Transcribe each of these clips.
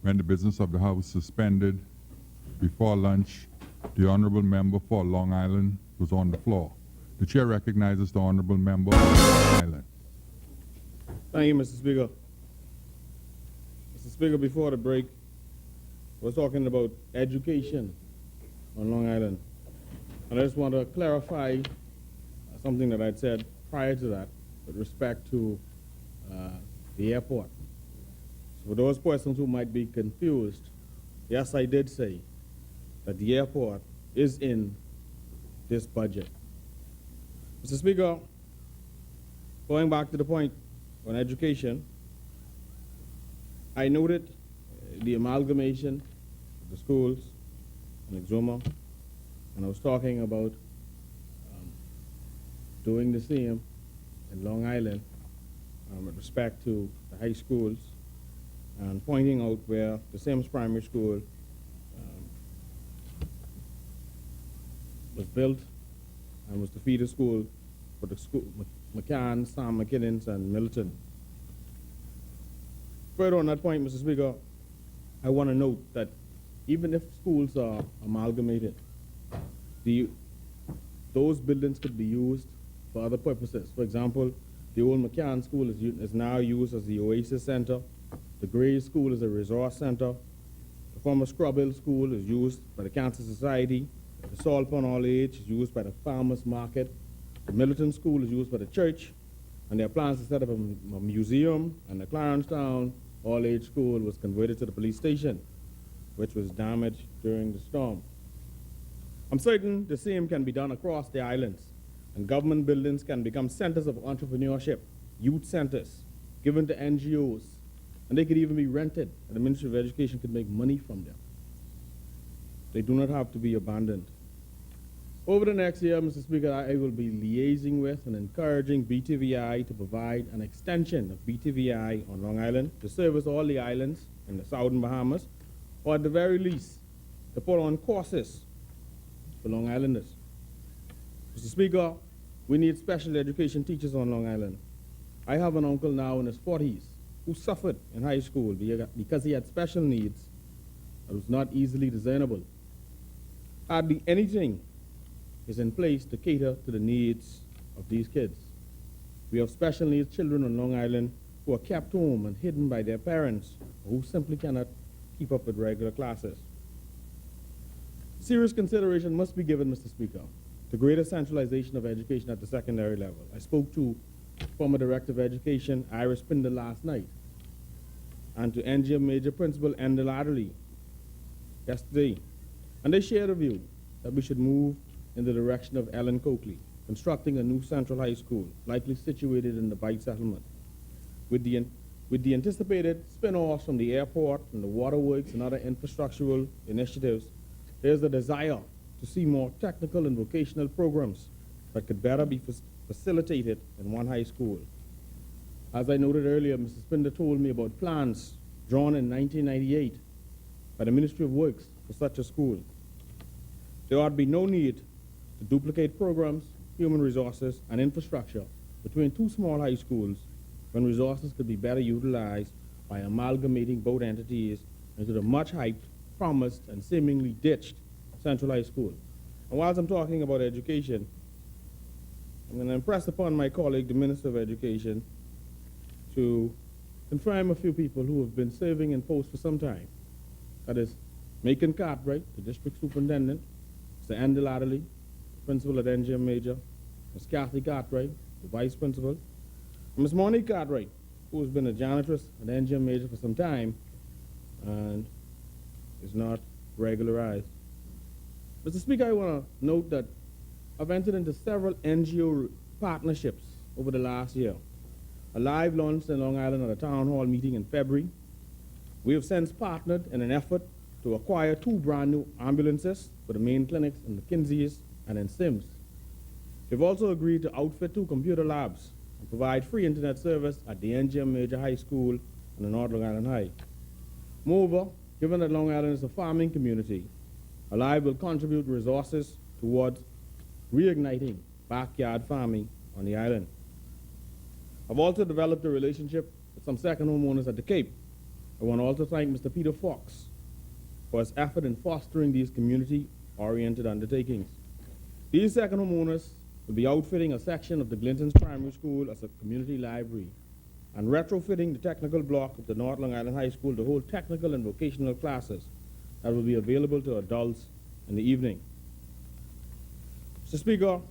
when the business of the House suspended before lunch, the honorable member for Long Island was on the floor. The chair recognizes the honorable member for Long Island. Thank you, Mr. Speaker. Mr. Speaker, before the break, we're talking about education on Long Island. And I just want to clarify something that I'd said prior to that with respect to the airport. So for those persons who might be confused, yes, I did say that the airport is in this budget. Mr. Speaker, going back to the point on education, I noted the amalgamation of the schools in Exuma, and I was talking about doing the same in Long Island with respect to the high schools, and pointing out where the Sims Primary School was built and was the feeder school for the school, McCann, Sam McKinnon's, and Milton. Further on that point, Mr. Speaker, I want to note that even if schools are amalgamated, those buildings could be used for other purposes. For example, the old McCann School is now used as the Oasis Center. The Gray School is a resource center. The former Scrub Hill School is used by the Cancer Society. The Salt Pond All Age is used by the Farmers Market. The Milton School is used by the church. And there are plans to set up a museum, and the Clarencetown All Age School was converted to the police station, which was damaged during the storm. I'm certain the same can be done across the islands, and government buildings can become centers of entrepreneurship, youth centers, given to NGOs, and they could even be rented, and the Ministry of Education could make money from them. They do not have to be abandoned. Over the next year, Mr. Speaker, I will be liaising with and encouraging BTVI to provide an extension of BTVI on Long Island to service all the islands in the Southern Bahamas, or at the very least, to put on courses for Long Islanders. Mr. Speaker, we need special education teachers on Long Island. I have an uncle now in his 40s who suffered in high school because he had special needs that was not easily discernible. Hardly anything is in place to cater to the needs of these kids. We have special needs children on Long Island who are kept home and hidden by their parents, or who simply cannot keep up with regular classes. Serious consideration must be given, Mr. Speaker, to greater centralization of education at the secondary level. I spoke to former Director of Education, Iris Pinder, last night, and to NGM Major Principal Endel Adderley yesterday, and they shared a view that we should move in the direction of Ellen Coakley, constructing a new central high school, likely situated in the Bight settlement. With the anticipated spin-offs from the airport and the waterworks and other infrastructural initiatives, there's a desire to see more technical and vocational programs that could better be facilitated in one high school. As I noted earlier, Mrs. Spinder told me about plans drawn in 1998 by the Ministry of Works for such a school. There ought to be no need to duplicate programs, human resources, and infrastructure between two small high schools when resources could be better utilized by amalgamating both entities into the much-hyped, promised, and seemingly ditched Central High School. And whilst I'm talking about education, I'm going to impress upon my colleague, the Minister of Education, to confirm a few people who have been serving in posts for some time. That is, Macon Cartwright, the District Superintendent, Mr. Endel Adderley, Principal at NGM Major, Ms. Kathy Cartwright, the Vice Principal, and Ms. Monique Cartwright, who has been a janitress at NGM Major for some time and is not regularized. Mr. Speaker, I want to note that I've entered into several NGO partnerships over the last year. A live launched in Long Island at a town hall meeting in February. We have since partnered in an effort to acquire 2 brand new ambulances for the main clinics in McKinsey's and in Sims. We've also agreed to outfit 2 computer labs and provide free internet service at the NGM Major High School and the North Long Island High. Moreover, given that Long Island is a farming community, Alive will contribute resources towards reigniting backyard farming on the island. I've also developed a relationship with some second homeowners at the Cape, I want to also thank Mr. Peter Fox for his effort in fostering these community-oriented undertakings. These second homeowners will be outfitting a section of the Glintons Primary School as a community library and retrofitting the technical block of the North Long Island High School to hold technical and vocational classes that will be available to adults in the evening. Mr. Speaker, I'm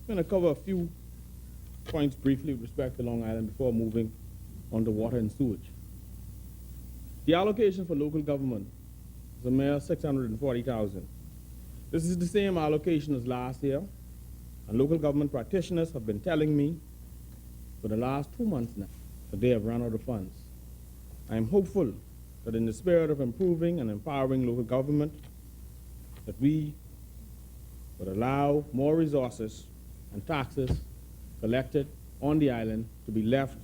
going to cover a few points briefly with respect to Long Island before moving on to water and sewage. The allocation for local government is a mere $640,000. This is the same allocation as last year, and local government practitioners have been telling me for the last 2 months now that they have run out of funds. I am hopeful that in the spirit of improving and empowering local government, that we would allow more resources and taxes collected on the island to be left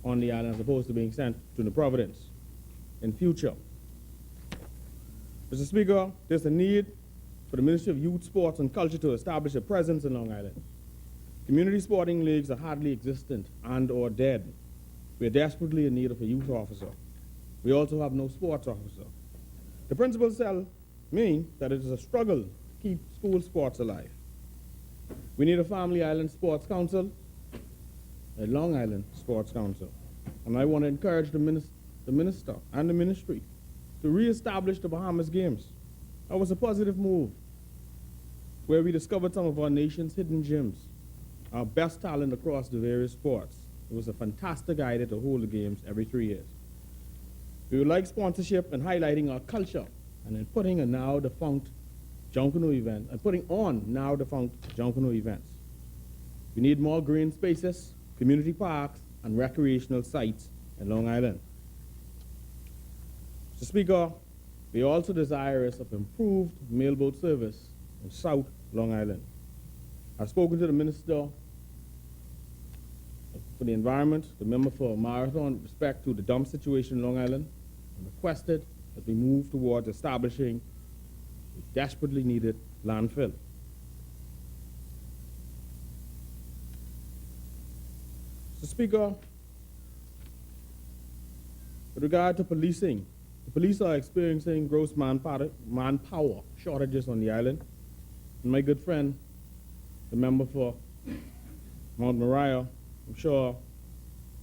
on the island as opposed to being sent to New Providence in future. Mr. Speaker, there's a need for the Ministry of Youth, Sports, and Culture to establish a presence in Long Island. Community sporting leagues are hardly existent and or dead. We are desperately in need of a youth officer. We also have no sports officer. The principals tell me that it is a struggle to keep school sports alive. We need a Family Island Sports Council, a Long Island Sports Council. And I want to encourage the minister and the ministry to reestablish the Bahamas Games. That was a positive move, where we discovered some of our nation's hidden gems, our best talent across the various sports. It was a fantastic idea to hold the games every 3 years. We would like sponsorship and highlighting our culture, and in putting on now defunct Junkanoo events. We need more green spaces, community parks, and recreational sites in Long Island. Mr. Speaker, we are also desirous of improved mailboat service in South Long Island. I've spoken to the Minister for the Environment, the member for Marathon, with respect to the dump situation in Long Island, and requested that we move towards establishing a desperately needed landfill. Mr. Speaker, with regard to policing, the police are experiencing gross manpower shortages on the island. And my good friend, the member for Mount Moriah, I'm sure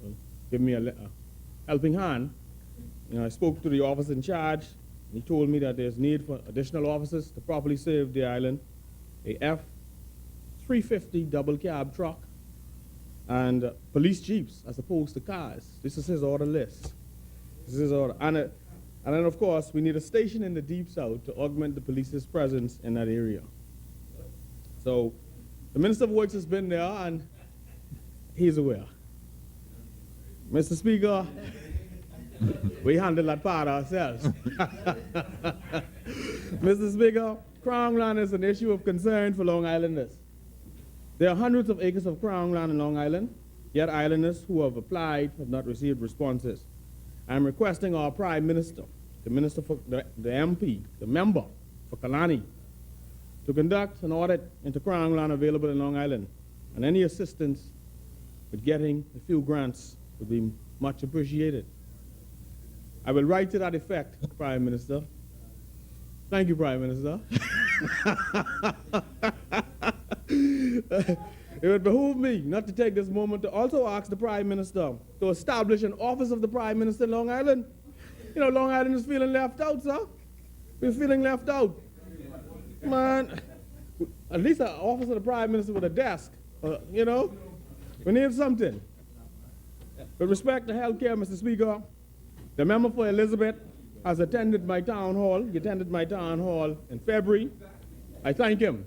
will give me a helping hand. You know, I spoke to the officer in charge, and he told me that there's need for additional officers to properly serve the island, a F-350 double cab truck, and police jeeps as opposed to cars. This is his order list. This is his order. And then, of course, we need a station in the Deep South to augment the police's presence in that area. So the Minister of Works has been there, and he's aware. Mr. Speaker, we handle that part ourselves. Mr. Speaker, Crown land is an issue of concern for Long Islanders. There are hundreds of acres of Crown land in Long Island, yet islanders who have applied have not received responses. I'm requesting our Prime Minister, the Minister for the MP, the member for Kalani, to conduct an audit into Crown land available in Long Island, and any assistance with getting a few grants would be much appreciated. I will write to that effect, Prime Minister. Thank you, Prime Minister. It would behoove me not to take this moment to also ask the Prime Minister to establish an office of the Prime Minister in Long Island. You know, Long Island is feeling left out, sir. We're feeling left out. Man, at least an office of the Prime Minister with a desk, you know. We need something. With respect to health care, Mr. Speaker, the member for Elizabeth has attended my town hall. He attended my town hall in February. I thank him.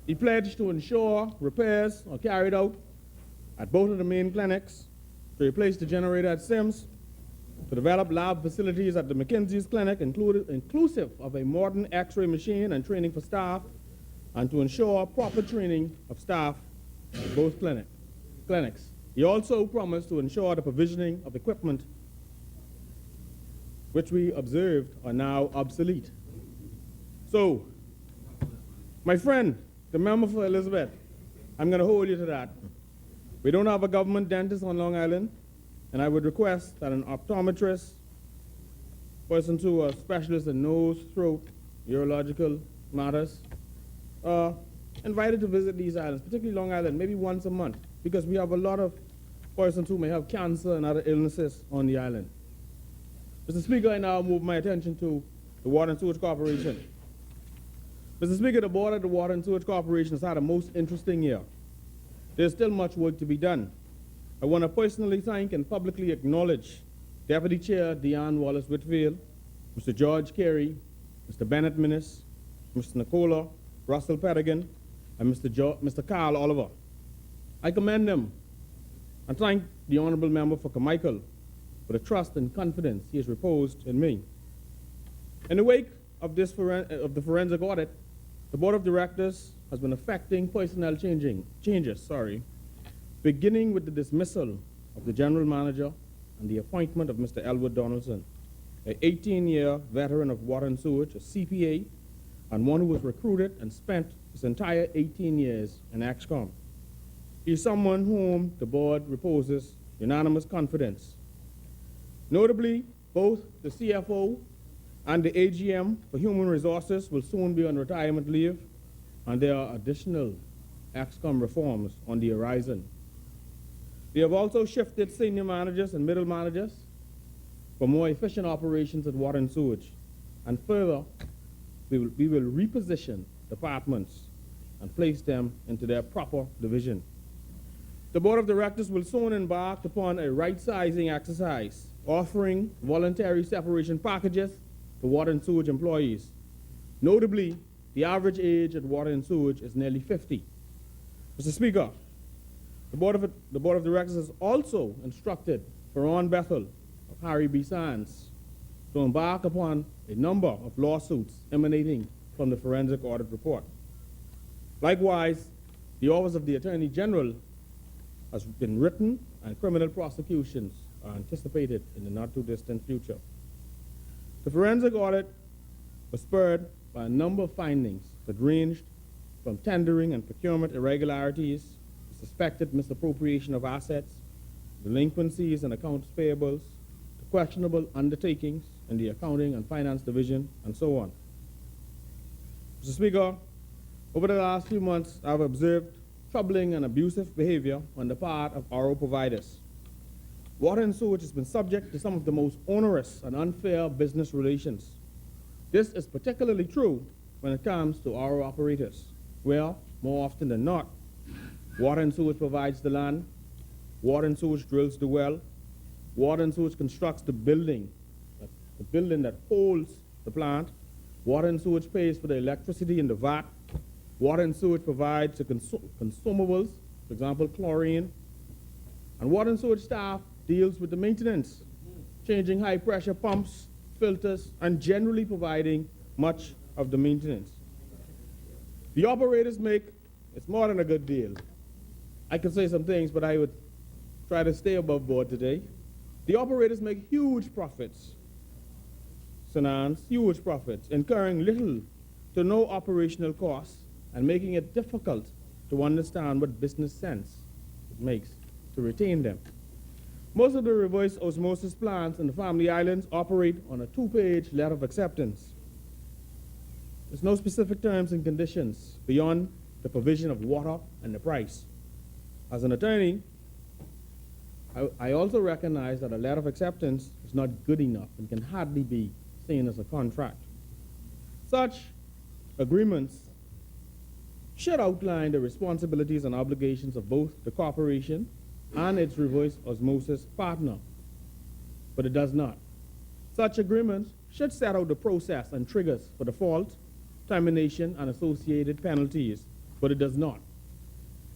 He pledged to ensure repairs are carried out at both of the main clinics, to replace the generator at Sims, to develop lab facilities at the McKinsey's clinic, inclusive of a modern X-ray machine and training for staff, and to ensure proper training of staff at both clinics. He also promised to ensure the provisioning of equipment which we observed are now obsolete. So, my friend, the member for Elizabeth, I'm going to hold you to that. We don't have a government dentist on Long Island, and I would request that an optometrist Person two, a specialist in nose, throat, urological matters, invited to visit these islands, particularly Long Island, maybe once a month, because we have a lot of persons who may have cancer and other illnesses on the island. Mr. Speaker, I now move my attention to the Water and Sewage Corporation. Mr. Speaker, the board of the Water and Sewage Corporation has had a most interesting year. There's still much work to be done. I want to personally thank and publicly acknowledge Deputy Chair Deanne Wallace-Whitfield, Mr. George Carey, Mr. Bennett Minnis, Mr. Nicola Russell Pettigan, and Mr. Carl Oliver. I commend them and thank the Honorable Member for Carmichael for the trust and confidence he has reposed in me. In the wake of the forensic audit, the Board of Directors has been effecting personnel changes, beginning with the dismissal of the General Manager and the appointment of Mr. Elwood Donaldson, an 18-year veteran of water and sewage, a CPA, and one who was recruited and spent his entire 18 years in ExCom. He is someone whom the board reposes unanimous confidence. Notably, both the CFO and the AGM for Human Resources will soon be on retirement leave, and there are additional ExCom reforms on the horizon. We have also shifted senior managers and middle managers for more efficient operations at water and sewage. And further, we will reposition departments and place them into their proper division. The Board of Directors will soon embark upon a right-sizing exercise, offering voluntary separation packages for water and sewage employees. Notably, the average age at water and sewage is nearly 50. Mr. Speaker, the Board of Directors has also instructed Ferron Bethel of Harry B. Sands to embark upon a number of lawsuits emanating from the forensic audit report. Likewise, the Office of the Attorney General has been written, and criminal prosecutions are anticipated in the not-too-distant future. The forensic audit was spurred by a number of findings that ranged from tendering and procurement irregularities, suspected misappropriation of assets, delinquencies and accounts payables, to questionable undertakings in the Accounting and Finance Division, and so on. Mr. Speaker, over the last few months, I've observed troubling and abusive behavior on the part of RO providers. Water and sewage has been subject to some of the most onerous and unfair business relations. This is particularly true when it comes to RO operators, where, more often than not, water and sewage provides the land, water and sewage drills the well, water and sewage constructs the building that holds the plant, water and sewage pays for the electricity in the vat, water and sewage provides the consumables, for example, chlorine, and water and sewage staff deals with the maintenance, changing high-pressure pumps, filters, and generally providing much of the maintenance. The operators make, it's more than a good deal. I could say some things, but I would try to stay above board today. The operators make huge profits, huge profits, incurring little to no operational costs and making it difficult to understand what business sense it makes to retain them. Most of the reverse osmosis plants in the Family Islands operate on a 2-page letter of acceptance. There's no specific terms and conditions beyond the provision of water and the price. As an attorney, I also recognize that a letter of acceptance is not good enough and can hardly be seen as a contract. Such agreements should outline the responsibilities and obligations of both the corporation and its reverse osmosis partner, but it does not. Such agreements should set out the process and triggers for default, termination, and associated penalties, but it does not.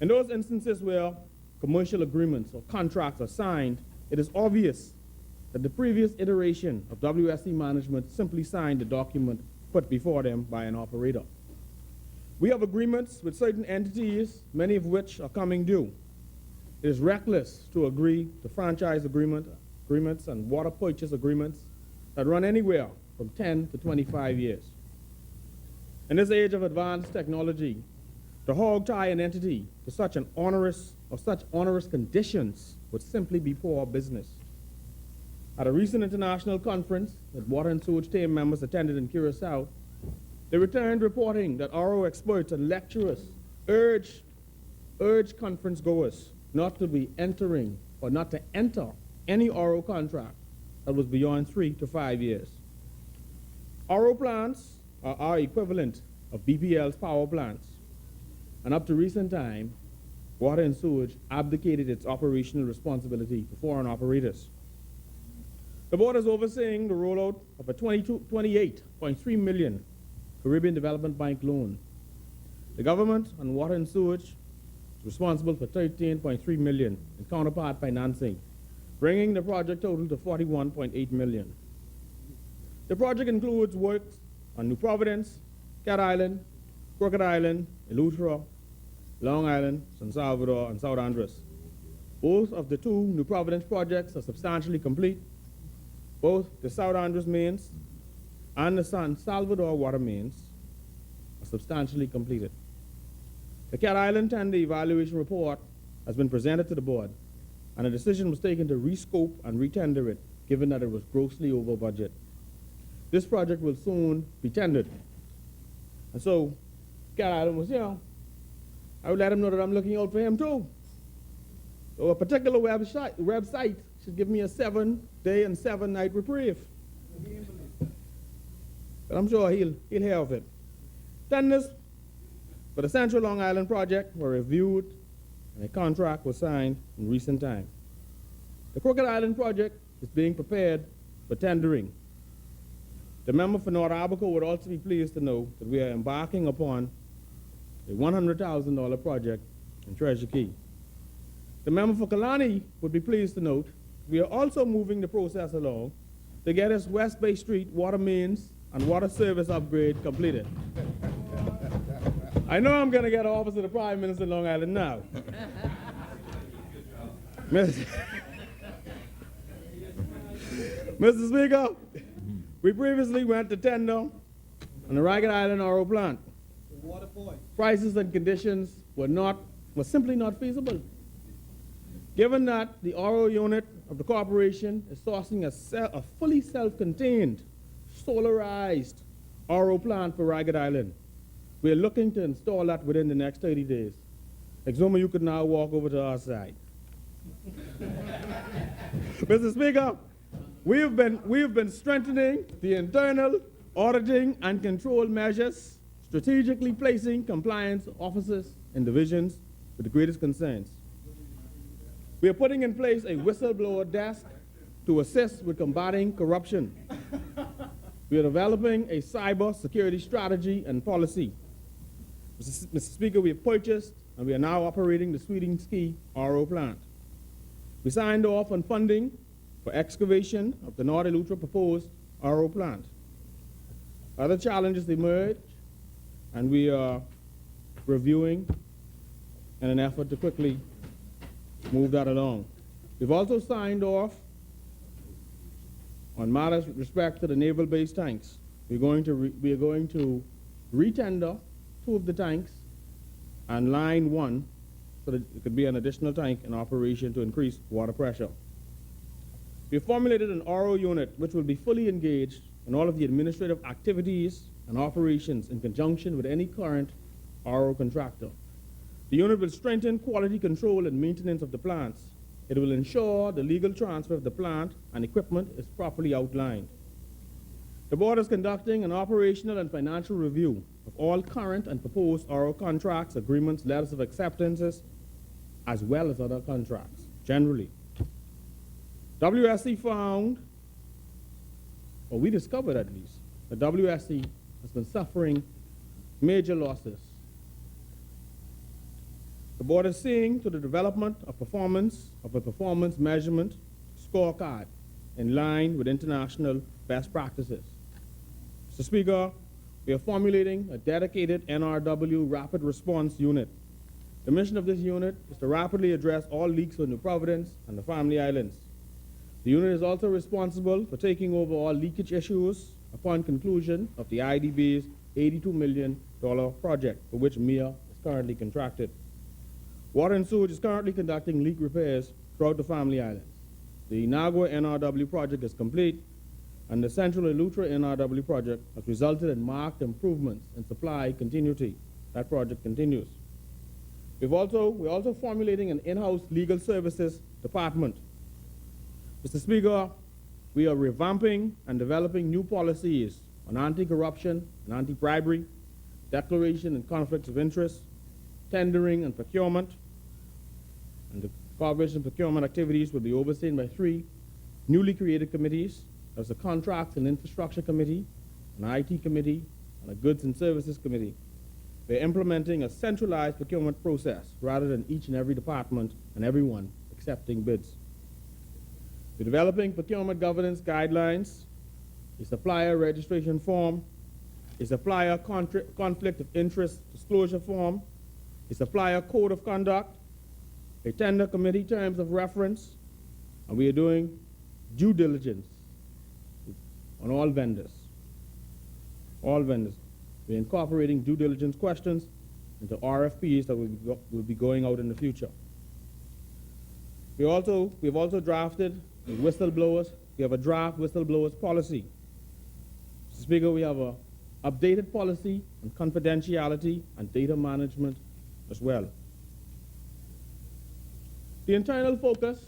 In those instances where commercial agreements or contracts are signed, it is obvious that the previous iteration of WSC management simply signed the document put before them by an operator. We have agreements with certain entities, many of which are coming due. It is reckless to agree to franchise agreements and water purchase agreements that run anywhere from 10 to 25 years. In this age of advanced technology, to hog-tie an entity to such onerous conditions would simply be poor business. At a recent international conference that water and sewage team members attended in Curacao, they returned reporting that RO experts and lecturers urged conference goers not to be entering or not to enter any RO contract that was beyond 3 to 5 years. RO plants are our equivalent of BPL's power plants, and up to recent time, water and sewage abdicated its operational responsibility to foreign operators. The board is overseeing the rollout of a $28.3 million Caribbean Development Bank loan. The government on water and sewage is responsible for $13.3 million in counterpart financing, bringing the project total to $41.8 million. The project includes works on New Providence, Cat Island, Crooked Island, Eleuthera, Long Island, San Salvador, and South Andres. Both of the two New Providence projects are substantially complete. Both the South Andres mains and the San Salvador water mains are substantially completed. The Cat Island tender evaluation report has been presented to the board, and a decision was taken to rescope and retender it, given that it was grossly over budget. This project will soon be tendered. And so, Cat Island was, I would let him know that I'm looking out for him too. So a particular website should give me a 7-day and 7-night reprieve. But I'm sure he'll hear of it. Tenders for the Central Long Island project were reviewed, and a contract was signed in recent time. The Crooked Island project is being prepared for tendering. The member for North Abaco would also be pleased to know that we are embarking upon a $100,000 project in Treasure Key. The member for Kalani would be pleased to note we are also moving the process along to get us West Bay Street water mains and water service upgrade completed. I know I'm going to get an office of the Prime Minister in Long Island now. Mr. Speaker, we previously went to tender on the Ragged Island RO plant. Prices and conditions were simply not feasible. Given that the RO unit of the corporation is sourcing a fully self-contained, solarized RO plant for Ragged Island, we are looking to install that within the next 30 days. Exuma, you could now walk over to our side. Mr. Speaker, we have been strengthening the internal auditing and control measures, strategically placing compliance officers in divisions with the greatest concerns. We are putting in place a whistleblower desk to assist with combating corruption. We are developing a cyber security strategy and policy. Mr. Speaker, we have purchased and we are now operating the Sweeting Ski RO plant. We signed off on funding for excavation of the North Eleuthera proposed RO plant. Other challenges emerge, and we are reviewing in an effort to quickly move that along. We've also signed off on matters with respect to the naval-based tanks. We are going to retender 2 of the tanks and line 1 so that it could be an additional tank in operation to increase water pressure. We have formulated an RO unit which will be fully engaged in all of the administrative activities and operations in conjunction with any current RO contractor. The unit will strengthen quality control and maintenance of the plants. It will ensure the legal transfer of the plant and equipment is properly outlined. The board is conducting an operational and financial review of all current and proposed RO contracts, agreements, letters of acceptances, as well as other contracts, generally. WSC found, or we discovered at least, that WSC has been suffering major losses. The board is seeing to the development of a performance measurement scorecard in line with international best practices. Mr. Speaker, we are formulating a dedicated NRW rapid response unit. The mission of this unit is to rapidly address all leaks on New Providence and the Family Islands. The unit is also responsible for taking over all leakage issues upon conclusion of the IDB's $82 million project, for which MIA is currently contracted. Water and Sewage is currently conducting leak repairs throughout the Family Islands. the Inagua NRW project is complete, and the Central Eleuthera NRW project has resulted in marked improvements in supply continuity. That project continues. We're also formulating an in-house legal services department. Mr. Speaker, we are revamping and developing new policies on anti-corruption and anti-bribery, declaration and conflicts of interest, tendering and procurement, and the corporation procurement activities will be overseen by 3 newly created committees. There's a Contracts and Infrastructure Committee, an IT Committee, and a Goods and Services Committee. We're implementing a centralized procurement process rather than each and every department and everyone accepting bids. We're developing procurement governance guidelines, a supplier registration form, a supplier conflict of interest disclosure form, a supplier code of conduct, a tender committee terms of reference, and we are doing due diligence on all vendors. All vendors. We're incorporating due diligence questions into RFPs that will be going out in the future. We've also drafted whistleblowers. We have a draft whistleblowers policy. Mr. Speaker, we have an updated policy on confidentiality and data management as well. The internal focus,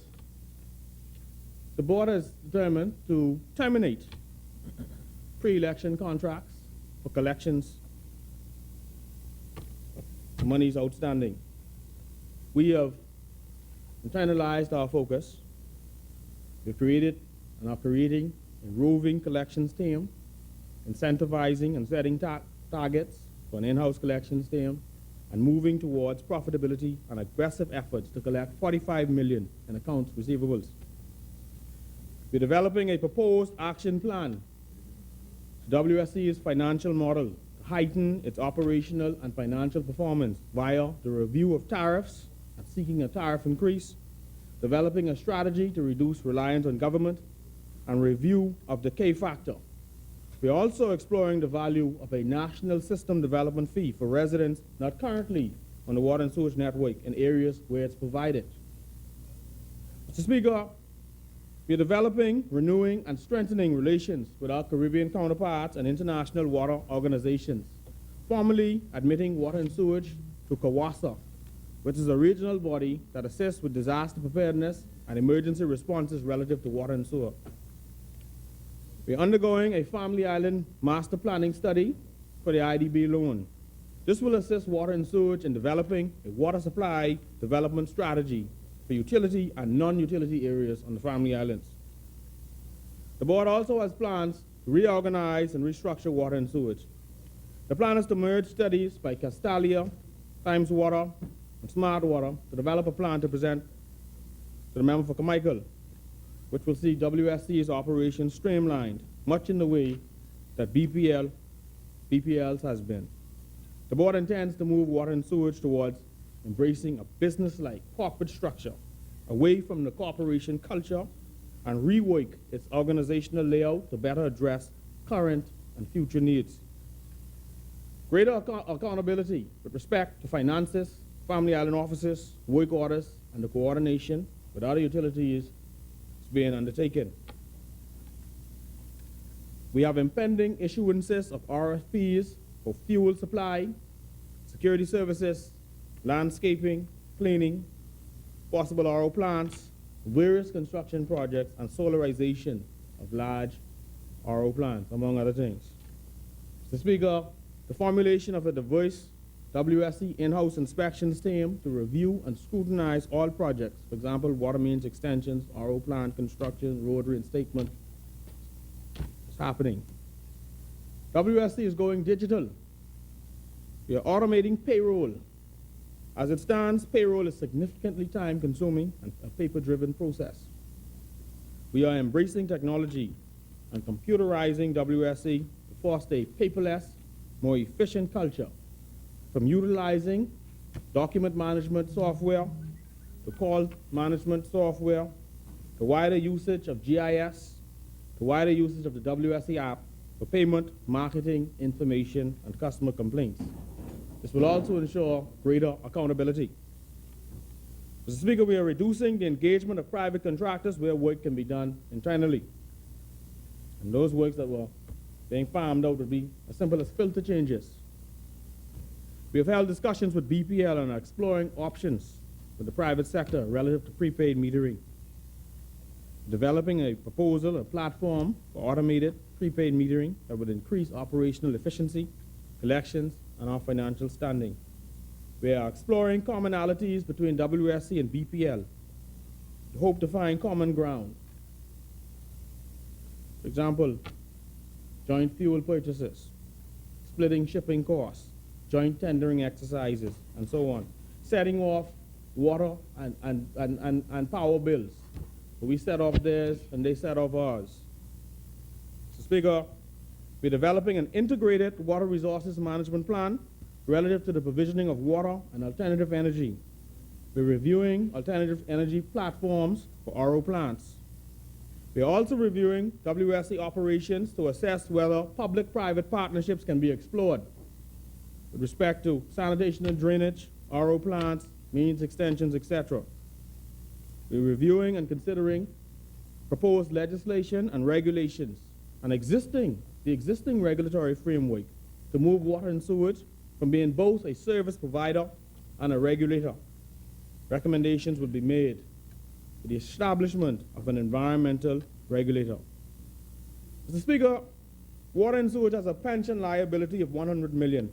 the board has determined to terminate pre-election contracts for collections of monies outstanding. We have internalized our focus. We've created and are creating a roving collections team, incentivizing and setting targets for an in-house collections team, and moving towards profitability and aggressive efforts to collect $45 million in accounts receivables. We're developing a proposed action plan to WSC's financial model to heighten its operational and financial performance via the review of tariffs and seeking a tariff increase, developing a strategy to reduce reliance on government, and review of the K factor. We're also exploring the value of a national system development fee for residents not currently on the water and sewage network in areas where it's provided. Mr. Speaker, we are developing, renewing, and strengthening relations with our Caribbean counterparts and international water organizations, formally admitting water and sewage to CAWASA, which is a regional body that assists with disaster preparedness and emergency responses relative to water and sewer. We're undergoing a Family Island master planning study for the IDB loan. This will assist water and sewage in developing a water supply development strategy for utility and non-utility areas on the Family Islands. The board also has plans to reorganize and restructure water and sewage. The plan is to merge studies by Castalia, Times Water, and Smart Water to develop a plan to present to the member for Carmichael, which will see WSC's operations streamlined, much in the way that BPL's has been. The board intends to move water and sewage towards embracing a business-like corporate structure, away from the corporation culture, and rework its organizational layout to better address current and future needs. Greater accountability with respect to finances, Family Island offices, work orders, and the coordination with other utilities is being undertaken. We have impending issuances of RFPs for fuel supply, security services, landscaping, cleaning, possible RO plants, various construction projects, and solarization of large RO plants, among other things. Mr. Speaker, the formulation of a diverse WSC in-house inspections team to review and scrutinize all projects, for example, water mains extensions, RO plant construction, road reinstatement, is happening. WSC is going digital. We are automating payroll. As it stands, payroll is significantly time-consuming and a paper-driven process. We are embracing technology and computerizing WSC to foster a paperless, more efficient culture, from utilizing document management software to call management software, to wider usage of GIS, to wider usage of the WSC app for payment, marketing, information, and customer complaints. This will also ensure greater accountability. Mr. Speaker, we are reducing the engagement of private contractors where work can be done internally. And those works that were being farmed out would be as simple as filter changes. We have held discussions with BPL and are exploring options with the private sector relative to prepaid metering. Developing a proposal, a platform for automated prepaid metering that would increase operational efficiency, collections, and our financial standing. We are exploring commonalities between WSC and BPL to hope to find common ground. For example, joint fuel purchases, splitting shipping costs, joint tendering exercises, and so on. Setting off water and power bills. We set off theirs and they set off ours. Mr. Speaker, we're developing an integrated water resources management plan relative to the provisioning of water and alternative energy. We're reviewing alternative energy platforms for RO plants. We're also reviewing WSC operations to assess whether public-private partnerships can be explored with respect to sanitation and drainage, RO plants, means extensions, etc. We're reviewing and considering proposed legislation and regulations and the existing regulatory framework to move water and sewage from being both a service provider and a regulator. Recommendations will be made for the establishment of an environmental regulator. Mr. Speaker, water and sewage has a pension liability of $100 million.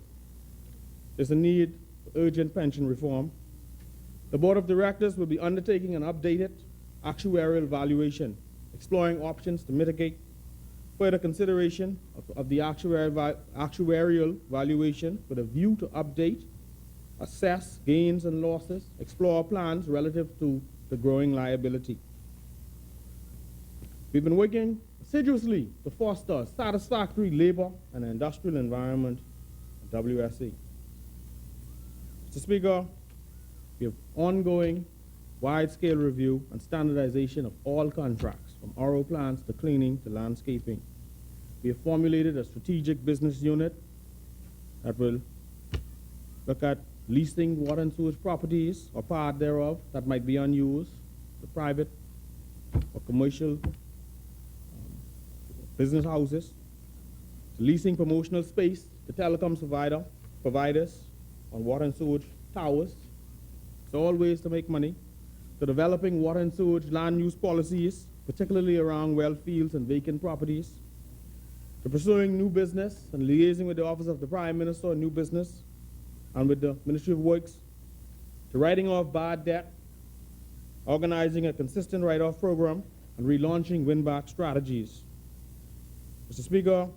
There's a need for urgent pension reform. The Board of Directors will be undertaking an updated actuarial valuation, exploring options to mitigate further consideration of the actuarial valuation with a view to update, assess gains and losses, explore plans relative to the growing liability. We've been working assiduously to foster a satisfactory labor and industrial environment at WSC. Mr. Speaker, we have ongoing wide-scale review and standardization of all contracts, from RO plants to cleaning to landscaping. We have formulated a strategic business unit that will look at leasing water and sewage properties or part thereof that might be unused, the private or commercial business houses, leasing promotional space to telecoms providers on water and sewage towers. It's all ways to make money. To developing water and sewage land use policies, particularly around well fields and vacant properties. To pursuing new business and liaising with the Office of the Prime Minister on new business and with the Ministry of Works. To writing off bad debt, organizing a consistent write-off program, and relaunching win-back strategies. Mr. Speaker,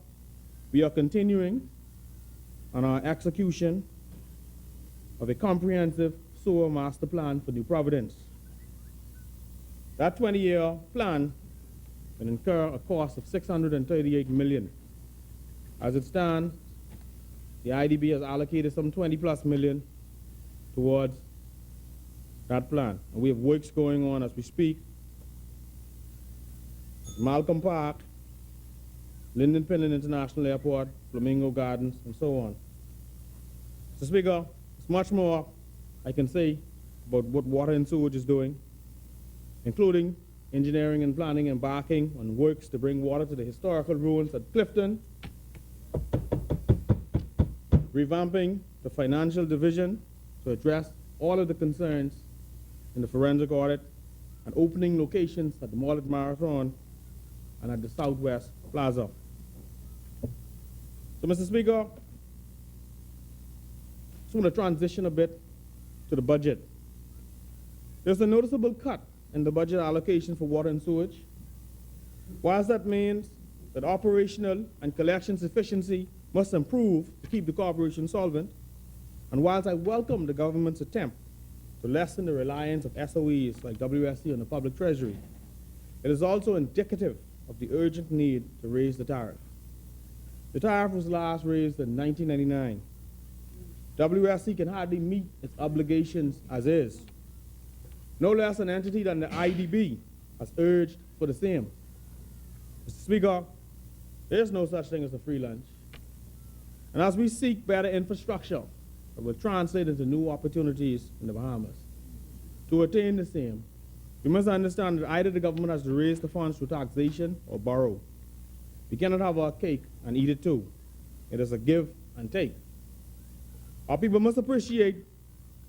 we are continuing on our execution of a comprehensive sewer master plan for New Providence. That 20-year plan will incur a cost of $638 million. As it stands, the IDB has allocated some 20+ million towards that plan. And we have works going on as we speak. Malcolm Park, Lyndon Pinland International Airport, Flamingo Gardens, and so on. Mr. Speaker, there's much more I can say about what water and sewage is doing, including engineering and planning, embarking on works to bring water to the historical ruins at Clifton, revamping the financial division to address all of the concerns in the forensic audit, and opening locations at the Mullet Marathon and at the Southwest Plaza. So, Mr. Speaker, I just want to transition a bit to the budget. There's a noticeable cut in the budget allocation for water and sewage. Whilst that means that operational and collections efficiency must improve to keep the corporation solvent, and whilst I welcome the government's attempt to lessen the reliance of SOEs like WSC on the public treasury, it is also indicative of the urgent need to raise the tariff. The tariff was last raised in 1999. WSC can hardly meet its obligations as is. No less an entity than the IDB has urged for the same. Mr. Speaker, there is no such thing as a free lunch. And as we seek better infrastructure that will translate into new opportunities in the Bahamas, To attain the same, we must understand that either the government has to raise the funds through taxation or borrow. We cannot have our cake and eat it too. It is a give and take. Our people must appreciate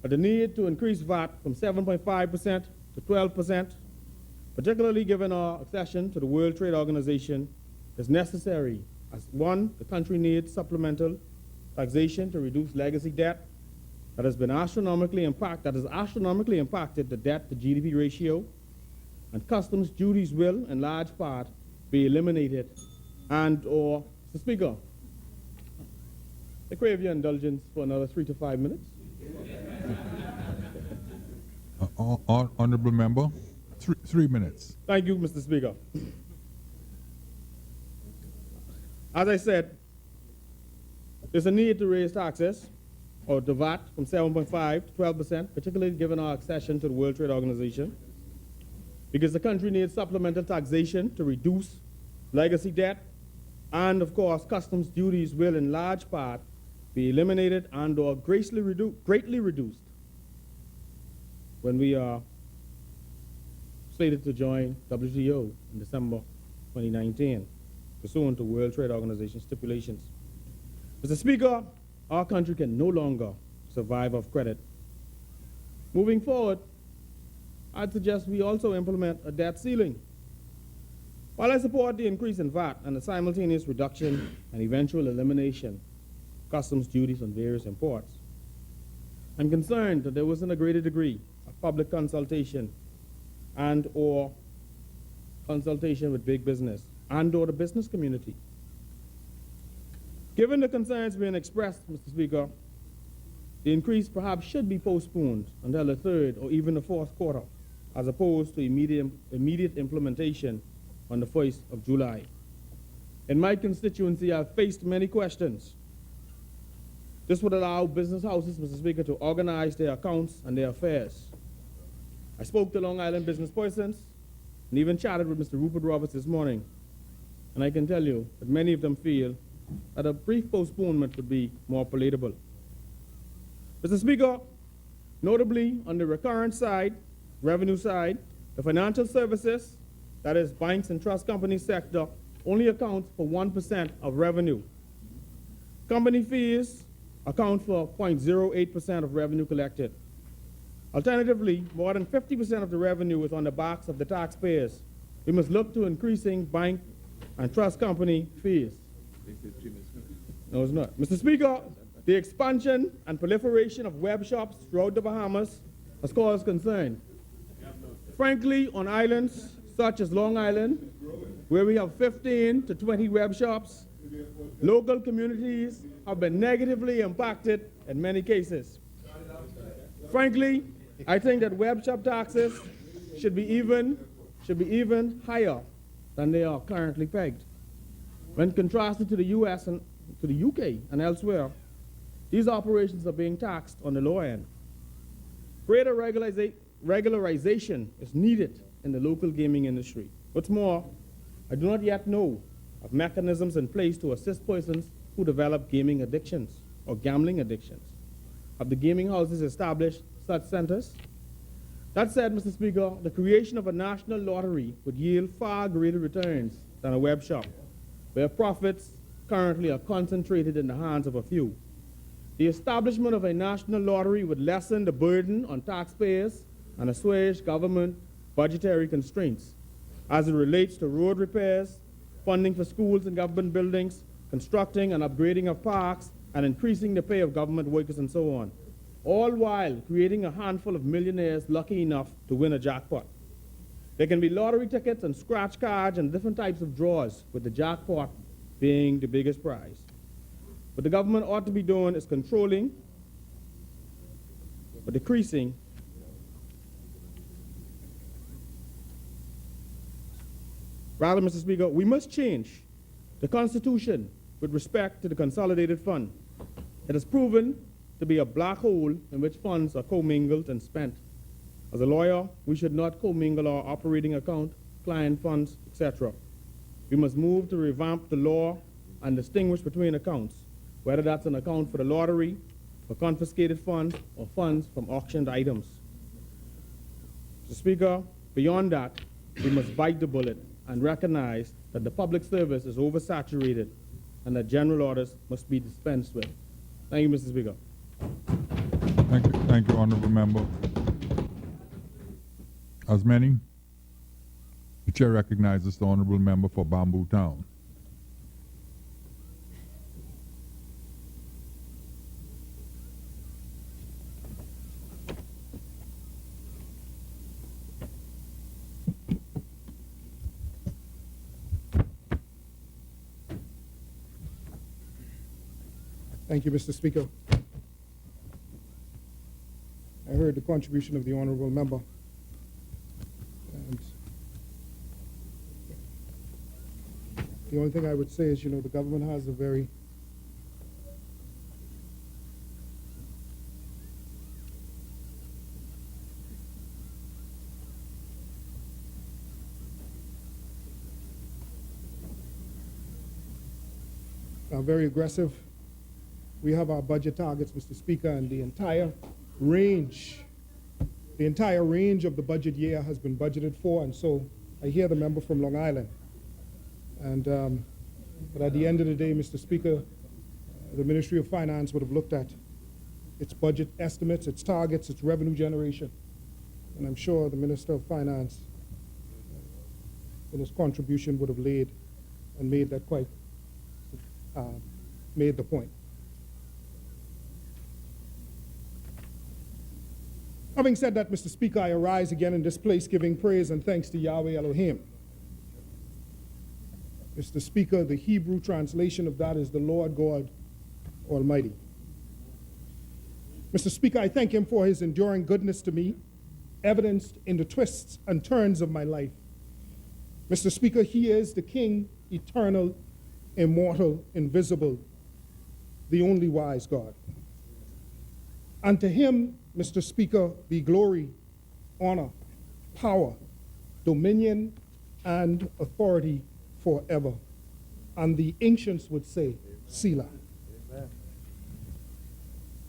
that the need to increase VAT from 7.5% to 12%, particularly given our accession to the World Trade Organization, is necessary as one, the country needs supplemental taxation to reduce legacy debt that has astronomically impacted the debt to GDP ratio, and customs duties will, in large part, be eliminated and or, Mr. Speaker, I crave your indulgence for another 3 to 5 minutes. Honorable member, 3 minutes. Thank you, Mr. Speaker. As I said, there's a need to raise taxes or the VAT from 7.5 to 12%, particularly given our accession to the World Trade Organization, because the country needs supplemental taxation to reduce legacy debt, and of course, customs duties will in large part be eliminated and or greatly reduced when we are slated to join WTO in December 2019, pursuant to World Trade Organization stipulations. Mr. Speaker, our country can no longer survive off credit. Moving forward, I'd suggest we also implement a debt ceiling. While I support the increase in VAT and the simultaneous reduction and eventual elimination of customs duties on various imports, I'm concerned that there wasn't a greater degree of public consultation and or consultation with big business and or the business community. Given the concerns being expressed, Mr. Speaker, the increase perhaps should be postponed until the third or even the fourth quarter, as opposed to immediate implementation on the 1st of July. In my constituency, I've faced many questions. This would allow business houses, Mr. Speaker, to organize their accounts and their affairs. I spoke to Long Island business persons and even chatted with Mr. Rupert Roberts this morning, and I can tell you that many of them feel that a brief postponement would be more palatable. Mr. Speaker, notably on the recurrent side, revenue side, the financial services, that is banks and trust company sector, only accounts for 1% of revenue. Company fees account for 0.08% of revenue collected. Alternatively, more than 50% of the revenue is on the backs of the taxpayers. We must look to increasing bank and trust company fees. No, it's not. Mr. Speaker, the expansion and proliferation of web shops throughout the Bahamas has caused concern. Frankly, on islands such as Long Island, where we have 15 to 20 web shops, local communities have been negatively impacted in many cases. Frankly, I think that web shop taxes should be even higher than they are currently pegged. When contrasted to the US and to the UK and elsewhere, these operations are being taxed on the lower end. Greater regularization is needed in the local gaming industry. What's more, I do not yet know of mechanisms in place to assist persons who develop gaming addictions or gambling addictions. Have the gaming houses established such centers? That said, Mr. Speaker, the creation of a national lottery would yield far greater returns than a web shop, where profits currently are concentrated in the hands of a few. The establishment of a national lottery would lessen the burden on taxpayers and assuage government budgetary constraints as it relates to road repairs, funding for schools and government buildings, constructing and upgrading of parks, and increasing the pay of government workers and so on, all while creating a handful of millionaires lucky enough to win a jackpot. There can be lottery tickets and scratch cards and different types of draws, with the jackpot being the biggest prize. What the government ought to be doing is controlling or decreasing Rather, Mr. Speaker, we must change the Constitution with respect to the Consolidated Fund. It has proven to be a black hole in which funds are commingled and spent. As a lawyer, we should not commingle our operating account, client funds, etc. We must move to revamp the law and distinguish between accounts, whether that's an account for the lottery, for confiscated funds, or funds from auctioned items. Mr. Speaker, beyond that, we must bite the bullet and recognize that the public service is oversaturated and that general orders must be dispensed with. Thank you, Mr. Speaker. Thank you, honorable member. As many, the chair recognizes the honorable member for Bamboo Town. Thank you, Mr. Speaker. I heard the contribution of the honorable member. And the only thing I would say is, the government has a very aggressive. We have our budget targets, Mr. Speaker, and the entire range of the budget year has been budgeted for, and so I hear the member from Long Island. And but at the end of the day, Mr. Speaker, the Ministry of Finance would have looked at its budget estimates, its targets, its revenue generation, and I'm sure the Minister of Finance, in his contribution, would have laid and made that made the point. Having said that, Mr. Speaker, I arise again in this place giving praise and thanks to Yahweh Elohim. Mr. Speaker, the Hebrew translation of that is the Lord God Almighty. Mr. Speaker, I thank him for his enduring goodness to me, evidenced in the twists and turns of my life. Mr. Speaker, he is the King, eternal, immortal, invisible, the only wise God. And to him, Mr. Speaker, be glory, honor, power, dominion, and authority forever. And the ancients would say, Selah. Amen.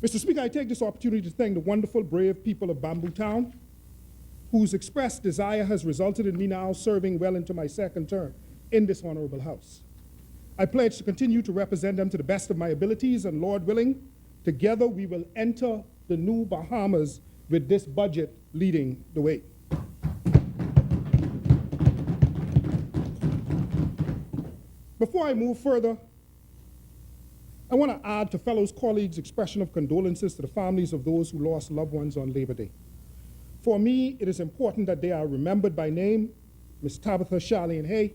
Mr. Speaker, I take this opportunity to thank the wonderful, brave people of Bamboo Town, whose expressed desire has resulted in me now serving well into my second term in this honorable house. I pledge to continue to represent them to the best of my abilities, and Lord willing, together we will enter the new Bahamas with this budget leading the way. Before I move further, I want to add to fellow colleagues' expression of condolences to the families of those who lost loved ones on Labor Day. For me, it is important that they are remembered by name: Ms. Tabitha Charlene Hay,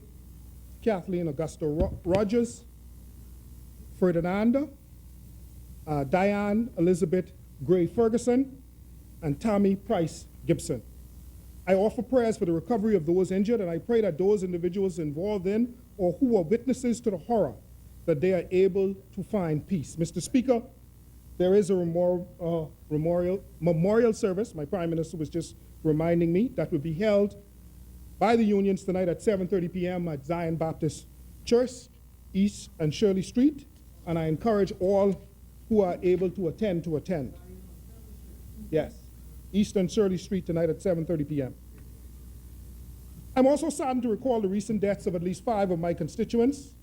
Kathleen Augusta Rogers, Ferdinanda, Diane Elizabeth Gray Ferguson, and Tammy Price Gibson. I offer prayers for the recovery of those injured, and I pray that those individuals involved in or who are witnesses to the horror, that they are able to find peace. Mr. Speaker, there is a memorial service, my Prime Minister was just reminding me, that will be held by the unions tonight at 7:30 p.m. at Zion Baptist Church, East and Shirley Street, and I encourage all who are able to attend to attend. Yes, East and Shirley Street tonight at 7:30 p.m. I'm also saddened to recall the recent deaths of at least 5 of my constituents.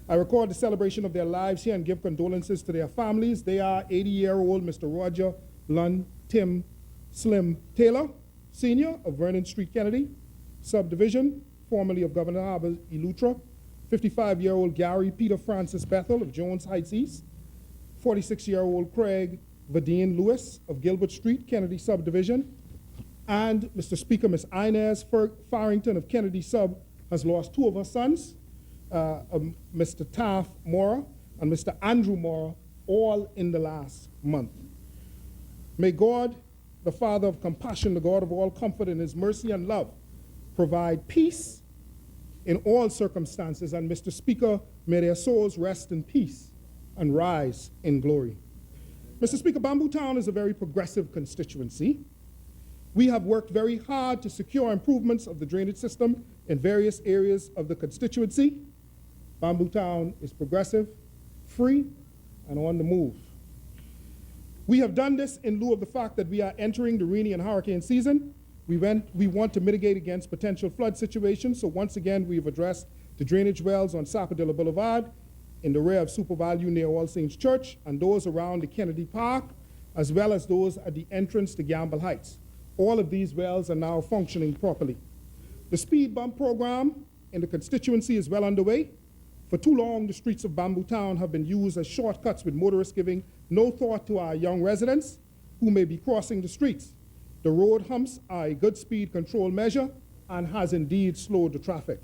I record the celebration of their lives here and give condolences to their families. They are 80-year-old Mr. Roger Lund Tim Slim Taylor, Sr. of Vernon Street, Kennedy subdivision, formerly of Governor Harbor, Eleuthera; 55-year-old Gary Peter Francis Bethel of Jones Heights East; 46-year-old Craig Vadine Lewis of Gilbert Street, Kennedy subdivision; and Mr. Speaker, Ms. Inez Farrington of Kennedy sub has lost 2 of her sons, Mr. Taft Mora and Mr. Andrew Mora, all in the last month. May God, the Father of compassion, the God of all comfort, in his mercy and love, provide peace in all circumstances, and Mr. Speaker, may their souls rest in peace and rise in glory. Mr. Speaker, Bamboo Town is a very progressive constituency. We have worked very hard to secure improvements of the drainage system in various areas of the constituency. Bamboo Town is progressive, free, and on the move. We have done this in lieu of the fact that we are entering the rainy and hurricane season, We want to mitigate against potential flood situations, so once again, we've addressed the drainage wells on Sapodilla Boulevard, in the rear of Super Value near All Saints Church, and those around the Kennedy Park, as well as those at the entrance to Gamble Heights. All of these wells are now functioning properly. The speed bump program in the constituency is well underway. For too long, the streets of Bamboo Town have been used as shortcuts, with motorists giving no thought to our young residents who may be crossing the streets. The road humps are a good speed control measure and has indeed slowed the traffic.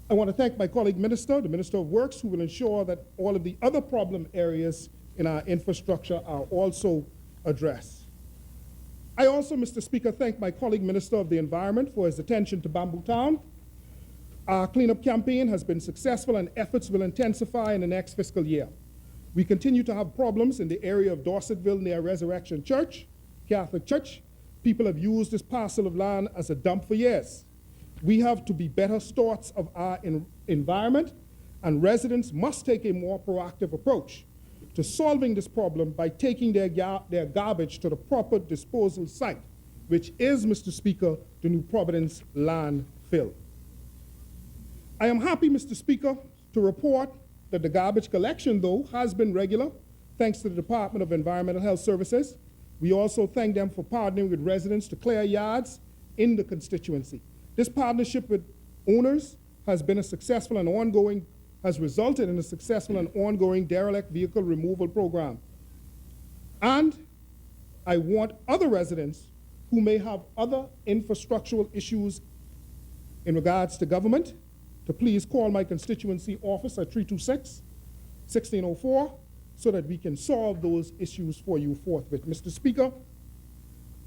I want to thank my colleague minister, the Minister of Works, who will ensure that all of the other problem areas in our infrastructure are also addressed. I also, Mr. Speaker, thank my colleague Minister of the Environment for his attention to Bamboo Town. Our cleanup campaign has been successful, and efforts will intensify in the next fiscal year. We continue to have problems in the area of Dorsetville near Resurrection Church, Catholic Church. People have used this parcel of land as a dump for years. We have to be better stewards of our environment, and residents must take a more proactive approach to solving this problem by taking their garbage to the proper disposal site, which is, Mr. Speaker, the New Providence landfill. I am happy, Mr. Speaker, to report that the garbage collection, though, has been regular, thanks to the Department of Environmental Health Services. We also thank them for partnering with residents to clear yards in the constituency. This partnership with owners has been has resulted in a successful and ongoing derelict vehicle removal program. And I want other residents who may have other infrastructural issues in regards to government to please call my constituency office at 326-1604 so that we can solve those issues for you forthwith. Mr. Speaker,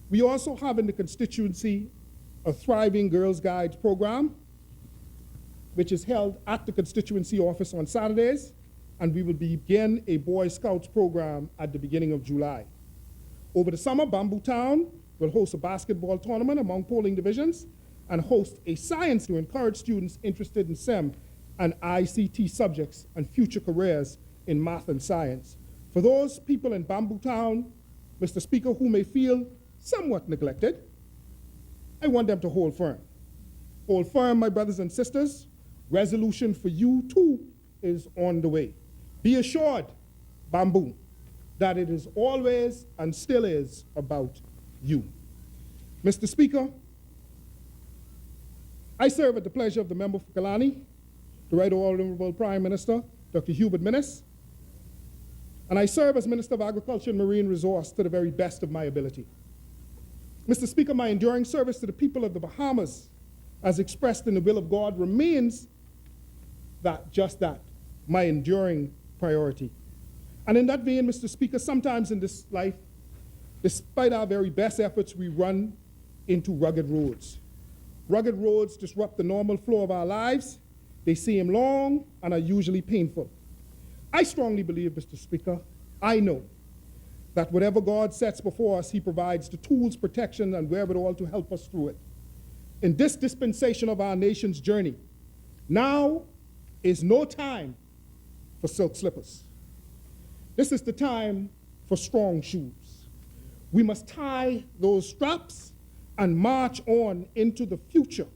we also have in the constituency a Thriving Girls Guides program, which is held at the constituency office on Saturdays, and we will begin a Boy Scouts program at the beginning of July. Over the summer, Bamboo Town will host a basketball tournament among polling divisions and host a science to encourage students interested in STEM and ICT subjects and future careers in math and science. For those people in Bamboo Town, Mr. Speaker, who may feel somewhat neglected, I want them to hold firm. Hold firm, my brothers and sisters. Resolution for you, too, is on the way. Be assured, Bamboo, that it is always and still is about you. Mr. Speaker, I serve at the pleasure of the member for Kalani, the Right Honorable Prime Minister, Dr. Hubert Minnis, and I serve as Minister of Agriculture and Marine Resource to the very best of my ability. Mr. Speaker, my enduring service to the people of the Bahamas, as expressed in the will of God, remains just that, my enduring priority. And in that vein, Mr. Speaker, sometimes in this life, despite our very best efforts, we run into rugged roads. Rugged roads disrupt the normal flow of our lives. They seem long and are usually painful. I strongly believe, Mr. Speaker, I know that whatever God sets before us, He provides the tools, protection, and wherewithal to help us through it. In this dispensation of our nation's journey, now is no time for silk slippers. This is the time for strong shoes. We must tie those straps and march on into the future,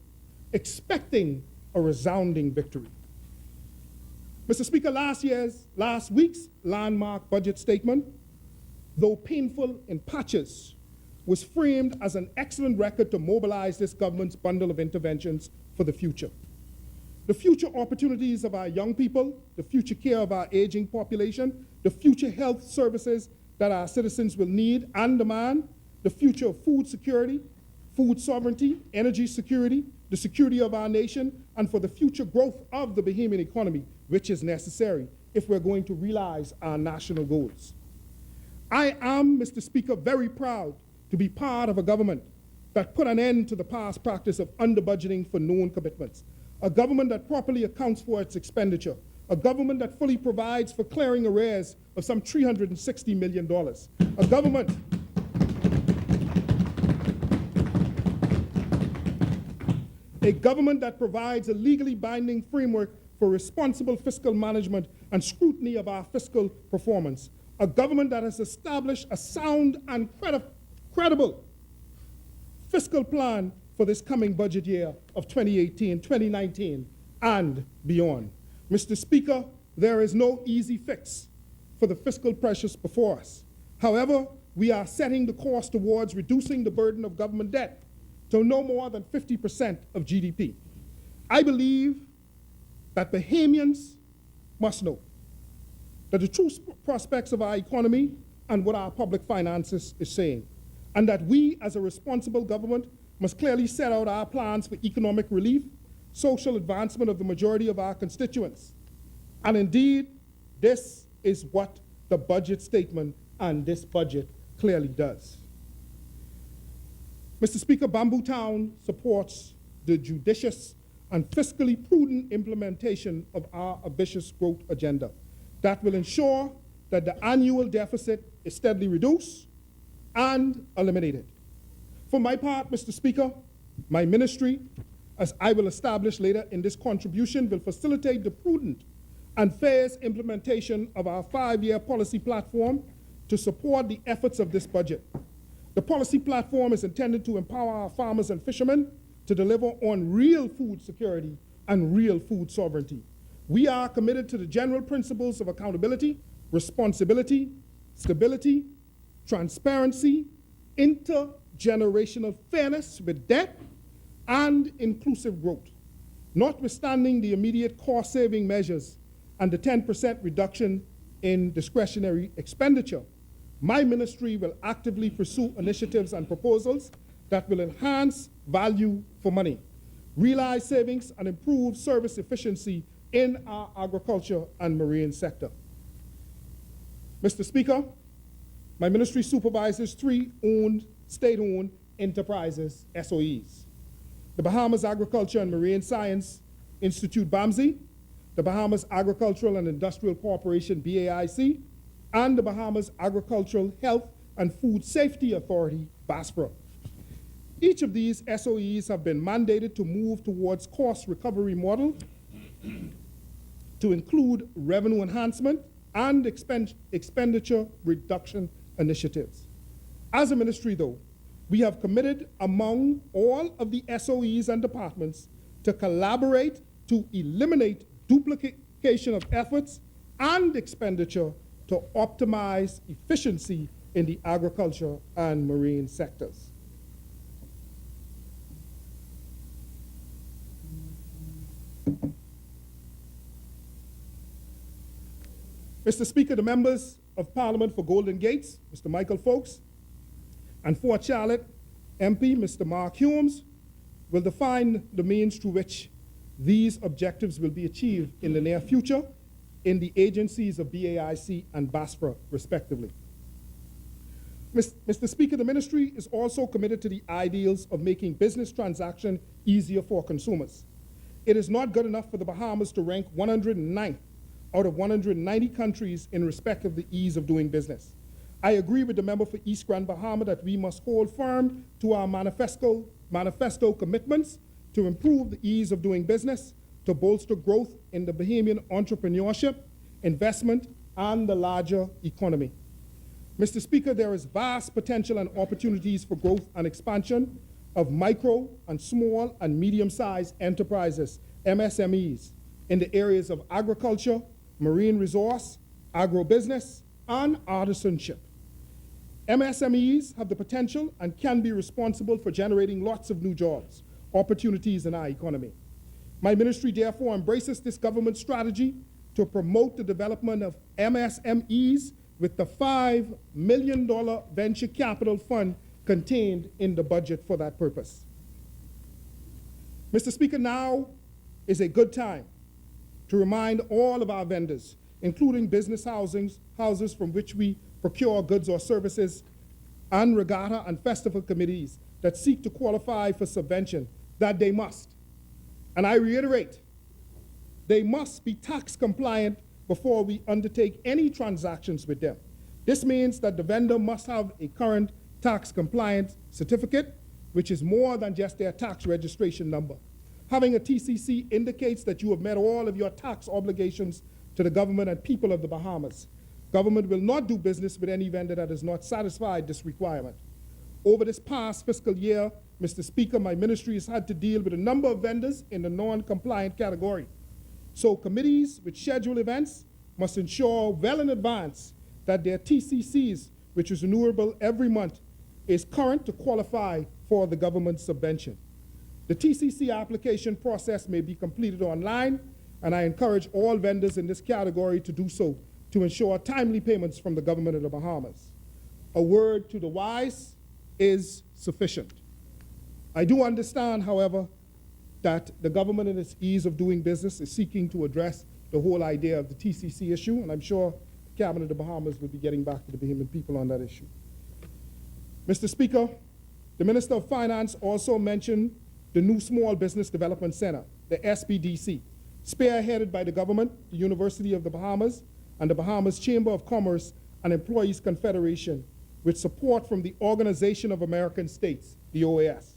expecting a resounding victory. Mr. Speaker, last week's landmark budget statement, though painful in patches, was framed as an excellent record to mobilize this government's bundle of interventions for the future. The future opportunities of our young people, the future care of our aging population, the future health services that our citizens will need and demand, the future of food security, food sovereignty, energy security, the security of our nation, and for the future growth of the Bahamian economy, which is necessary if we're going to realize our national goals. I am, Mr. Speaker, very proud to be part of a government that put an end to the past practice of under-budgeting for known commitments, a government that properly accounts for its expenditure, a government that fully provides for clearing arrears of some $360 million, a government that provides a legally binding framework for responsible fiscal management and scrutiny of our fiscal performance, a government that has established a sound and credible fiscal plan for this coming budget year of 2018, 2019, and beyond. Mr. Speaker, there is no easy fix for the fiscal pressures before us. However, we are setting the course towards reducing the burden of government debt to no more than 50% of GDP. I believe that Bahamians must know that the true prospects of our economy and what our public finances is saying, and that we as a responsible government must clearly set out our plans for economic relief, social advancement of the majority of our constituents. And indeed, this is what the budget statement and this budget clearly does. Mr. Speaker, Bamboo Town supports the judicious and fiscally prudent implementation of our ambitious growth agenda that will ensure that the annual deficit is steadily reduced and eliminated. For my part, Mr. Speaker, my ministry, as I will establish later in this contribution, will facilitate the prudent and fair implementation of our 5-year policy platform to support the efforts of this budget. The policy platform is intended to empower our farmers and fishermen to deliver on real food security and real food sovereignty. We are committed to the general principles of accountability, responsibility, stability, transparency, intergenerational fairness with debt, and inclusive growth. Notwithstanding the immediate cost-saving measures and the 10% reduction in discretionary expenditure, my ministry will actively pursue initiatives and proposals that will enhance value for money, realize savings, and improve service efficiency in our agriculture and marine sector. Mr. Speaker, my ministry supervises 3 state-owned enterprises, SOEs: the Bahamas Agriculture and Marine Science Institute, BAMSI, the Bahamas Agricultural and Industrial Corporation, BAIC, and the Bahamas Agricultural Health and Food Safety Authority, BASPRA. Each of these SOEs have been mandated to move towards cost recovery model to include revenue enhancement and expenditure reduction initiatives. As a ministry, though, we have committed among all of the SOEs and departments to collaborate to eliminate duplication of efforts and expenditure to optimize efficiency in the agriculture and marine sectors. Mr. Speaker, the members of Parliament for Golden Gates, Mr. Michael Folks, and Fort Charlotte MP, Mr. Mark Humes, will define the means through which these objectives will be achieved in the near future in the agencies of BAIC and BASPRA, respectively. Mr. Speaker, the ministry is also committed to the ideals of making business transaction easier for consumers. It is not good enough for the Bahamas to rank 109th out of 190 countries in respect of the ease of doing business. I agree with the member for East Grand Bahama that we must hold firm to our manifesto commitments to improve the ease of doing business, to bolster growth in the Bahamian entrepreneurship, investment, and the larger economy. Mr. Speaker, there is vast potential and opportunities for growth and expansion of micro and small and medium-sized enterprises, MSMEs, in the areas of agriculture, marine resource, agribusiness, and artisanship. MSMEs have the potential and can be responsible for generating lots of new jobs, opportunities in our economy. My ministry therefore embraces this government strategy to promote the development of MSMEs with the $5 million venture capital fund contained in the budget for that purpose. Mr. Speaker, now is a good time to remind all of our vendors, including business houses from which we procure goods or services, and regatta and festival committees that seek to qualify for subvention, that they must, and I reiterate, they must be tax compliant before we undertake any transactions with them. This means that the vendor must have a current tax compliance certificate, which is more than just their tax registration number. Having a TCC indicates that you have met all of your tax obligations to the government and people of the Bahamas. Government will not do business with any vendor that has not satisfied this requirement. Over this past fiscal year, Mr. Speaker, my ministry has had to deal with a number of vendors in the non-compliant category. So committees with scheduled events must ensure well in advance that their TCCs, which is renewable every month, is current to qualify for the government subvention. The TCC application process may be completed online, and I encourage all vendors in this category to do so to ensure timely payments from the government of the Bahamas. A word to the wise is sufficient. I do understand, however, that the government in its ease of doing business is seeking to address the whole idea of the TCC issue, and I'm sure the Cabinet of the Bahamas will be getting back to the Bahamian people on that issue. Mr. Speaker, the Minister of Finance also mentioned the new Small Business Development Center, the SBDC, spearheaded by the government, the University of the Bahamas, and the Bahamas Chamber of Commerce and Employees Confederation, with support from the Organization of American States, the OAS.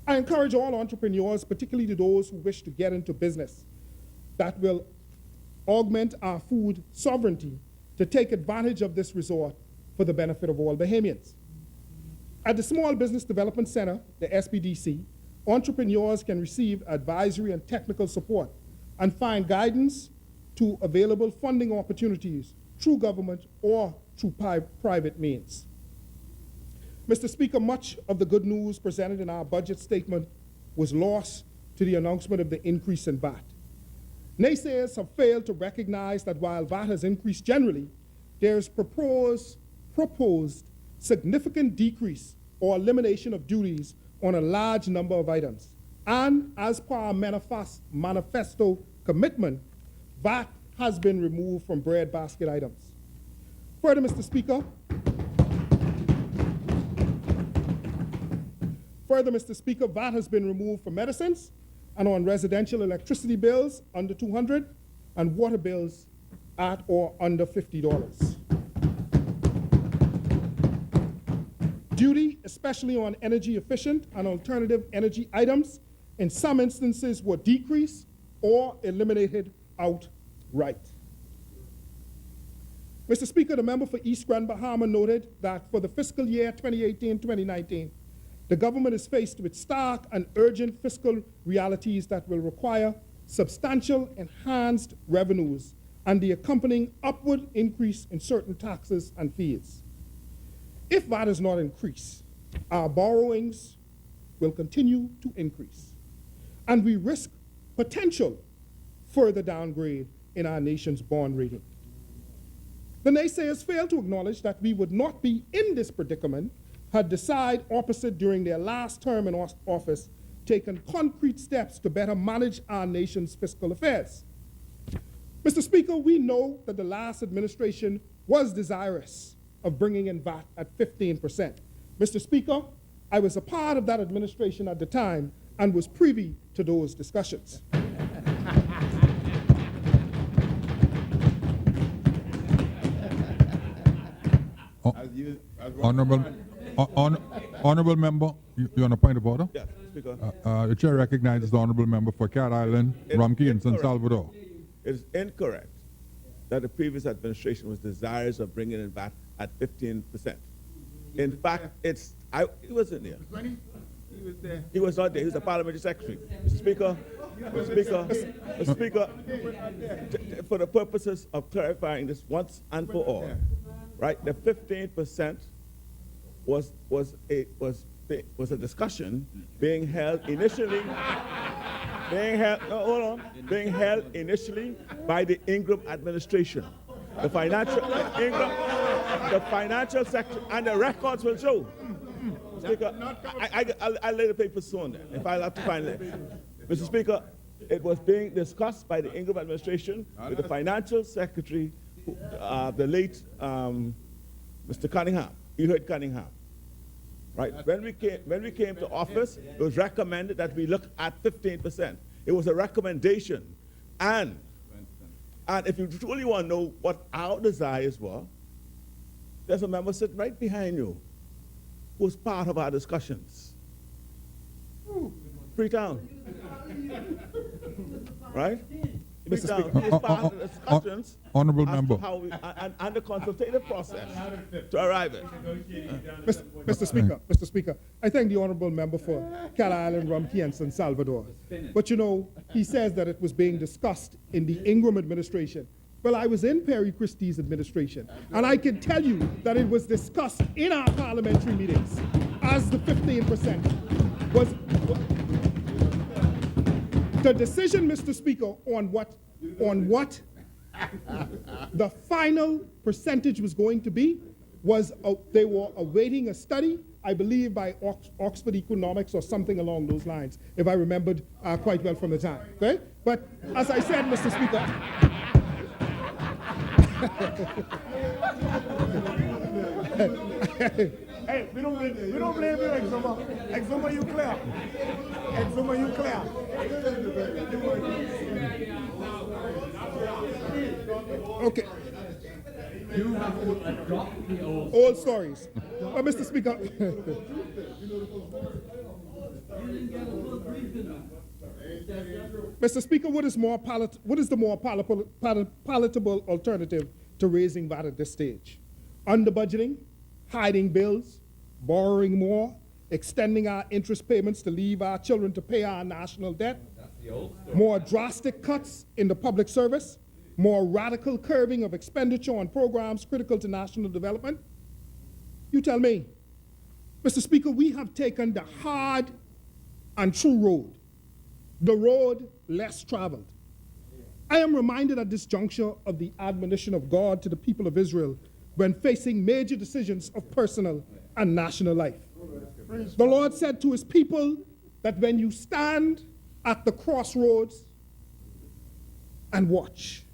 I encourage all entrepreneurs, particularly those who wish to get into business that will augment our food sovereignty, to take advantage of this resort for the benefit of all Bahamians. At the Small Business Development Center, the SBDC, entrepreneurs can receive advisory and technical support and find guidance to available funding opportunities through government or through private means. Mr. Speaker, much of the good news presented in our budget statement was lost to the announcement of the increase in VAT. Naysayers have failed to recognize that while VAT has increased generally, there is proposed significant decrease or elimination of duties on a large number of items. And as per our manifesto commitment, VAT has been removed from breadbasket items. Further, Mr. Speaker, VAT has been removed from medicines and on residential electricity bills under $200 and water bills at or under $50. Duty, especially on energy efficient and alternative energy items, in some instances were decreased or eliminated outright. Mr. Speaker, the member for East Grand Bahama noted that for the fiscal year 2018-2019, the government is faced with stark and urgent fiscal realities that will require substantial enhanced revenues and the accompanying upward increase in certain taxes and fees. If VAT is not increased, our borrowings will continue to increase, and we risk potential further downgrade in our nation's bond rating. The naysayers fail to acknowledge that we would not be in this predicament had the side opposite during their last term in office taken concrete steps to better manage our nation's fiscal affairs. Mr. Speaker, we know that the last administration was desirous of bringing in VAT at 15%. Mr. Speaker, I was a part of that administration at the time and was privy to those discussions. Honorable member, you on a point of order? Yes, Speaker. The chair recognizes the honorable member for Cat Island, Rumkey, and San Salvador. It is incorrect that the previous administration was desirous of bringing in VAT at 15%. In fact, he wasn't there. He was there. He was not there. He was the parliamentary secretary. Mr. Speaker, for the purposes of clarifying this once and for all, right? The 15% was a discussion being held initially. Being held initially by the Ingram administration. The financial sector, and the records will show. Speaker, I'll lay the papers soon then, if I'll have to find it. Mr. Speaker, it was being discussed by the Ingram administration with the financial secretary, the late Mr. Cunningham. You heard Cunningham. Right. When we came to office, it was recommended that we look at 15%. It was a recommendation. And if you truly want to know what our desires were, there's a member sitting right behind you who was part of our discussions. Freetown. Right? speak Mr. down. Speaker. He's part of the discussions Honourable as to member. how we, and the consultative process to arrive at. Mr. Speaker, I thank the honourable member for Cat Island, Rumkey, and San Salvador. But you know, he says that it was being discussed in the Ingram administration. Well, I was in Perry Christie's administration, and I can tell you that it was discussed in our parliamentary meetings as the 15% was the decision, Mr. Speaker, on what the final percentage was going to be was they were awaiting a study, I believe by Oxford Economics or something along those lines, if I remembered quite well from the time. Okay? But as I said, Mr. Speaker, Hey, we don't blame you, Exuma. Exuma, you clear. Exuma, you clear. okay. You have to adopt the old. Old stories. Mr. Speaker, Mr. Speaker, what is the more palatable alternative to raising VAT at this stage? Under budgeting, hiding bills, borrowing more, extending our interest payments to leave our children to pay our national debt, more drastic cuts in the public service, more radical curbing of expenditure on programs critical to national development? You tell me. Mr. Speaker, we have taken the hard and true road, the road less traveled. I am reminded at this juncture of the admonition of God to the people of Israel when facing major decisions of personal and national life. The Lord said to his people that when you stand at the crossroads and watch,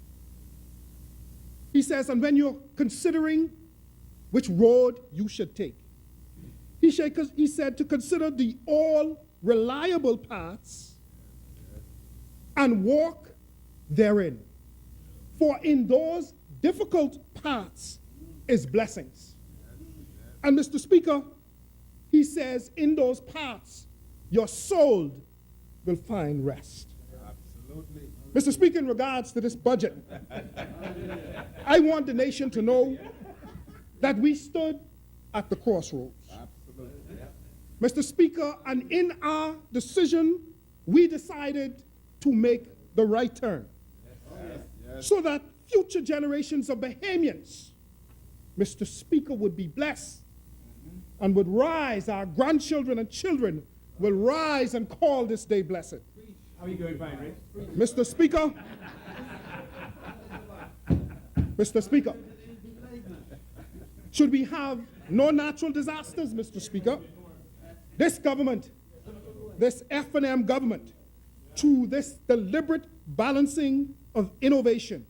he says, and when you're considering which road you should take, he said to consider the all reliable paths and walk therein. For in those difficult paths is blessings. And Mr. Speaker, he says, in those paths, your soul will find rest. Absolutely. Mr. Speaker, in regards to this budget, I want the nation to know that we stood at the crossroads. Absolutely. Mr. Speaker, and in our decision, we decided to make the right turn. So that future generations of Bahamians, Mr. Speaker, would be blessed and would rise, our grandchildren and children will rise and call this day blessed. How are you going, fine, Rich? Mr. Speaker, Mr. Speaker, should we have no natural disasters, Mr. Speaker, this government, this F&M government, through this deliberate balancing of innovation,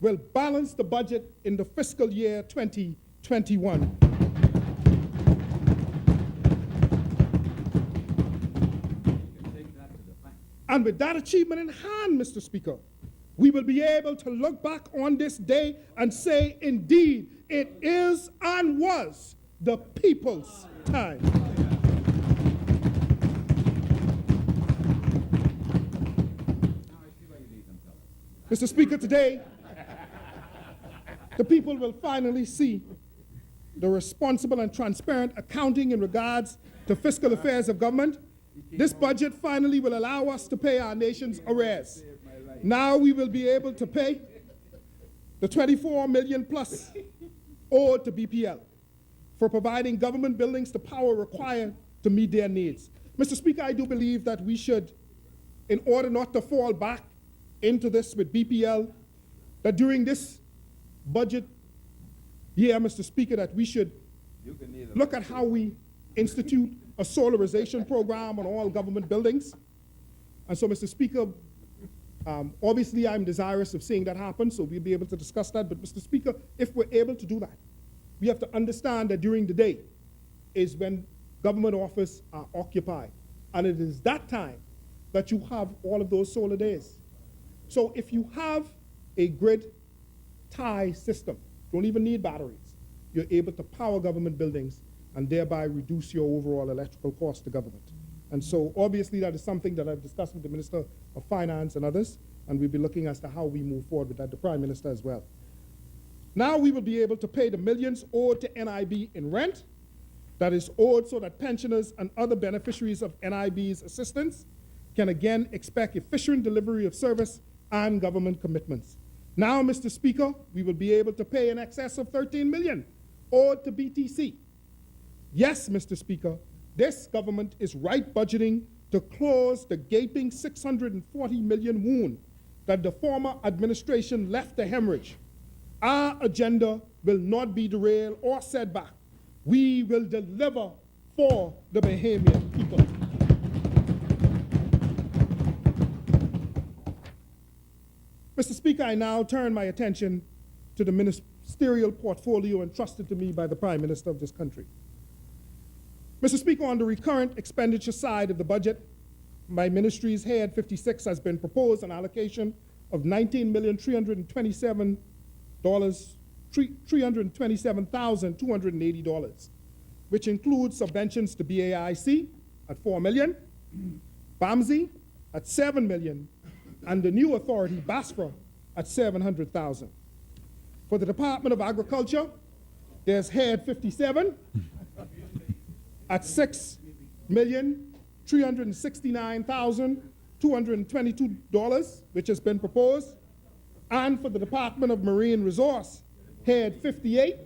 will balance the budget in the fiscal year 2021. And with that achievement in hand, Mr. Speaker, we will be able to look back on this day and say, indeed, it is and was the people's time. Mr. Speaker, today, the people will finally see the responsible and transparent accounting in regards to fiscal affairs of government. This budget finally will allow us to pay our nation's arrears. Now we will be able to pay the 24 million plus owed to BPL for providing government buildings the power required to meet their needs. Mr. Speaker, I do believe that we should, in order not to fall back into this with BPL, that during this budget year, Mr. Speaker, that we should look at how we institute a solarization program on all government buildings. And so, Mr. Speaker, obviously I'm desirous of seeing that happen, so we'll be able to discuss that. But Mr. Speaker, if we're able to do that, we have to understand that during the day is when government offices are occupied. And it is that time that you have all of those solar days. So if you have a grid tie system, don't even need batteries, you're able to power government buildings and thereby reduce your overall electrical cost to government. And so obviously that is something that I've discussed with the Minister of Finance and others, and we'll be looking as to how we move forward with that, the Prime Minister as well. Now we will be able to pay the millions owed to NIB in rent that is owed so that pensioners and other beneficiaries of NIB's assistance can again expect efficient delivery of service and government commitments. Now, Mr. Speaker, we will be able to pay in excess of $13 million owed to BTC. Yes, Mr. Speaker, this government is right budgeting to close the gaping $640 million wound that the former administration left to hemorrhage. Our agenda will not be derailed or set back. We will deliver for the Bahamian people. Mr. Speaker, I now turn my attention to the ministerial portfolio entrusted to me by the Prime Minister of this country. Mr. Speaker, on the recurrent expenditure side of the budget, my ministry's head 56 has been proposed an allocation of $19,327,280, which includes subventions to BAIC at $4 million, BAMSI at $7 million, and the new authority, BASFRA, at $700,000. For the Department of Agriculture, there's head 57 at $6,369,222, which has been proposed. And for the Department of Marine Resource, head 58,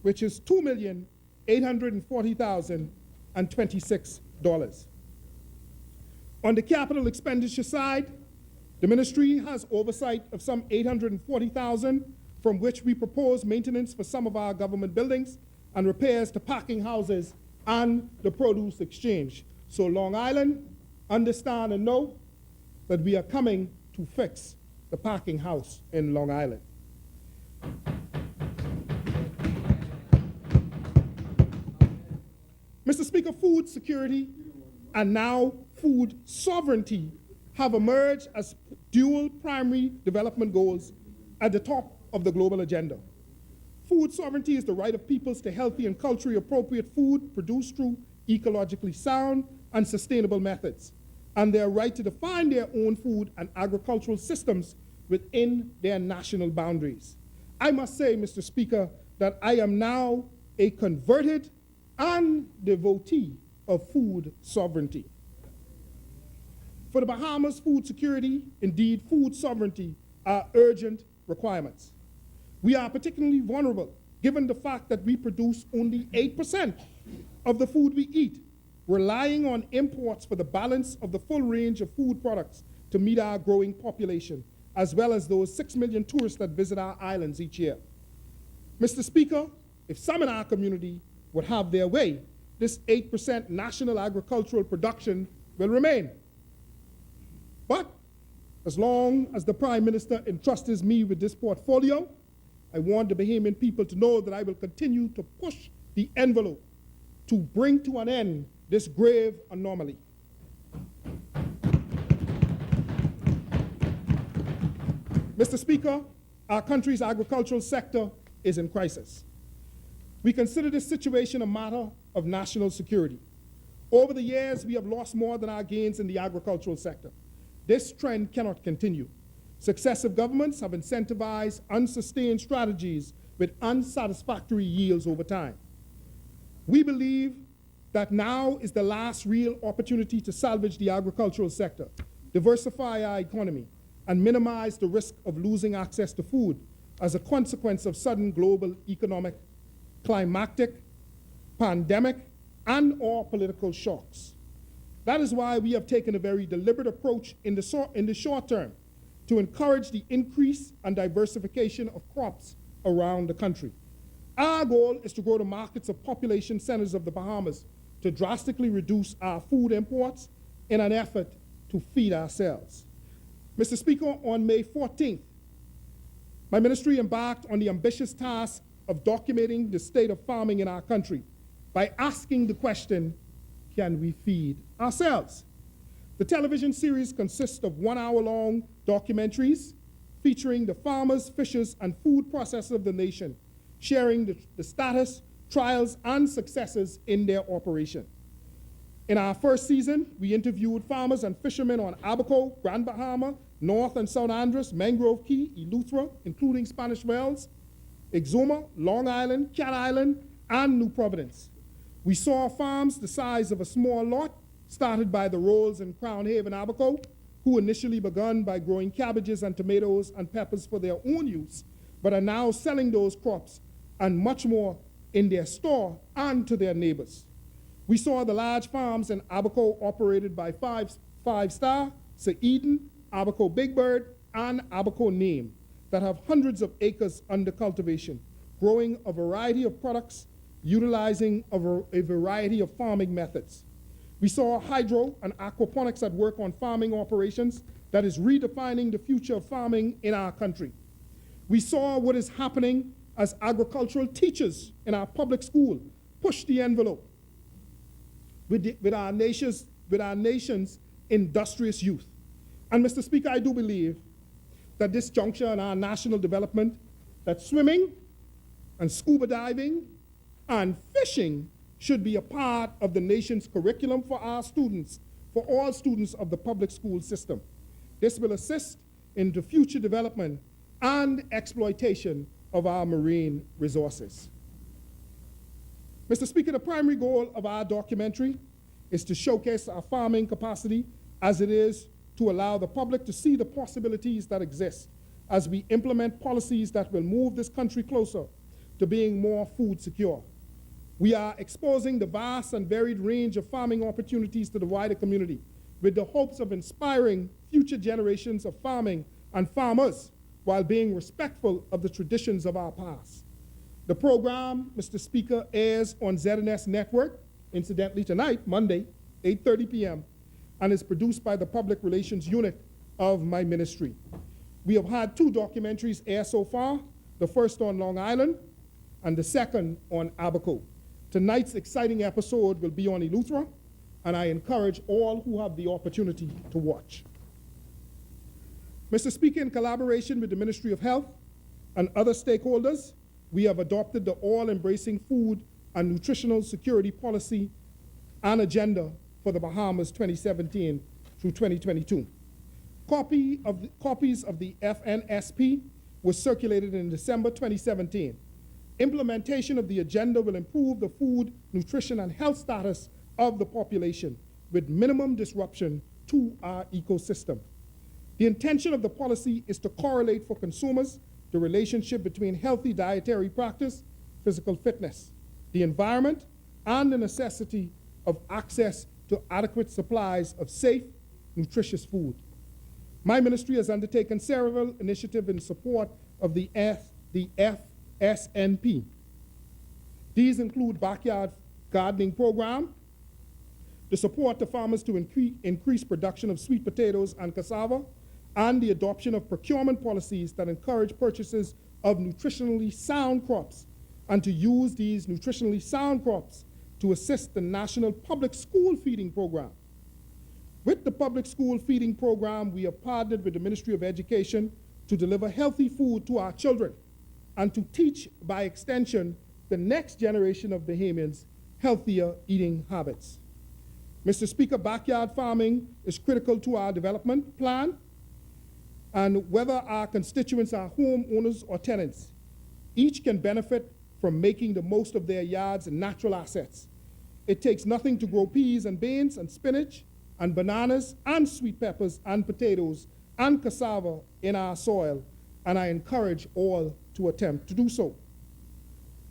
which is $2,840,026. On the capital expenditure side, the ministry has oversight of some $840,000, from which we propose maintenance for some of our government buildings and repairs to parking houses and the produce exchange. So Long Island, understand and know that we are coming to fix the parking house in Long Island. Mr. Speaker, food security and now food sovereignty have emerged as dual primary development goals at the top of the global agenda. Food sovereignty is the right of peoples to healthy and culturally appropriate food produced through ecologically sound and sustainable methods, and their right to define their own food and agricultural systems within their national boundaries. I must say, Mr. Speaker, that I am now a converted and devotee of food sovereignty. For the Bahamas, food security, indeed food sovereignty, are urgent requirements. We are particularly vulnerable given the fact that we produce only 8% of the food we eat, relying on imports for the balance of the full range of food products to meet our growing population, as well as those 6 million tourists that visit our islands each year. Mr. Speaker, if some in our community would have their way, this 8% national agricultural production will remain. But as long as the Prime Minister entrusts me with this portfolio, I want the Bahamian people to know that I will continue to push the envelope to bring to an end this grave anomaly. Mr. Speaker, our country's agricultural sector is in crisis. We consider this situation a matter of national security. Over the years, we have lost more than our gains in the agricultural sector. This trend cannot continue. Successive governments have incentivized unsustained strategies with unsatisfactory yields over time. We believe that now is the last real opportunity to salvage the agricultural sector, diversify our economy, and minimize the risk of losing access to food as a consequence of sudden global economic, climatic, pandemic, and/or political shocks. That is why we have taken a very deliberate approach in the short term to encourage the increase and diversification of crops around the country. Our goal is to grow the markets of population centers of the Bahamas to drastically reduce our food imports in an effort to feed ourselves. Mr. Speaker, on May 14th, my ministry embarked on the ambitious task of documenting the state of farming in our country by asking the question, can we feed ourselves? The television series consists of 1-hour-long documentaries featuring the farmers, fishers, and food processors of the nation, sharing the status, trials, and successes in their operation. In our first season, we interviewed farmers and fishermen on Abaco, Grand Bahama, North and South Andros, Mangrove Key, Eleuthera, including Spanish Wells, Exuma, Long Island, Cat Island, and New Providence. We saw farms the size of a small lot started by the Rolls in Crown Haven, Abaco, who initially begun by growing cabbages and tomatoes and peppers for their own use, but are now selling those crops and much more in their store and to their neighbors. We saw the large farms in Abaco operated by Five Star, Sir Eden, Abaco Big Bird, and Abaco Name that have hundreds of acres under cultivation, growing a variety of products, utilizing a variety of farming methods. We saw hydro and aquaponics at work on farming operations that is redefining the future of farming in our country. We saw what is happening as agricultural teachers in our public school push the envelope with our nation's industrious youth. And Mr. Speaker, I do believe that this juncture in our national development, that swimming and scuba diving and fishing should be a part of the nation's curriculum for our students, for all students of the public school system. This will assist in the future development and exploitation of our marine resources. Mr. Speaker, the primary goal of our documentary is to showcase our farming capacity as it is to allow the public to see the possibilities that exist as we implement policies that will move this country closer to being more food secure. We are exposing the vast and varied range of farming opportunities to the wider community with the hopes of inspiring future generations of farming and farmers while being respectful of the traditions of our past. The program, Mr. Speaker, airs on ZNS Network, incidentally tonight, Monday, 8:30 p.m., and is produced by the Public Relations Unit of my ministry. We have had 2 documentaries air so far, the first on Long Island and the second on Abaco. Tonight's exciting episode will be on Eleuthera, and I encourage all who have the opportunity to watch. Mr. Speaker, in collaboration with the Ministry of Health and other stakeholders, we have adopted the all-embracing food and nutritional security policy and agenda for the Bahamas 2017 through 2022. Copies of the FNSP were circulated in December 2017. Implementation of the agenda will improve the food, nutrition, and health status of the population with minimum disruption to our ecosystem. The intention of the policy is to correlate for consumers the relationship between healthy dietary practice, physical fitness, the environment, and the necessity of access to adequate supplies of safe, nutritious food. My ministry has undertaken several initiatives in support of the FSNP. These include backyard gardening program, the support to farmers to increase production of sweet potatoes and cassava, and the adoption of procurement policies that encourage purchases of nutritionally sound crops, and to use these nutritionally sound crops to assist the National Public School Feeding Program. With the Public School Feeding Program, we have partnered with the Ministry of Education to deliver healthy food to our children and to teach, by extension, the next generation of Bahamians healthier eating habits. Mr. Speaker, backyard farming is critical to our development plan, and whether our constituents are homeowners or tenants, each can benefit from making the most of their yards and natural assets. It takes nothing to grow peas and beans and spinach and bananas and sweet peppers and potatoes and cassava in our soil, and I encourage all to attempt to do so.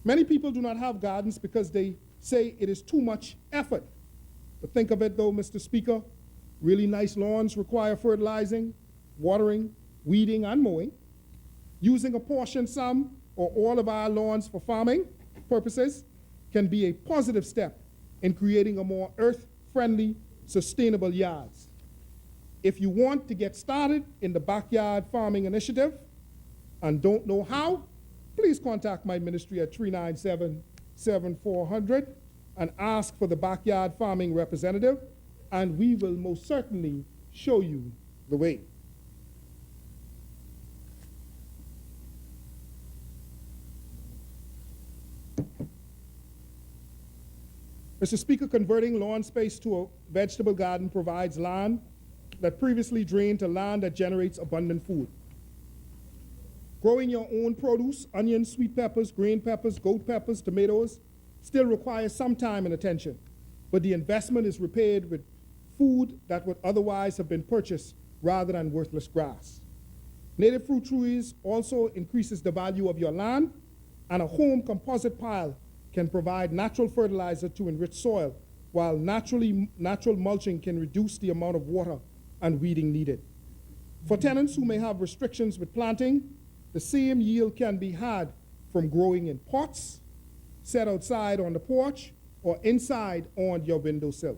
Many people do not have gardens because they say it is too much effort. But think of it though, Mr. Speaker, really nice lawns require fertilizing, watering, weeding, and mowing. Using a portion, some, or all of our lawns for farming purposes can be a positive step in creating a more earth-friendly, sustainable yards. If you want to get started in the backyard farming initiative and don't know how, please contact my ministry at 397-7400 and ask for the backyard farming representative, and we will most certainly show you the way. Mr. Speaker, converting lawn space to a vegetable garden provides land that previously drained to land that generates abundant food. Growing your own produce, onions, sweet peppers, green peppers, goat peppers, tomatoes, still requires some time and attention, but the investment is repaid with food that would otherwise have been purchased rather than worthless grass. Native fruit trees also increases the value of your land, and a home composite pile can provide natural fertilizer to enrich soil, while natural mulching can reduce the amount of water and weeding needed. For tenants who may have restrictions with planting, the same yield can be had from growing in pots, set outside on the porch, or inside on your windowsill.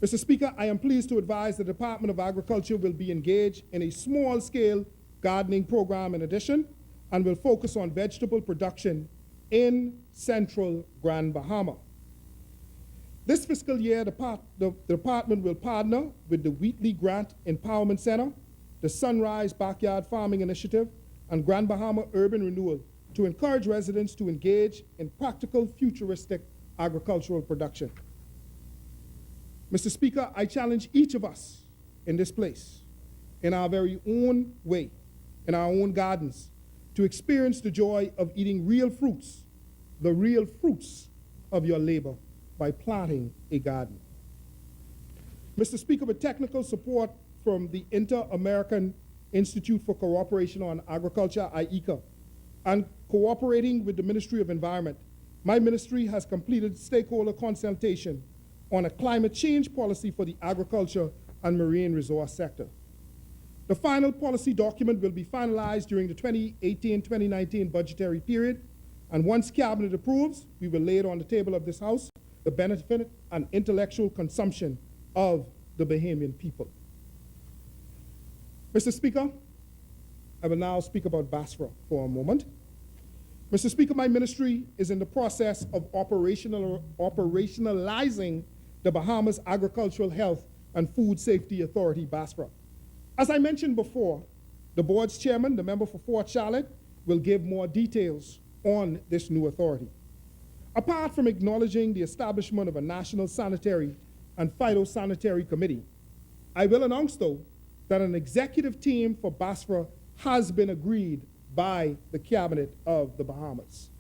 Mr. Speaker, I am pleased to advise the Department of Agriculture will be engaged in a small-scale gardening program in addition, and will focus on vegetable production in central Grand Bahama. This fiscal year, the department will partner with the Wheatley Grant Empowerment Center, the Sunrise Backyard Farming Initiative, and Grand Bahama Urban Renewal to encourage residents to engage in practical, futuristic agricultural production. Mr. Speaker, I challenge each of us in this place, in our very own way, in our own gardens, to experience the joy of eating real fruits, the real fruits of your labor, by planting a garden. Mr. Speaker, with technical support from the Inter-American Institute for Cooperation on Agriculture, IECA, and cooperating with the Ministry of Environment, my ministry has completed stakeholder consultation on a climate change policy for the agriculture and marine resource sector. The final policy document will be finalized during the 2018-2019 budgetary period, and once Cabinet approves, we will lay it on the table of this House, the benefit and intellectual consumption of the Bahamian people. Mr. Speaker, I will now speak about BASRA for a moment. Mr. Speaker, my ministry is in the process of operationalizing the Bahamas Agricultural Health and Food Safety Authority, BASRA. As I mentioned before, the board's chairman, the member for Fort Charlotte, will give more details on this new authority. Apart from acknowledging the establishment of a National Sanitary and Phytosanitary Committee, I will announce, though, that an executive team for BASRA has been agreed by the Cabinet of the Bahamas.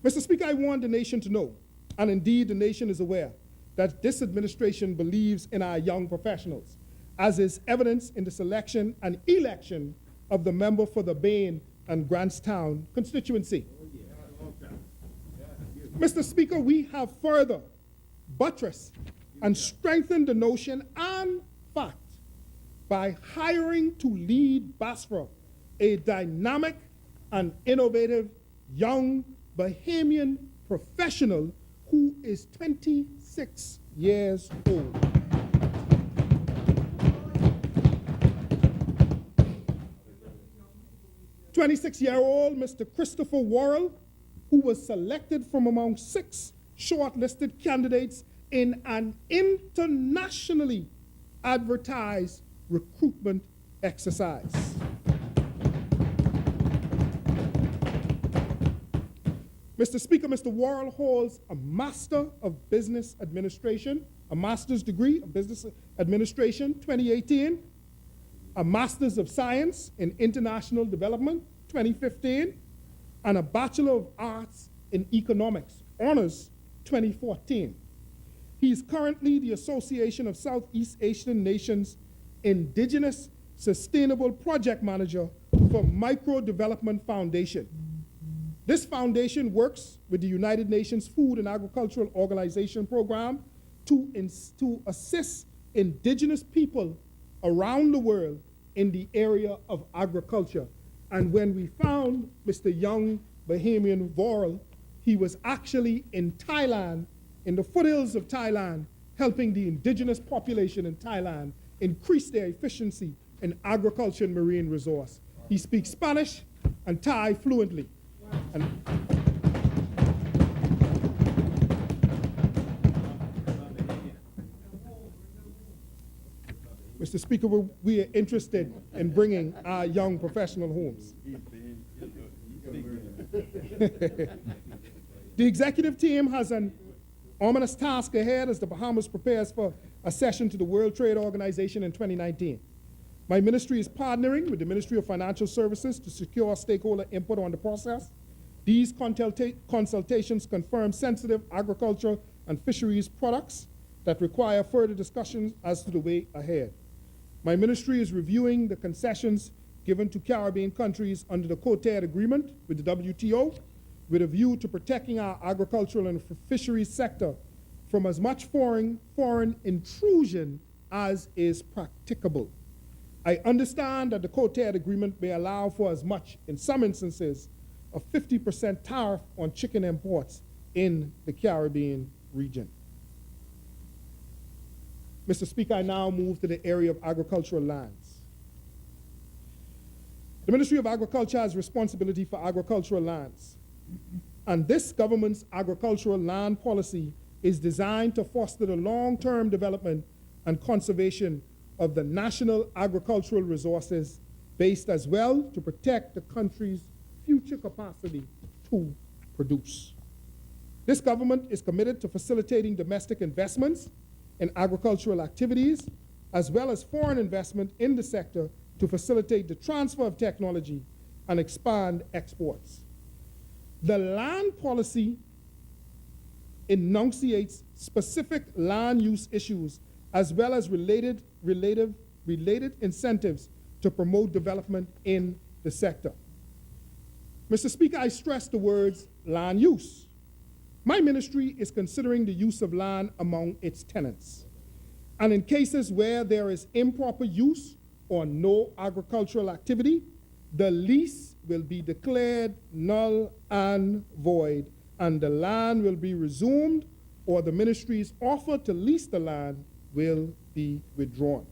Mr. Speaker, I want the nation to know, and indeed the nation is aware, that this administration believes in our young professionals, as is evidenced in the selection and election of the member for the Bain and Grantstown constituency. Mr. Speaker, we have further buttressed and strengthened the notion and fact by hiring to lead BASRA a dynamic and innovative young Bahamian professional who is 26 years old. "26-year-old Mr. Christopher Worrell, who was selected from among 6 shortlisted candidates in an internationally advertised recruitment exercise. Mr. Speaker, Mr. Worrell holds a Master of Business Administration, a Master's degree of Business Administration, 2018, a Master's of Science in International Development, 2015, and a Bachelor of Arts in Economics, Honors, 2014. He is currently the Association of Southeast Asian Nations Indigenous Sustainable Project Manager for Micro Development Foundation. This foundation works with the United Nations Food and Agricultural Organization program to assist indigenous people around the world in the area of agriculture. And when we found Mr. Young Bahamian Worrell, he was actually in Thailand, in the foothills of Thailand, helping the indigenous population in Thailand increase their efficiency in agriculture and marine resource. He speaks Spanish and Thai fluently. And Mr. Speaker, we are interested in bringing our young professional homes. The executive team has an ominous task ahead as the Bahamas prepares for accession to the World Trade Organization in 2019. My ministry is partnering with the Ministry of Financial Services to secure stakeholder input on the process. These consultations confirm sensitive agriculture and fisheries products that require further discussions as to the way ahead. My ministry is reviewing the concessions given to Caribbean countries under the Quoted Agreement with the WTO with a view to protecting our agricultural and fisheries sector from as much foreign intrusion as is practicable. I understand that the Quoted Agreement may allow for as much, in some instances, a 50% tariff on chicken imports in the Caribbean region. Mr. Speaker, I now move to the area of agricultural lands. The Ministry of Agriculture has responsibility for agricultural lands, and this government's agricultural land policy is designed to foster the long-term development and conservation of the national agricultural resources, based as well to protect the country's future capacity to produce. This government is committed to facilitating domestic investments in agricultural activities, as well as foreign investment in the sector to facilitate the transfer of technology and expand exports. The land policy enunciates specific land use issues as well as related incentives to promote development in the sector. Mr. Speaker, I stress the words land use. My ministry is considering the use of land among its tenants. And in cases where there is improper use or no agricultural activity, the lease will be declared null and void, and the land will be resumed, or the ministry's offer to lease the land will be withdrawn.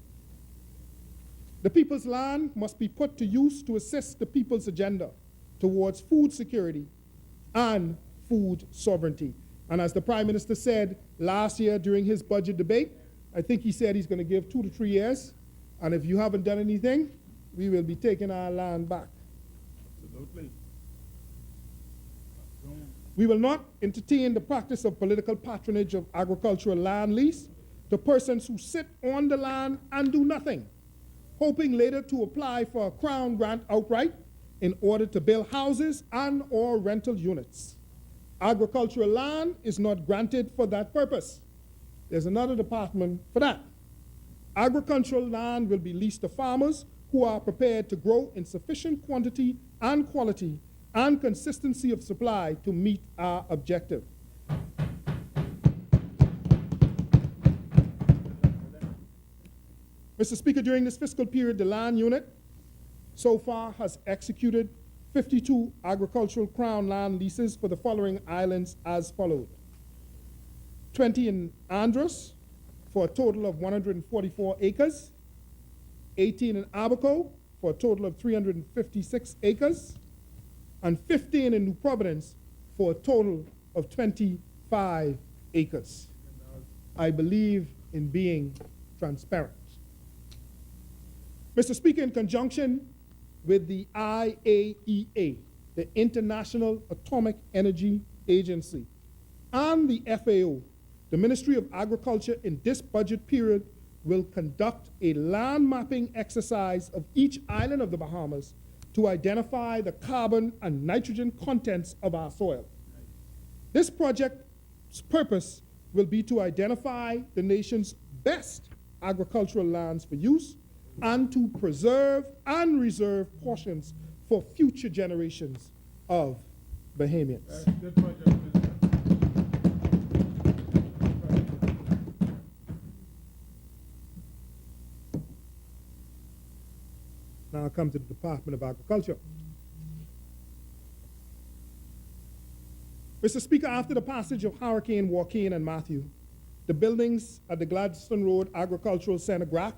The people's land must be put to use to assist the people's agenda towards food security and food sovereignty. And as the Prime Minister said last year during his budget debate, I think he said he's going to give 2 to 3 years, and if you haven't done anything, we will be taking our land back. Absolutely. We will not entertain the practice of political patronage of agricultural land lease to persons who sit on the land and do nothing, hoping later to apply for a Crown grant outright in order to build houses and or rental units. Agricultural land is not granted for that purpose. There's another department for that. Agricultural land will be leased to farmers who are prepared to grow in sufficient quantity and quality and consistency of supply to meet our objective. Mr. Speaker, during this fiscal period, the land unit so far has executed 52 agricultural crown land leases for the following islands as followed: 20 in Andros for a total of 144 acres, 18 in Abaco for a total of 356 acres, and 15 in New Providence for a total of 25 acres. I believe in being transparent. Mr. Speaker, in conjunction with the IAEA, the International Atomic Energy Agency, and the FAO, the Ministry of Agriculture in this budget period will conduct a land mapping exercise of each island of the Bahamas to identify the carbon and nitrogen contents of our soil. This project's purpose will be to identify the nation's best agricultural lands for use and to preserve and reserve portions for future generations of Bahamians. Good project, Minister. Now I come to the Department of Agriculture. Mr. Speaker, after the passage of Hurricane Joaquin and Matthew, the buildings at the Gladstone Road Agricultural Center, GRAC,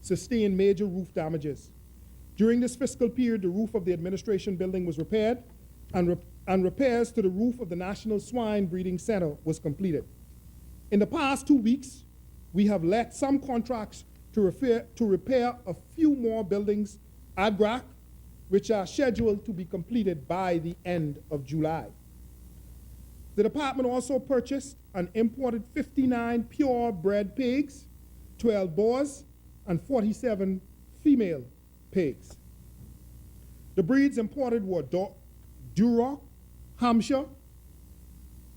sustained major roof damages. During this fiscal period, the roof of the administration building was repaired, and repairs to the roof of the National Swine Breeding Center was completed. In the past 2 weeks, we have let some contracts to repair a few more buildings at GRAC, which are scheduled to be completed by the end of July. The department also purchased and imported 59 purebred pigs, 12 boars, and 47 female pigs. The breeds imported were Duroc, Hampshire,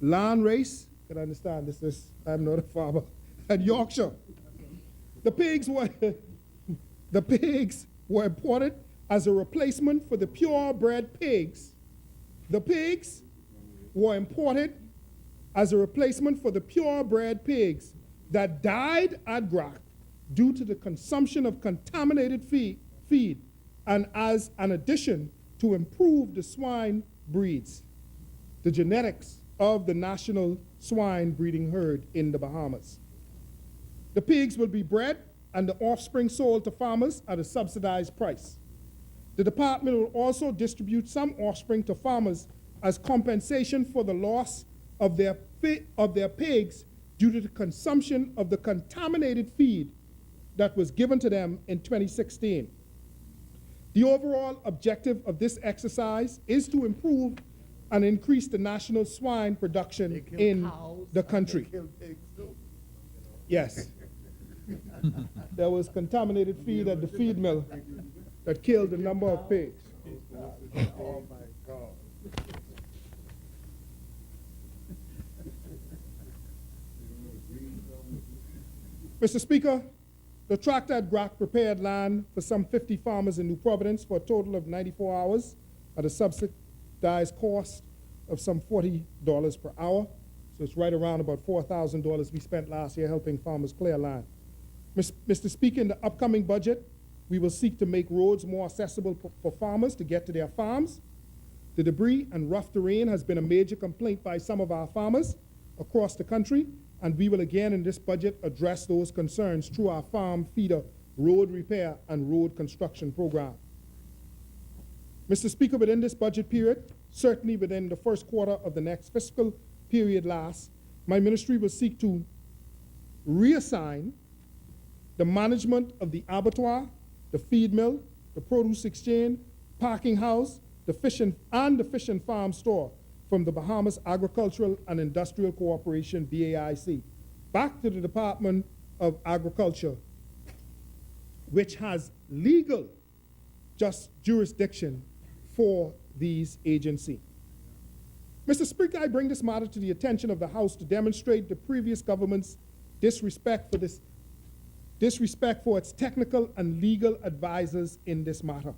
Landrace, you can understand this is, I'm not a farmer, and Yorkshire. The pigs were imported as a replacement for the purebred pigs. The pigs were imported as a replacement for the purebred pigs that died at Grac due to the consumption of contaminated feed and as an addition to improve the swine breeds, the genetics of the national swine breeding herd in the Bahamas. The pigs will be bred and the offspring sold to farmers at a subsidized price. The department will also distribute some offspring to farmers as compensation for the loss of their pigs due to the consumption of the contaminated feed that was given to them in 2016. The overall objective of this exercise is to improve and increase the national swine production in the country. Yes. There was contaminated feed at the feed mill that killed a number of pigs. Oh my God. Mr. Speaker, the tractor at Grac prepared land for some 50 farmers in New Providence for a total of 94 hours at a subsidized cost of some $40 per hour. So it's right around about $4,000 we spent last year helping farmers clear land. Mr. Speaker, in the upcoming budget, we will seek to make roads more accessible for farmers to get to their farms. The debris and rough terrain has been a major complaint by some of our farmers across the country, and we will again in this budget address those concerns through our farm feeder road repair and road construction program. Mr. Speaker, within this budget period, certainly within the first quarter of the next fiscal period last, my ministry will seek to reassign the management of the abattoir, the feed mill, the produce exchange, parking house, the fish and farm store from the Bahamas Agricultural and Industrial Corporation, BAIC, back to the Department of Agriculture, which has legal jurisdiction for these agencies. Mr. Speaker, I bring this matter to the attention of the House to demonstrate the previous government's disrespect for its technical and legal advisors in this matter.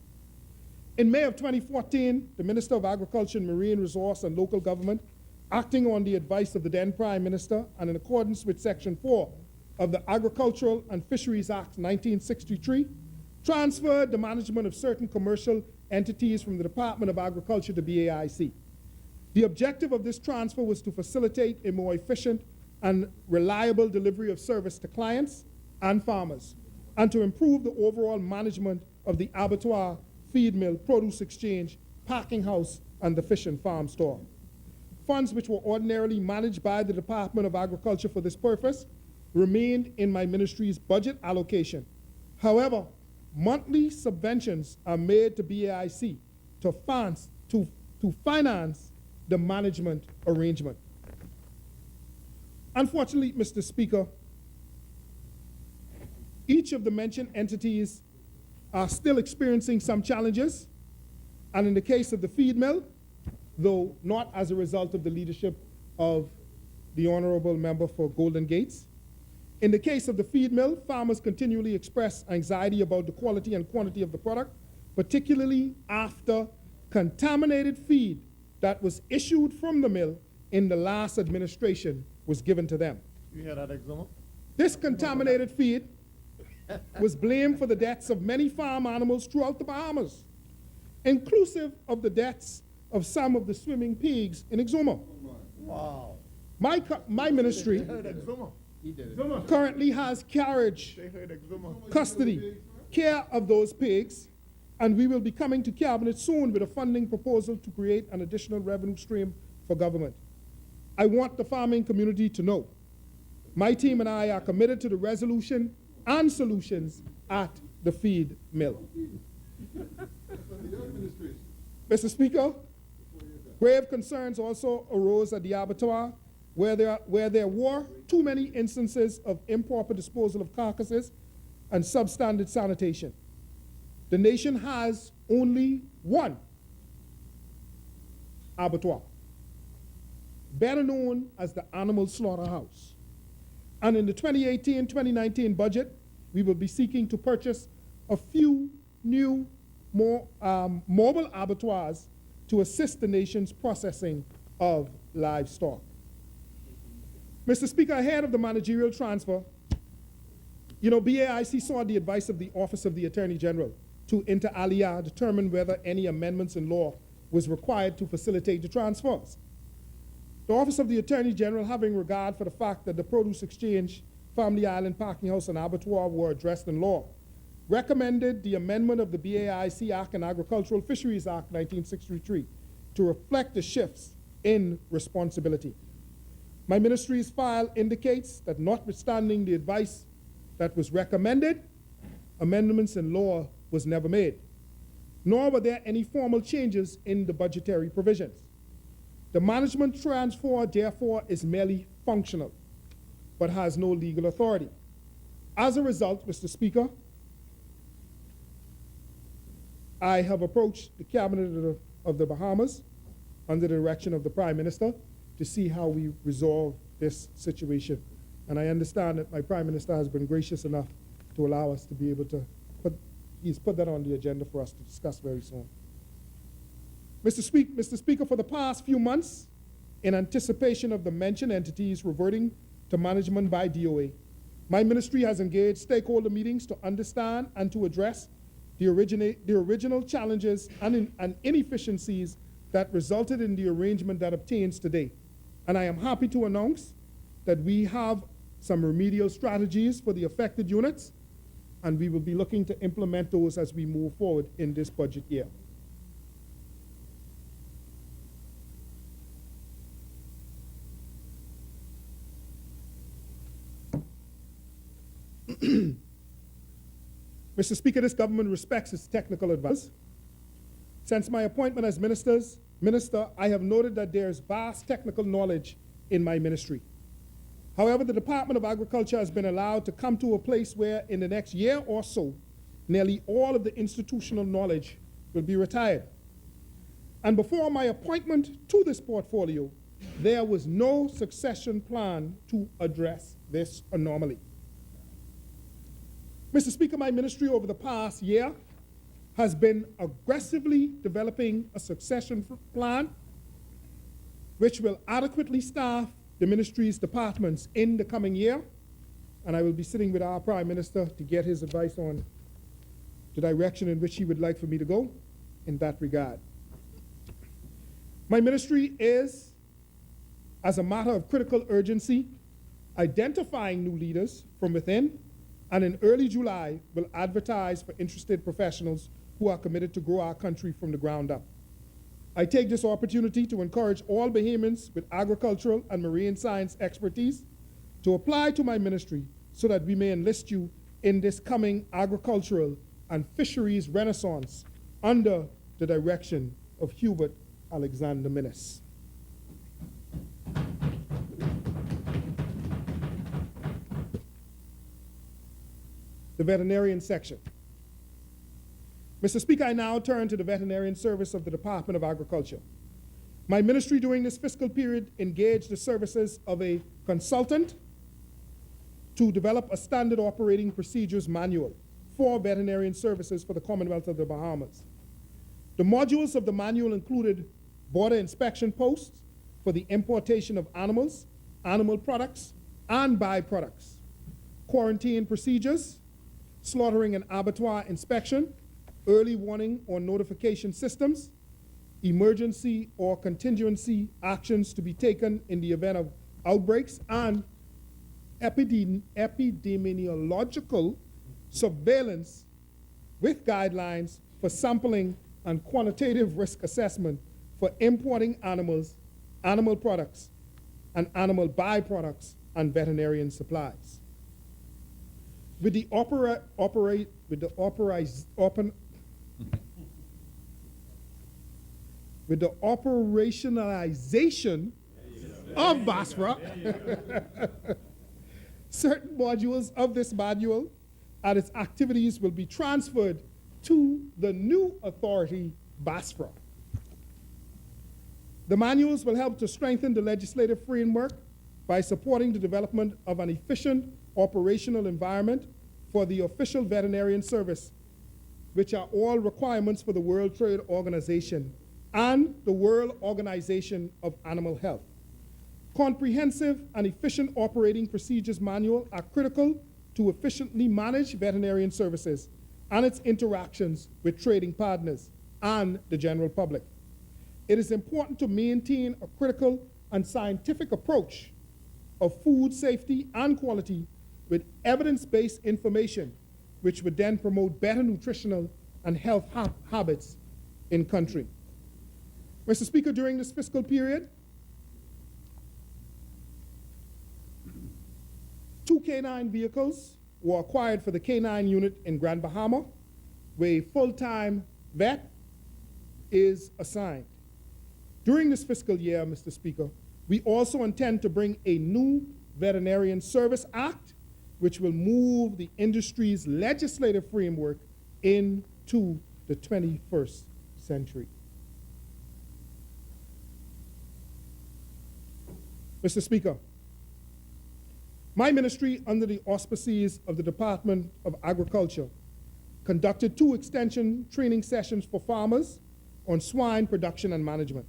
In May of 2014, the Minister of Agriculture and Marine Resource and Local Government, acting on the advice of the then Prime Minister and in accordance with Section 4 of the Agricultural and Fisheries Act 1963, transferred the management of certain commercial entities from the Department of Agriculture to BAIC. The objective of this transfer was to facilitate a more efficient and reliable delivery of service to clients and farmers, and to improve the overall management of the abattoir, feed mill, produce exchange, packing house, and the fish and farm store. Funds which were ordinarily managed by the Department of Agriculture for this purpose remained in my ministry's budget allocation. However, monthly subventions are made to BAIC to finance the management arrangement. Unfortunately, Mr. Speaker, each of the mentioned entities are still experiencing some challenges, and in the case of the feed mill, though not as a result of the leadership of the Honorable Member for Golden Gates. In the case of the feed mill, farmers continually express anxiety about the quality and quantity of the product, particularly after contaminated feed that was issued from the mill in the last administration was given to them. You hear that, Exuma? This contaminated feed was blamed for the deaths of many farm animals throughout the Bahamas, inclusive of the deaths of some of the swimming pigs in Exuma. Wow. My ministry They heard Exuma. currently has carriage, They heard Exuma. custody, care of those pigs, and we will be coming to Cabinet soon with a funding proposal to create an additional revenue stream for government. I want the farming community to know my team and I are committed to the resolution and solutions at the feed mill. Mr. Speaker, Grave concerns also arose at the abattoir, where there were too many instances of improper disposal of carcasses and substandard sanitation. The nation has only one abattoir, better known as the animal slaughterhouse. And in the 2018-2019 budget, we will be seeking to purchase a few new, more mobile abattoirs to assist the nation's processing of livestock. Mr. Speaker, ahead of the managerial transfer, BAIC sought the advice of the Office of the Attorney General to, inter alia, determine whether any amendments in law was required to facilitate the transfers. The Office of the Attorney General, having regard for the fact that the Produce Exchange, Family Island Packing House, and Abattoir were addressed in law, recommended the amendment of the BAIC Act and Agricultural Fisheries Act 1963 to reflect the shifts in responsibility. My ministry's file indicates that notwithstanding the advice that was recommended, amendments in law was never made, nor were there any formal changes in the budgetary provisions. The management transfer, therefore, is merely functional, but has no legal authority. As a result, Mr. Speaker, I have approached the Cabinet of the Bahamas under the direction of the Prime Minister to see how we resolve this situation. And I understand that my Prime Minister has been gracious enough to allow us to be able to he's put that on the agenda for us to discuss very soon. Mr. Speaker, for the past few months, in anticipation of the mentioned entities reverting to management by DOA, my ministry has engaged stakeholder meetings to understand and to address the original challenges and inefficiencies that resulted in the arrangement that obtains today. And I am happy to announce that we have some remedial strategies for the affected units, and we will be looking to implement those as we move forward in this budget year. Mr. Speaker, this government respects its technical advice. Since my appointment as minister, I have noted that there is vast technical knowledge in my ministry. However, the Department of Agriculture has been allowed to come to a place where in the next year or so, nearly all of the institutional knowledge will be retired. And before my appointment to this portfolio, there was no succession plan to address this anomaly. Mr. Speaker, my ministry over the past year has been aggressively developing a succession plan which will adequately staff the ministry's departments in the coming year, and I will be sitting with our Prime Minister to get his advice on the direction in which he would like for me to go in that regard. My ministry is, as a matter of critical urgency, identifying new leaders from within, and in early July will advertise for interested professionals who are committed to grow our country from the ground up. I take this opportunity to encourage all Bahamians with agricultural and marine science expertise to apply to my ministry so that we may enlist you in this coming agricultural and fisheries renaissance under the direction of Hubert Alexander Minnis. The veterinarian section. Mr. Speaker, I now turn to the veterinarian service of the Department of Agriculture. My ministry during this fiscal period engaged the services of a consultant to develop a standard operating procedures manual for veterinarian services for the Commonwealth of the Bahamas. The modules of the manual included border inspection posts for the importation of animals, animal products, and byproducts, quarantine procedures, slaughtering and abattoir inspection, early warning or notification systems, emergency or contingency actions to be taken in the event of outbreaks, and epidemiological surveillance with guidelines for sampling and quantitative risk assessment for importing animals, animal products, and animal byproducts and veterinarian supplies. With the with the operationalization of BASFRA, certain modules of this manual and its activities will be transferred to the new authority, BASFRA. The manuals will help to strengthen the legislative framework by supporting the development of an efficient operational environment for the official veterinarian service, which are all requirements for the World Trade Organization and the World Organization of Animal Health. Comprehensive and efficient operating procedures manual are critical to efficiently manage veterinarian services and its interactions with trading partners and the general public. It is important to maintain a critical and scientific approach of food safety and quality with evidence-based information, which would then promote better nutritional and health habits in country. Mr. Speaker, during this fiscal period, 2 K9 vehicles were acquired for the K9 unit in Grand Bahama, where a full-time vet is assigned. During this fiscal year, Mr. Speaker, we also intend to bring a new Veterinarian Service Act, which will move the industry's legislative framework into the 21st century. Mr. Speaker, my ministry, under the auspices of the Department of Agriculture, conducted 2 extension training sessions for farmers on swine production and management.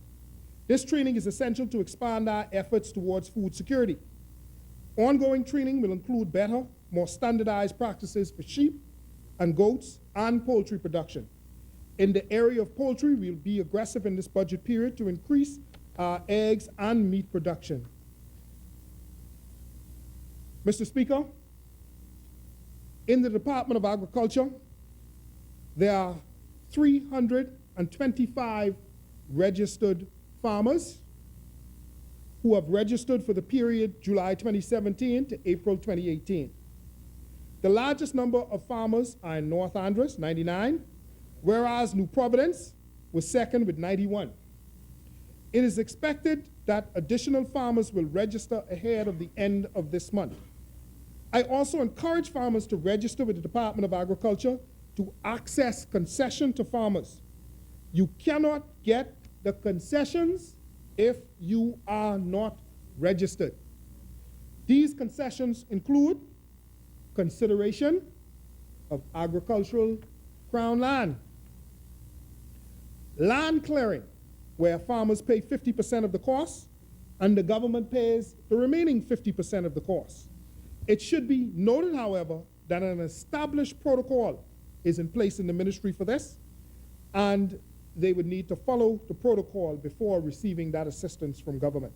This training is essential to expand our efforts towards food security. Ongoing training will include better, more standardized practices for sheep and goats and poultry production. In the area of poultry, we'll be aggressive in this budget period to increase our eggs and meat production. Mr. Speaker, in the Department of Agriculture, there are 325 registered farmers who have registered for the period July 2017 to April 2018. The largest number of farmers are in North Andros, 99, whereas New Providence was second with 91. It is expected that additional farmers will register ahead of the end of this month. I also encourage farmers to register with the Department of Agriculture to access concession to farmers. You cannot get the concessions if you are not registered. These concessions include consideration of agricultural crown land, land clearing, where farmers pay 50% of the cost and the government pays the remaining 50% of the cost. It should be noted, however, that an established protocol is in place in the ministry for this, and they would need to follow the protocol before receiving that assistance from government.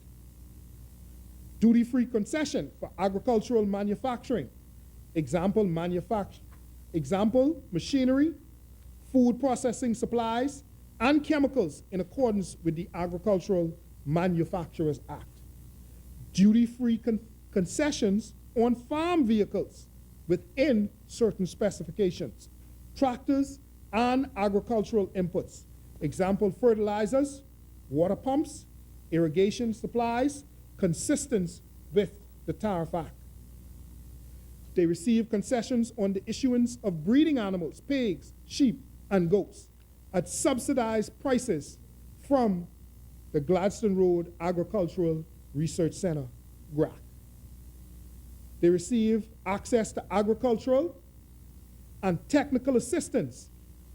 Duty-free concession for agricultural manufacturing. Example, machinery, food processing supplies, and chemicals in accordance with the Agricultural Manufacturers Act. Duty-free concessions on farm vehicles within certain specifications, tractors, and agricultural inputs. Example, fertilizers, water pumps, irrigation supplies, consistent with the Tariff Act. They receive concessions on the issuance of breeding animals, pigs, sheep, and goats at subsidized prices from the Gladstone Road Agricultural Research Center, GRAC. They receive access to agricultural and technical assistance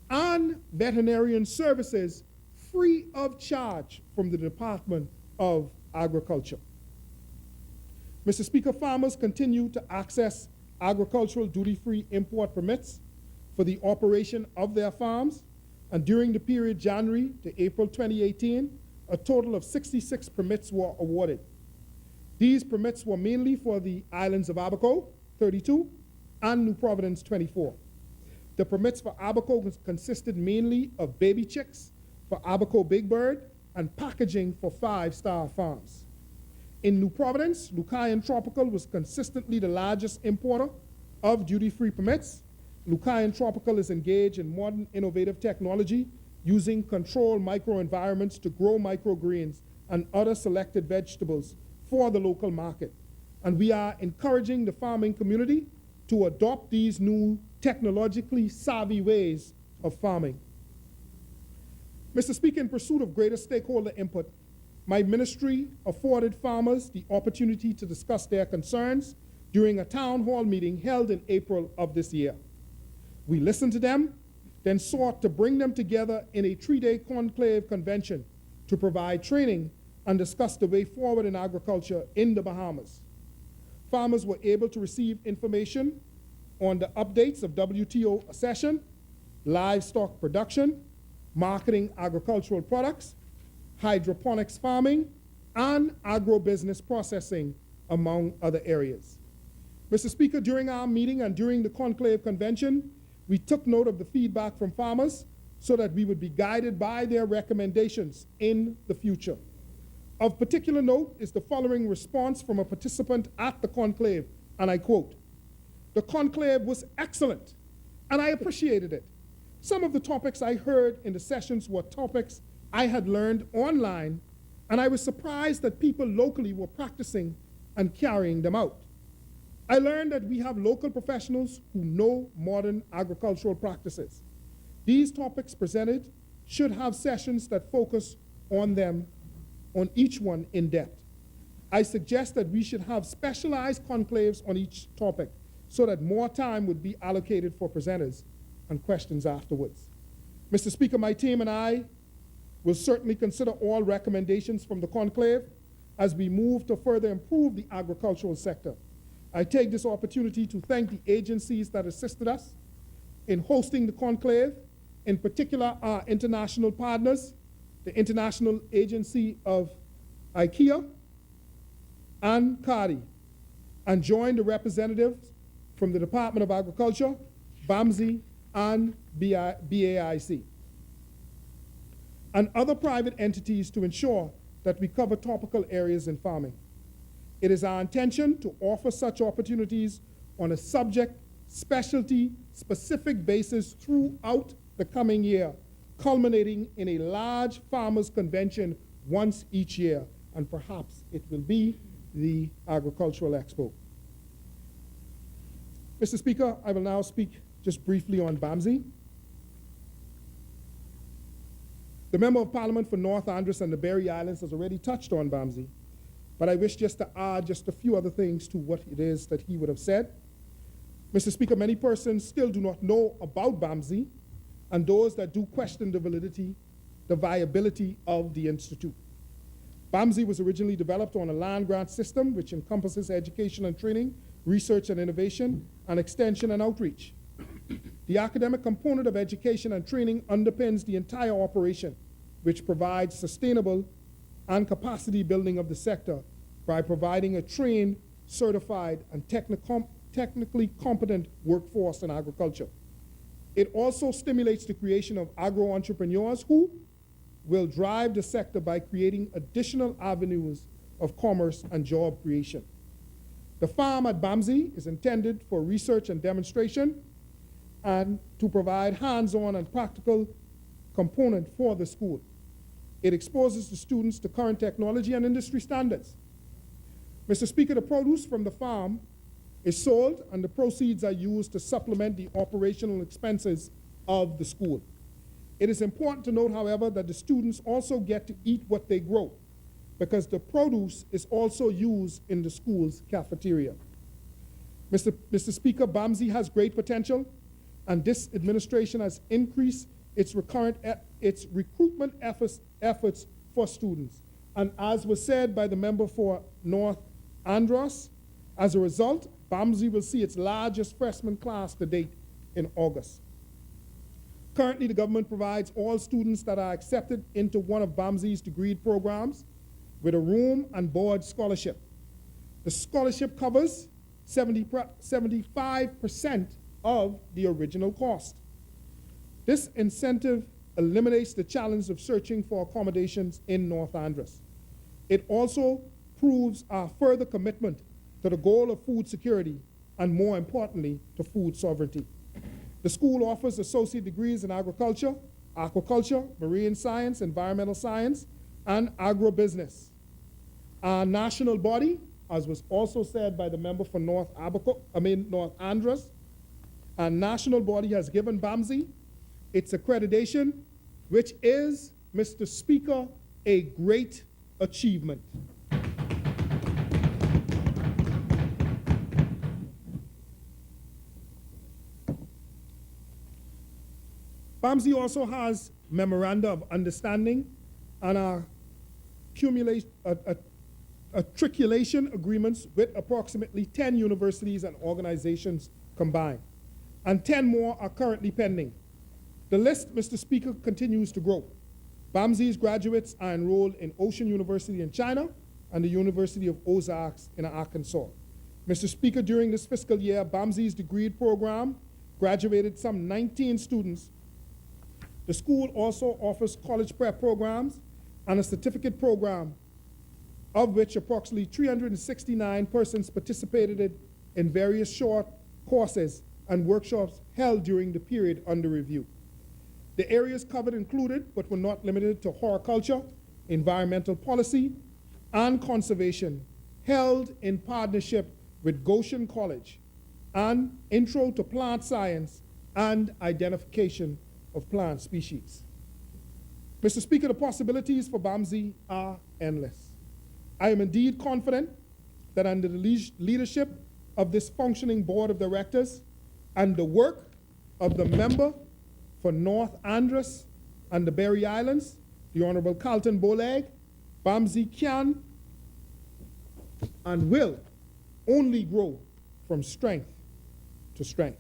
and veterinarian services free of charge from the Department of Agriculture. Mr. Speaker, farmers continue to access agricultural duty-free import permits for the operation of their farms, and during the period January to April 2018, a total of 66 permits were awarded. These permits were mainly for the islands of Abaco, 32, and New Providence, 24. The permits for Abaco consisted mainly of baby chicks for Abaco Big Bird and packaging for 5-star farms. In New Providence, Lucayan Tropical was consistently the largest importer of duty-free permits. Lucayan Tropical is engaged in modern innovative technology using controlled microenvironments to grow microgreens and other selected vegetables for the local market. And we are encouraging the farming community to adopt these new technologically savvy ways of farming. Mr. Speaker, in pursuit of greater stakeholder input, my ministry afforded farmers the opportunity to discuss their concerns during a town hall meeting held in April of this year. We listened to them, then sought to bring them together in a 3-day conclave convention to provide training and discuss the way forward in agriculture in the Bahamas. Farmers were able to receive information on the updates of WTO accession, livestock production, marketing agricultural products, hydroponics farming, and agribusiness processing, among other areas. Mr. Speaker, during our meeting and during the conclave convention, we took note of the feedback from farmers so that we would be guided by their recommendations in the future. Of particular note is the following response from a participant at the conclave, and I quote, "The conclave was excellent, and I appreciated it. Some of the topics I heard in the sessions were topics I had learned online, and I was surprised that people locally were practicing and carrying them out. I learned that we have local professionals who know modern agricultural practices. These topics presented should have sessions that focus on them, on each one in depth. I suggest that we should have specialized conclaves on each topic so that more time would be allocated for presenters and questions afterwards. Mr. Speaker, my team and I will certainly consider all recommendations from the conclave as we move to further improve the agricultural sector. I take this opportunity to thank the agencies that assisted us in hosting the conclave, in particular our international partners, the International Agency of IKEA and CARI, and join the representatives from the Department of Agriculture, BAMSI, and BAIC, and other private entities to ensure that we cover topical areas in farming. It is our intention to offer such opportunities on a subject, specialty, specific basis throughout the coming year, culminating in a large farmers' convention once each year, and perhaps it will be the Agricultural Expo. Mr. Speaker, I will now speak just briefly on BAMSI. The Member of Parliament for North Andros and the Berry Islands has already touched on BAMSI, but I wish just to add just a few other things to what it is that he would have said. Mr. Speaker, many persons still do not know about BAMSI, and those that do question the validity, the viability of the institute. BAMSI was originally developed on a land grant system which encompasses education and training, research and innovation, and extension and outreach. The academic component of education and training underpins the entire operation, which provides sustainable and capacity building of the sector by providing a trained, certified, and technically competent workforce in agriculture. It also stimulates the creation of agro-entrepreneurs who will drive the sector by creating additional avenues of commerce and job creation. The farm at BAMSI is intended for research and demonstration and to provide hands-on and practical component for the school. It exposes the students to current technology and industry standards. Mr. Speaker, the produce from the farm is sold and the proceeds are used to supplement the operational expenses of the school. It is important to note, however, that the students also get to eat what they grow because the produce is also used in the school's cafeteria. Mr. Speaker, BAMSI has great potential, and this administration has increased its recruitment efforts for students. And as was said by the member for North Andros, as a result, BAMSI will see its largest freshman class to date in August. Currently, the government provides all students that are accepted into one of BAMSI's degree programs with a room and board scholarship. The scholarship covers 75% of the original cost. This incentive eliminates the challenge of searching for accommodations in North Andros. It also proves our further commitment to the goal of food security and, more importantly, to food sovereignty. The school offers associate degrees in agriculture, aquaculture, marine science, environmental science, and agribusiness. Our national body, as was also said by the member for North Andros, our national body has given BAMSI its accreditation, which is, Mr. Speaker, a great achievement. BAMSI also has memoranda of understanding and articulation agreements with approximately 10 universities and organizations combined, and 10 more are currently pending. The list, Mr. Speaker, continues to grow. BAMSI's graduates are enrolled in Ocean University in China and the University of Ozarks in Arkansas. Mr. Speaker, during this fiscal year, BAMSI's degree program graduated some 19 students. The school also offers college prep programs and a certificate program, of which approximately 369 persons participated in various short courses and workshops held during the period under review. The areas covered included, but were not limited to, horticulture, environmental policy, and conservation, held in partnership with Goshen College, and Intro to Plant Science and Identification of Plant Species. Mr. Speaker, the possibilities for BAMSI are endless. I am indeed confident that under the leadership of this functioning board of directors and the work of the member for North Andros and the Berry Islands, the Honorable Carlton Boleg, BAMSI can and will only grow from strength to strength.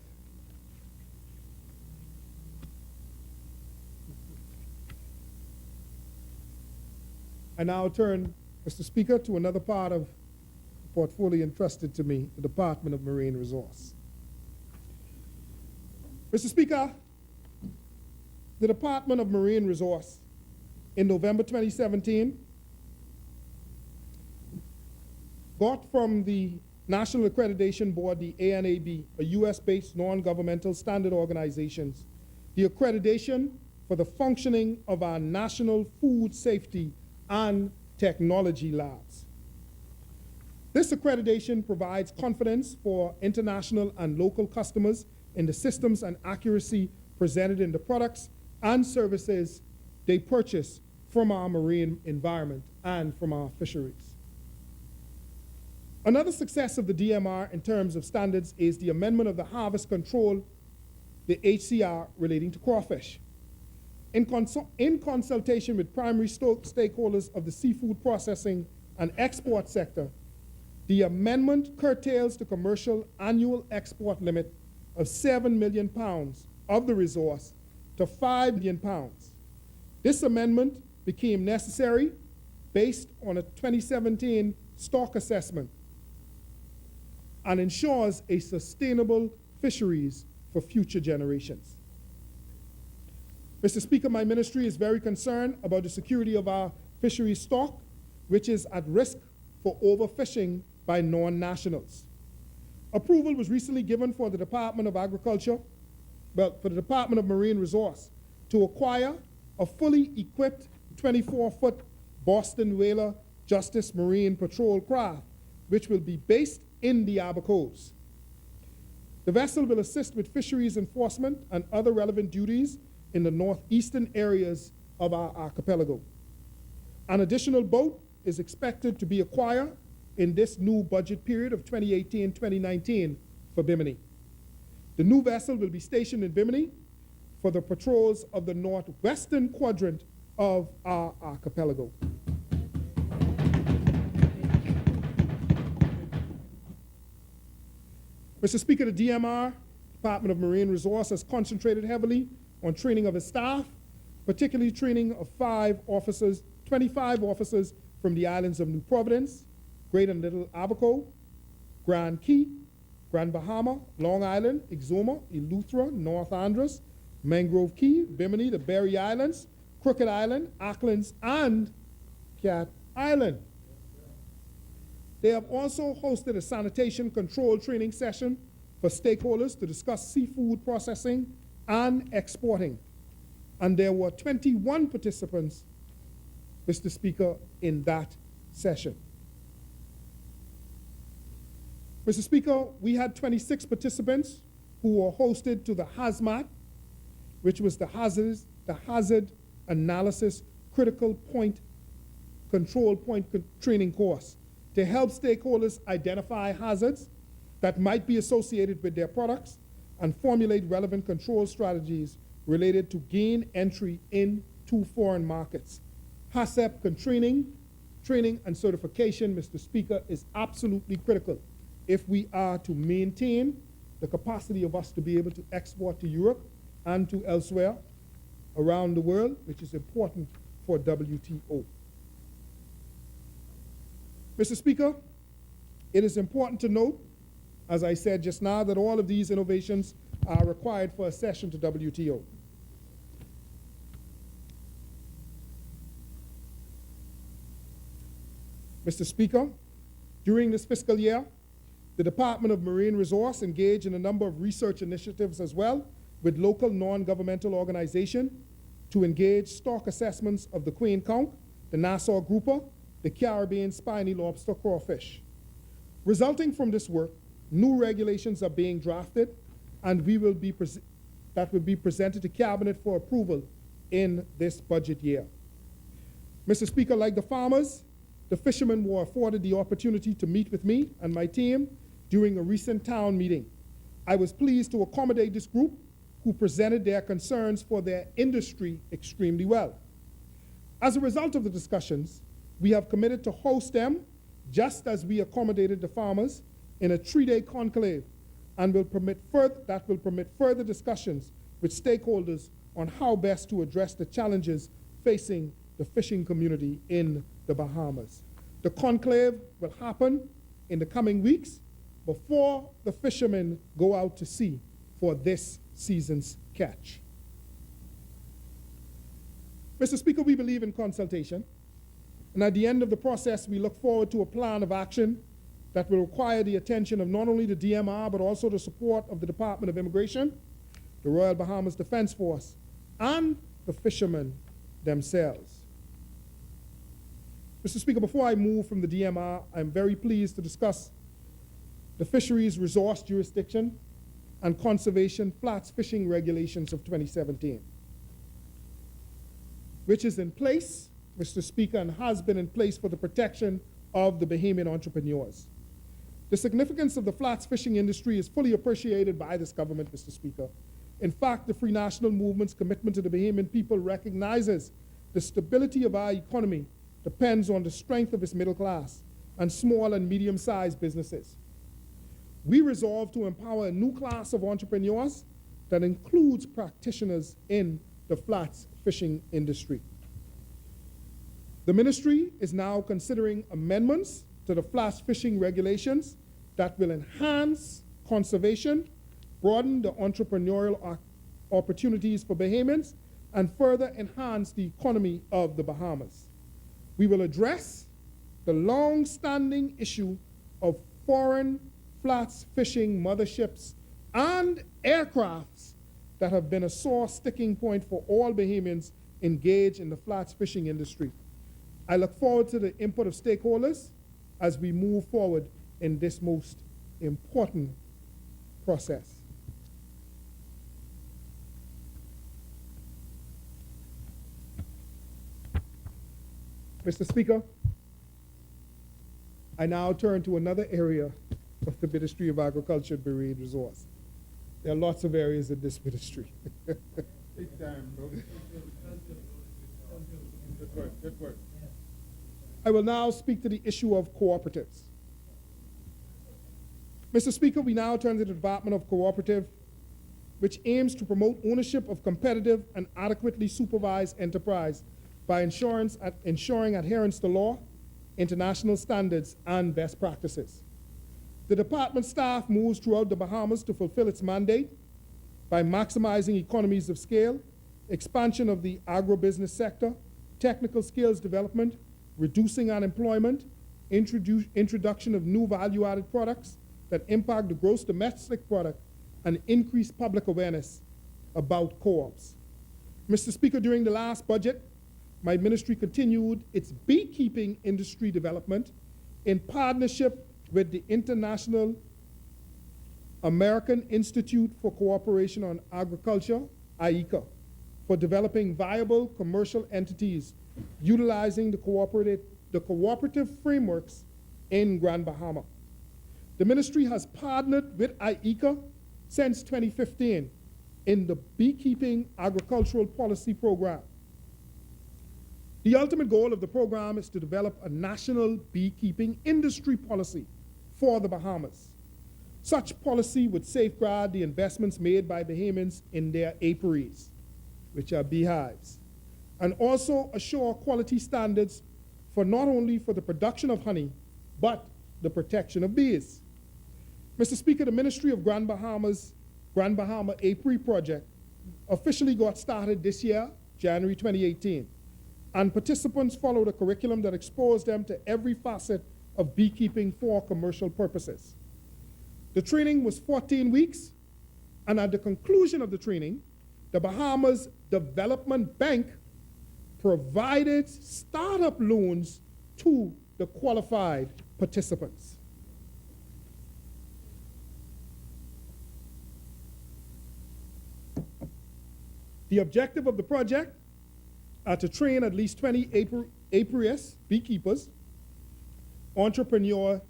I now turn, Mr. Speaker, to another part of the portfolio entrusted to me, the Department of Marine Resource. Mr. Speaker, the Department of Marine Resource, in November 2017, got from the National Accreditation Board, the ANAB, a US-based non-governmental standard organization, the accreditation for the functioning of our national food safety and technology labs. This accreditation provides confidence for international and local customers in the systems and accuracy presented in the products and services they purchase from our marine environment and from our fisheries. Another success of the DMR in terms of standards is the amendment of the harvest control, the HCR, relating to crawfish. In consultation with primary stakeholders of the seafood processing and export sector, the amendment curtails the commercial annual export limit of 7 million pounds of the resource to 5 million pounds. This amendment became necessary based on a 2017 stock assessment and ensures a sustainable fisheries for future generations. Mr. Speaker, my ministry is very concerned about the security of our fisheries stock, which is at risk for overfishing by non-nationals. Approval was recently given for the Department of Agriculture, for the Department of Marine Resource to acquire a fully equipped 24-foot Boston Whaler Justice Marine Patrol craft, which will be based in the Abacos. The vessel will assist with fisheries enforcement and other relevant duties in the northeastern areas of our archipelago. An additional boat is expected to be acquired in this new budget period of 2018-2019 for Bimini. The new vessel will be stationed in Bimini for the patrols of the northwestern quadrant of our archipelago. Mr. Speaker, the DMR, Department of Marine Resource, has concentrated heavily on training of its staff, particularly training of 25 officers from the islands of New Providence, Great and Little Abaco, Grand Key, Grand Bahama, Long Island, Exuma, Eleuthera, North Andros, Mangrove Key, Bimini, the Berry Islands, Crooked Island, Aucklands, and Cat Island. They have also hosted a sanitation control training session for stakeholders to discuss seafood processing and exporting. and there were 21 participants, Mr. Speaker, in that session. Mr. Speaker, we had 26 participants who were hosted to the HAZMAT, which was the Hazard Analysis Critical Point Control Point Training course, to help stakeholders identify hazards that might be associated with their products and formulate relevant control strategies related to gain entry into foreign markets. HACCP training and certification, Mr. Speaker, is absolutely critical if we are to maintain the capacity of us to be able to export to Europe and to elsewhere around the world, which is important for WTO. Mr. Speaker, it is important to note, as I said just now, that all of these innovations are required for accession to WTO. Mr. Speaker, during this fiscal year, the Department of Marine Resource engaged in a number of research initiatives as well with local non-governmental organizations to engage stock assessments of the Queen Conch, the Nassau grouper, the Caribbean spiny lobster crawfish. Resulting from this work, new regulations are being drafted and that will be presented to Cabinet for approval in this budget year. Mr. Speaker, like the farmers, the fishermen were afforded the opportunity to meet with me and my team during a recent town meeting. I was pleased to accommodate this group who presented their concerns for their industry extremely well. As a result of the discussions, we have committed to host them, just as we accommodated the farmers, in a 3-day conclave, and will permit further discussions with stakeholders on how best to address the challenges facing the fishing community in the Bahamas. The conclave will happen in the coming weeks before the fishermen go out to sea for this season's catch. Mr. Speaker, we believe in consultation, and at the end of the process, we look forward to a plan of action that will require the attention of not only the DMR, but also the support of the Department of Immigration, the Royal Bahamas Defense Force, and the fishermen themselves. Mr. Speaker, before I move from the DMR, I'm very pleased to discuss the Fisheries Resource Jurisdiction and Conservation Flats Fishing Regulations of 2017, which is in place, Mr. Speaker, and has been in place for the protection of the Bahamian entrepreneurs. The significance of the flats fishing industry is fully appreciated by this government, Mr. Speaker. In fact, the Free National Movement's commitment to the Bahamian people recognizes the stability of our economy depends on the strength of its middle class and small and medium-sized businesses. We resolve to empower a new class of entrepreneurs that includes practitioners in the flats fishing industry. The ministry is now considering amendments to the flats fishing regulations that will enhance conservation, broaden the entrepreneurial opportunities for Bahamians, and further enhance the economy of the Bahamas. We will address the long-standing issue of foreign flats fishing motherships and aircrafts that have been a sore sticking point for all Bahamians engaged in the flats fishing industry. I look forward to the input of stakeholders as we move forward in this most important process. Mr. Speaker, I now turn to another area of the Ministry of Agriculture and Marine Resource. There are lots of areas in this ministry. Big time, bro. Good work, good work. I will now speak to the issue of cooperatives. Mr. Speaker, we now turn to the Department of Cooperative, which aims to promote ownership of competitive and adequately supervised enterprise by ensuring adherence to law, international standards, and best practices. The department staff moves throughout the Bahamas to fulfill its mandate by maximizing economies of scale, expansion of the agribusiness sector, technical skills development, reducing unemployment, introduction of new value-added products that impact the gross domestic product, and increase public awareness about co-ops. Mr. Speaker, during the last budget, my ministry continued its beekeeping industry development in partnership with the International American Institute for Cooperation on Agriculture, IECA, for developing viable commercial entities utilizing the cooperative frameworks in Grand Bahama. The ministry has partnered with IECA since 2015 in the Beekeeping Agricultural Policy Program. The ultimate goal of the program is to develop a national beekeeping industry policy for the Bahamas. Such policy would safeguard the investments made by Bahamians in their apiaries, which are beehives, and also assure quality standards for not only for the production of honey, but the protection of bees. Mr. Speaker, the Ministry of Grand Bahama Apiary Project officially got started this year, January 2018, and participants followed a curriculum that exposed them to every facet of beekeeping for commercial purposes. The training was 14 weeks, and at the conclusion of the training, the Bahamas Development Bank provided startup loans to the qualified participants. The objective of the project are to train at least 20 apiarists, beekeepers, entrepreneurs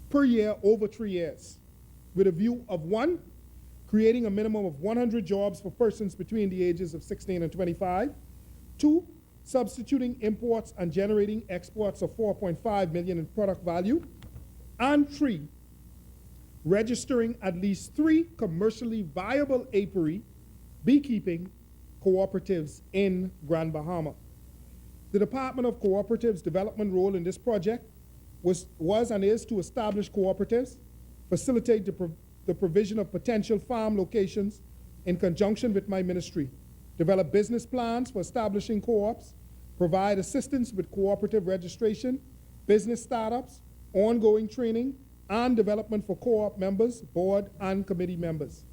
per year over 3 years, with a view of 1, creating a minimum of 100 jobs for persons between the ages of 16 and 25, 2, substituting imports and generating exports of 4.5 million in product value, and 3, registering at least 3 commercially viable apiary beekeeping cooperatives in Grand Bahama. The Department of Cooperatives Development role in this project was and is to establish cooperatives, facilitate the provision of potential farm locations in conjunction with my ministry, develop business plans for establishing co-ops, provide assistance with cooperative registration, business startups, ongoing training, and development for co-op members, board, and committee members.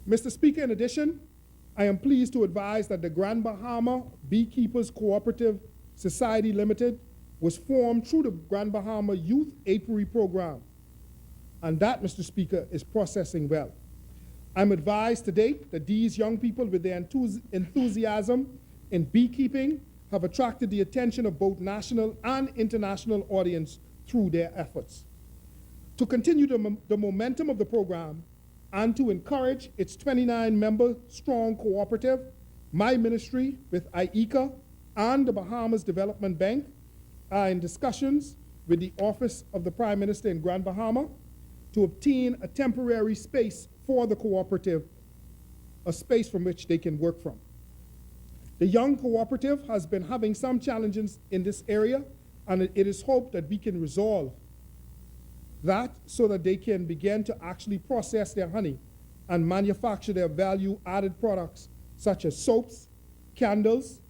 Mr. Speaker, in addition, I am pleased to advise that the Grand Bahama Beekeepers Cooperative Society Limited was formed through the Grand Bahama Youth Apiary Program, and that, Mr. Speaker, is processing well. I'm advised to date that these young people, with their enthusiasm in beekeeping, have attracted the attention of both national and international audience through their efforts. To continue the momentum of the program and to encourage its 29-member strong cooperative, my ministry with IECA and the Bahamas Development Bank are in discussions with the Office of the Prime Minister in Grand Bahama to obtain a temporary space for the cooperative, a space from which they can work from. The young cooperative has been having some challenges in this area, and it is hoped that we can resolve that so that they can begin to actually process their honey and manufacture their value-added products such as soaps, candles,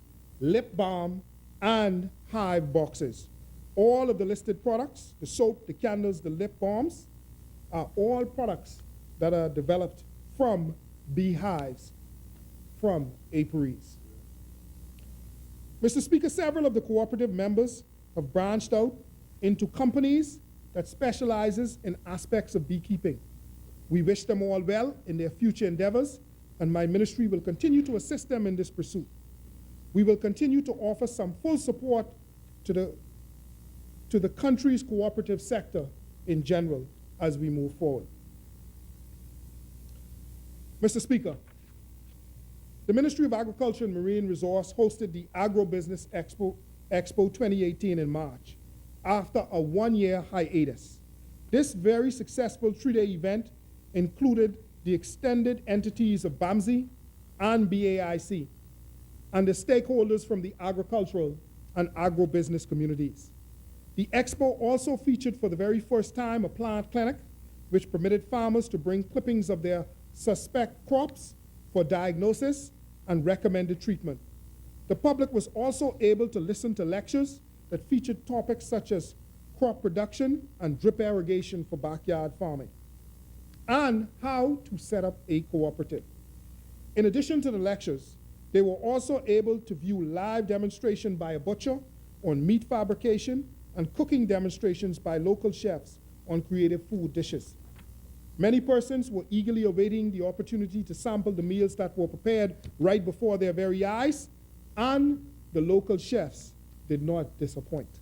lip balm, and hive boxes. All of the listed products, the soap, the candles, the lip balms, are all products that are developed from beehives, from apiaries. Mr. Speaker, several of the cooperative members have branched out into companies that specializes in aspects of beekeeping. We wish them all well in their future endeavors, and my ministry will continue to assist them in this pursuit. We will continue to offer some full support to the country's cooperative sector in general as we move forward. Mr. Speaker, the Ministry of Agriculture and Marine Resource hosted the Agribusiness Expo 2018 in March after a 1-year hiatus. This very successful 3-day event included the extended entities of BAMSI and BAIC and the stakeholders from the agricultural and agribusiness communities. The expo also featured for the very first time a plant clinic which permitted farmers to bring clippings of their suspect crops for diagnosis and recommended treatment. The public was also able to listen to lectures that featured topics such as crop production and drip irrigation for backyard farming, and how to set up a cooperative. In addition to the lectures, they were also able to view live demonstration by a butcher on meat fabrication and cooking demonstrations by local chefs on creative food dishes. Many persons were eagerly awaiting the opportunity to sample the meals that were prepared right before their very eyes, and the local chefs did not disappoint.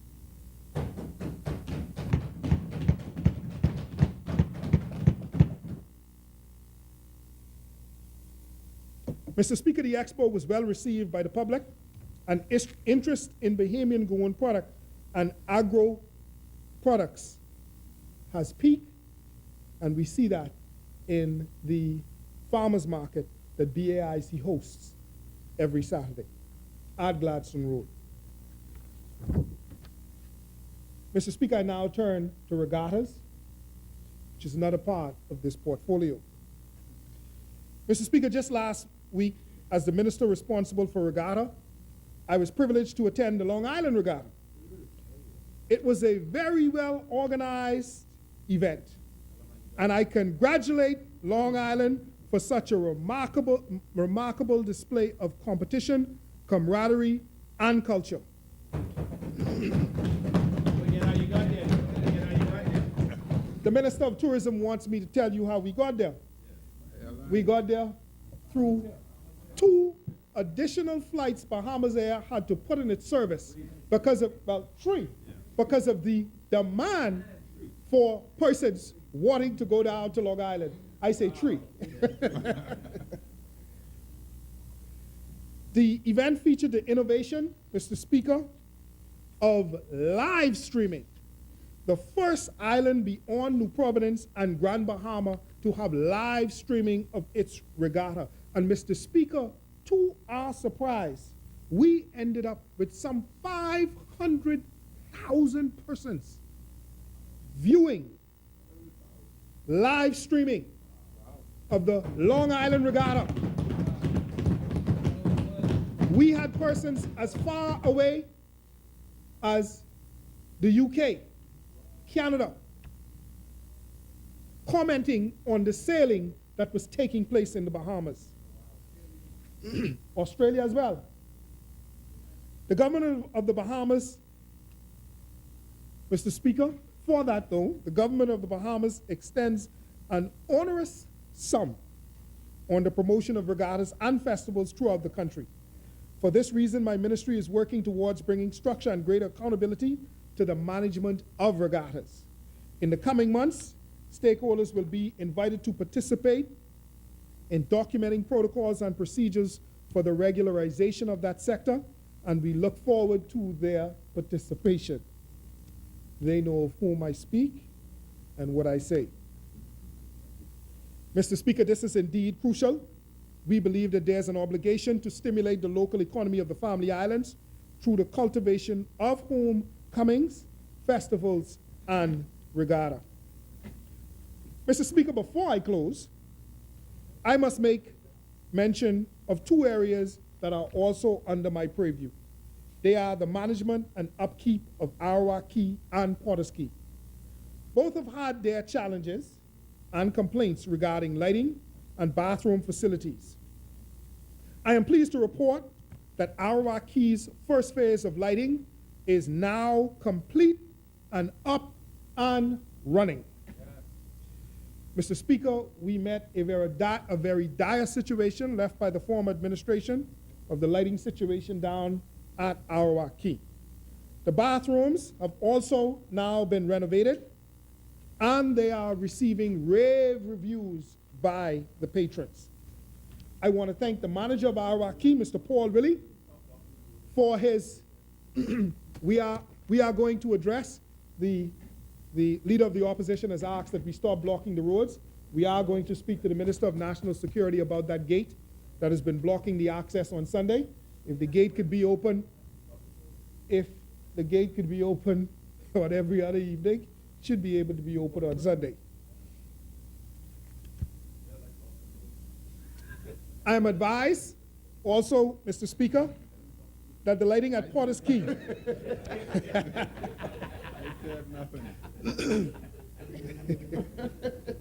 Mr. Speaker, the expo was well received by the public, and interest in Bahamian grown product and agro products has peaked, and we see that in the farmers market that BAIC hosts every Saturday at Gladstone Road. Mr. Speaker, I now turn to regattas, which is another part of this portfolio. Mr. Speaker, just last week, as the minister responsible for regatta, I was privileged to attend the Long Island Regatta. It was a very well organized event, and I congratulate Long Island for such a remarkable display of competition, camaraderie, and culture. The Minister of Tourism wants me to tell you how we got there. We got there through 2 additional flights Bahamas Air had to put in its service because of, well, 3, because of the demand for persons wanting to go down to Long Island. I say 3. The event featured the innovation, Mr. Speaker, of live streaming. The first island beyond New Providence and Grand Bahama to have live streaming of its regatta. And Mr. Speaker, to our surprise, we ended up with some 500,000 persons viewing live streaming of the Long Island Regatta. We had persons as far away as the UK, Canada, commenting on the sailing that was taking place in the Bahamas. Australia as well. The government of the Bahamas, Mr. Speaker, for that though, the government of the Bahamas extends an onerous sum on the promotion of regattas and festivals throughout the country. For this reason, my ministry is working towards bringing structure and greater accountability to the management of regattas. In the coming months, stakeholders will be invited to participate in documenting protocols and procedures for the regularization of that sector, and we look forward to their participation. They know of whom I speak and what I say. Mr. Speaker, this is indeed crucial. We believe that there's an obligation to stimulate the local economy of the Family Islands through the cultivation of homecomings, festivals, and regatta. Mr. Speaker, before I close, I must make mention of 2 areas that are also under my purview. They are the management and upkeep of Arawak Key and Potters Key. Both have had their challenges and complaints regarding lighting and bathroom facilities. I am pleased to report that Arawak Key's first phase of lighting is now complete and up and running. Mr. Speaker, we met a very dire situation left by the former administration of the lighting situation down at Arawak Key. The bathrooms have also now been renovated, and they are receiving rave reviews by the patrons. I want to thank the manager of Arawak Key, Mr. Paul Willie, for his, we are going to address the leader of the opposition has asked that we stop blocking the roads. We are going to speak to the Minister of National Security about that gate that has been blocking the access on Sunday. If the gate could be open, on every other evening, it should be able to be open on Sunday. I am advised also, Mr. Speaker, that the lighting at Potters Key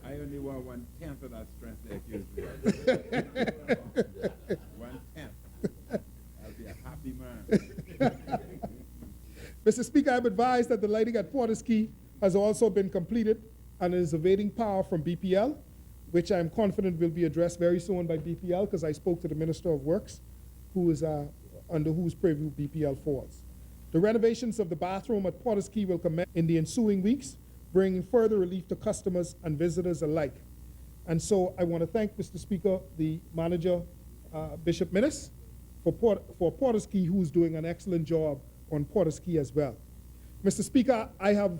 I only want 1/10 of that strength that you Mr. Speaker, I'm advised that the lighting at Porter's-Key has also been completed and is awaiting power from BPL, which I'm confident will be addressed very soon by BPL, because I spoke to the Minister of Works, who is under whose purview BPL falls. The renovations of the bathroom at Porter's-Key will commence in the ensuing weeks, bringing further relief to customers and visitors alike. And so I want to thank, Mr. Speaker, the manager, Bishop Minnis, for Porter's-Key, who's doing an excellent job on Porter's-Key as well. Mr. Speaker, I have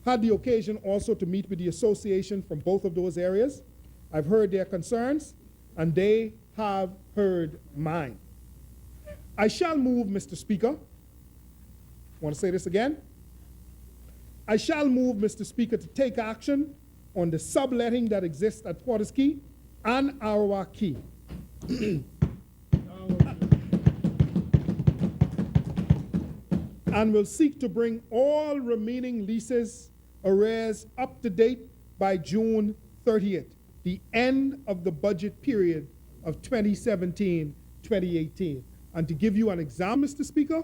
had the occasion also to meet with the association from both of those areas. I've heard their concerns, and they have heard mine. I shall move, Mr. Speaker. I want to say this again. I shall move, Mr. Speaker, to take action on the subletting that exists at Porter's-Key and Arawa Key. And will seek to bring all remaining leases arrears up to date by June 30th, the end of the budget period of 2017-2018. And to give you an example, Mr. Speaker,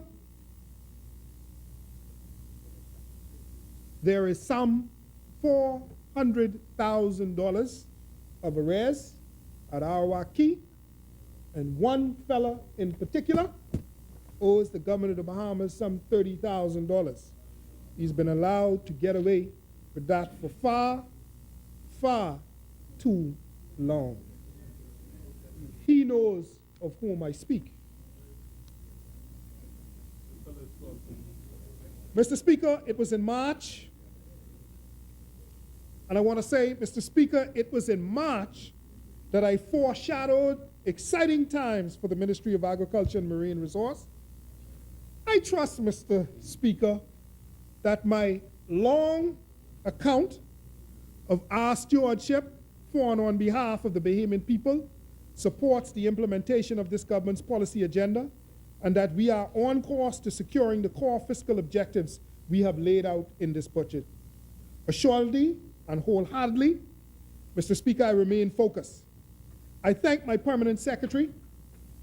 there is some $400,000 of arrears at Arawa Key, and one fella in particular owes the government of the Bahamas some $30,000. He's been allowed to get away with that for far, far too long. He knows of whom I speak. Mr. Speaker, it was in March, and I want to say, Mr. Speaker, it was in March that I foreshadowed exciting times for the Ministry of Agriculture and Marine Resource. I trust, Mr. Speaker, that my long account of our stewardship for and on behalf of the Bahamian people supports the implementation of this government's policy agenda, and that we are on course to securing the core fiscal objectives we have laid out in this budget. Assuredly and wholeheartedly, Mr. Speaker, I remain focused. I thank my permanent secretary,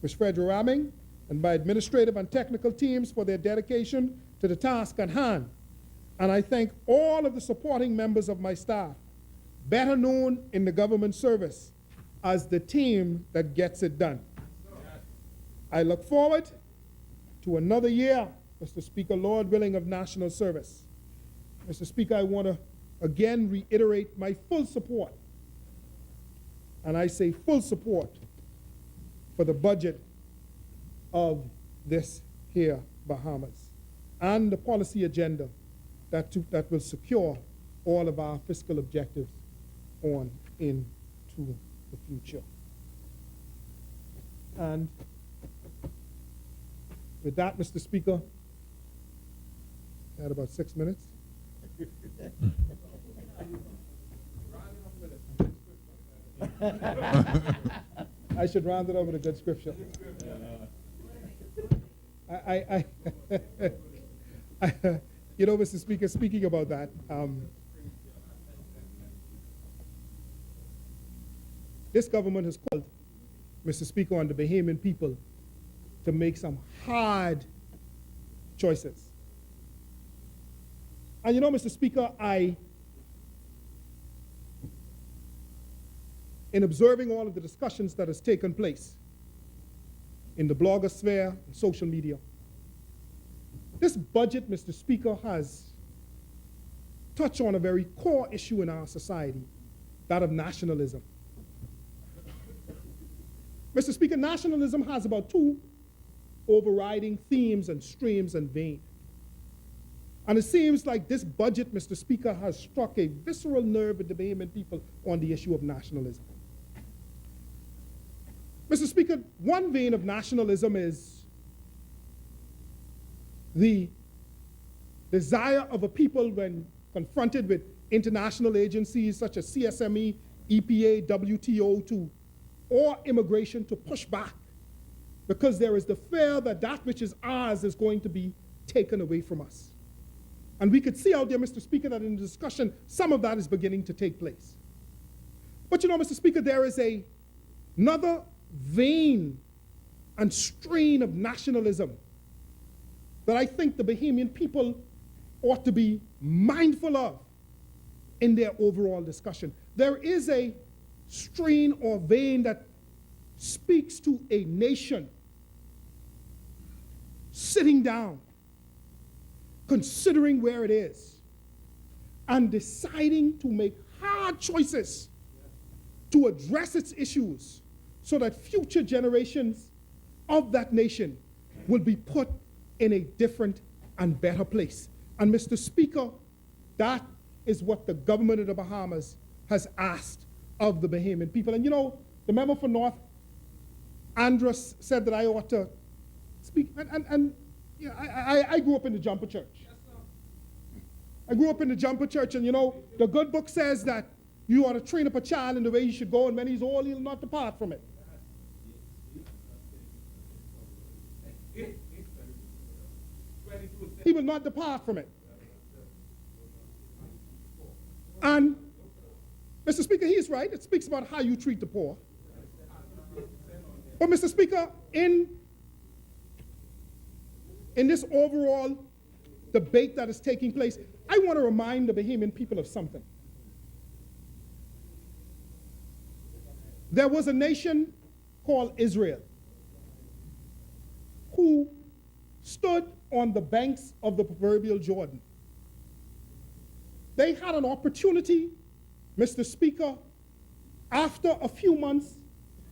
Ms. Fredra Raming, and my administrative and technical teams for their dedication to the task at hand. And I thank all of the supporting members of my staff, better known in the government service as the team that gets it done. I look forward to another year, Mr. Speaker, Lord willing, of national service. Mr. Speaker, I want to again reiterate my full support, and I say full support, for the budget of this here Bahamas and the policy agenda that will secure all of our fiscal objectives on into the future. And with that, Mr. Speaker, I had about 6 minutes. I should round it up with a good scripture. You know, Mr. Speaker, speaking about that, this government has called, Mr. Speaker, on the Bahamian people to make some hard choices. And you know, Mr. Speaker, in observing all of the discussions that has taken place in the blogosphere and social media, this budget, Mr. Speaker, has touched on a very core issue in our society, that of nationalism. Mr. Speaker, nationalism has about two overriding themes and streams and veins. And it seems like this budget, Mr. Speaker, has struck a visceral nerve with the Bahamian people on the issue of nationalism. Mr. Speaker, one vein of nationalism is the desire of a people when confronted with international agencies such as CSME, EPA, WTO, or immigration, to push back, because there is the fear that that which is ours is going to be taken away from us. And we could see out there, Mr. Speaker, that in the discussion, some of that is beginning to take place. But you know, Mr. Speaker, there is another vein and strain of nationalism that I think the Bahamian people ought to be mindful of in their overall discussion. There is a strain or vein that speaks to a nation sitting down, considering where it is, and deciding to make hard choices to address its issues so that future generations of that nation will be put in a different and better place. And Mr. Speaker, that is what the government of the Bahamas has asked of the Bahamian people. And you know, the member for North Andros said that I ought to speak, and you know, I grew up in the Jumper Church. I grew up in the Jumper Church, and you know, the good book says that you ought to train up a child in the way he should go, and when he's old, he'll not depart from it. He will not depart from it. And Mr. Speaker, he is right. It speaks about how you treat the poor. But Mr. Speaker, in this overall debate that is taking place, I want to remind the Bahamian people of something. There was a nation called Israel who stood on the banks of the proverbial Jordan. They had an opportunity, Mr. Speaker, after a few months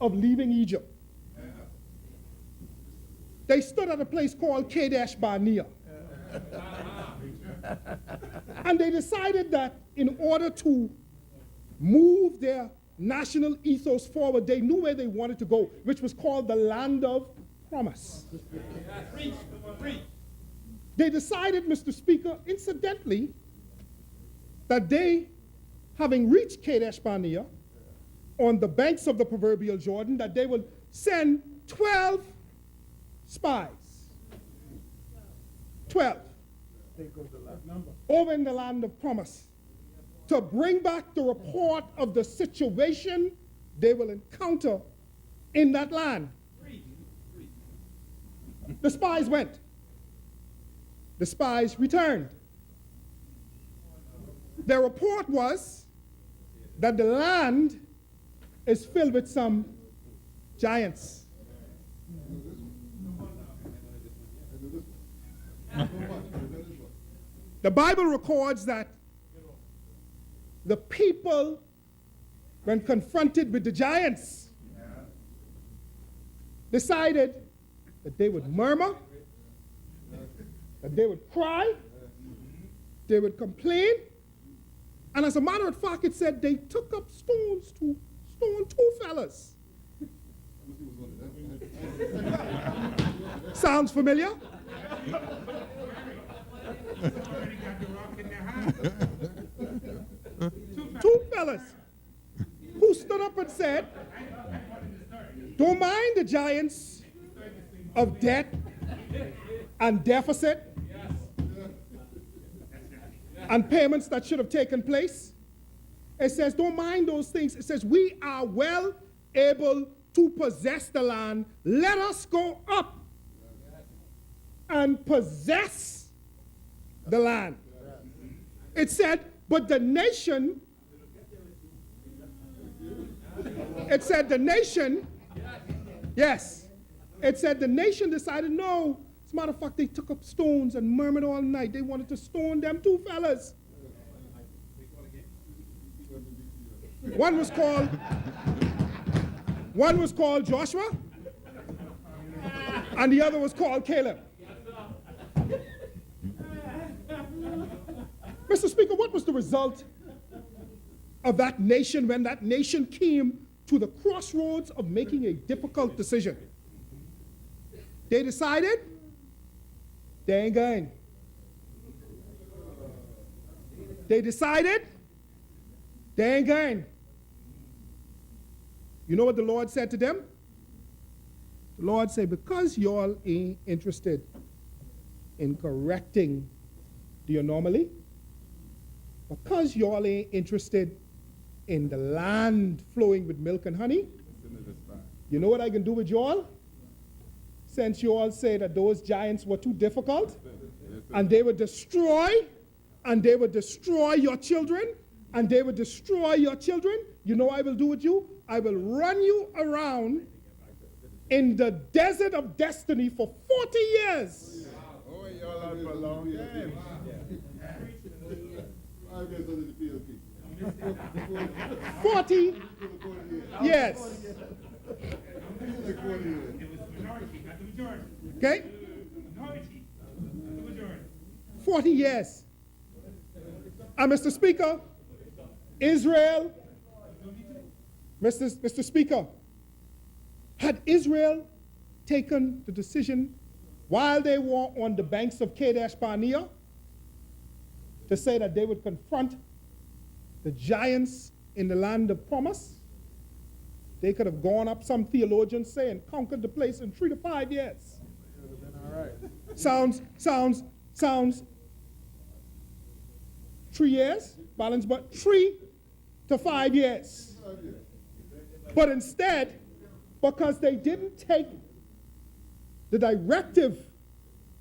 of leaving Egypt. They stood at a place called Kadesh Barnea. And they decided that in order to move their national ethos forward, they knew where they wanted to go, which was called the land of promise. They decided, Mr. Speaker, incidentally, that they, having reached Kadesh Barnea on the banks of the proverbial Jordan, that they would send 12 spies. 12. Over in the land of promise to bring back the report of the situation they will encounter in that land. The spies went. The spies returned. Their report was that the land is filled with some giants. The Bible records that the people, when confronted with the giants, decided that they would murmur, that they would cry, they would complain, and as a matter of fact, it said they took up stones to stone 2 fellas. Sounds familiar? Two fellas who stood up and said, don't mind the giants of debt and deficit and payments that should have taken place. It says, don't mind those things. It says, we are well able to possess the land. Let us go up and possess the land. It said, but the nation, yes, it said the nation decided no. As a matter of fact, they took up stones and murmured all night. They wanted to stone them 2 fellas. One was called Joshua, and the other was called Caleb. Mr. Speaker, what was the result of that nation when that nation came to the crossroads of making a difficult decision? They decided they ain't going. They decided they ain't going. You know what the Lord said to them? The Lord said, because y'all ain't interested in correcting the anomaly, because y'all ain't interested in the land flowing with milk and honey, you know what I can do with y'all? since you all say that those giants were too difficult, and they would destroy, and they would destroy your children, and they would destroy your children, you know what I will do with you? I will run you around in the desert of destiny for 40 years. Oh, y'all out for a long time. 40 years. Okay? 40 years. And Mr. Speaker, Israel, Mr. Speaker, had Israel taken the decision while they were on the banks of Kadesh Barnea to say that they would confront the giants in the land of promise, they could have gone up, some theologians say, and conquered the place in 3 to 5 years. Sounds 3 years, balance, but 3 to 5 years. But instead, because they didn't take the directive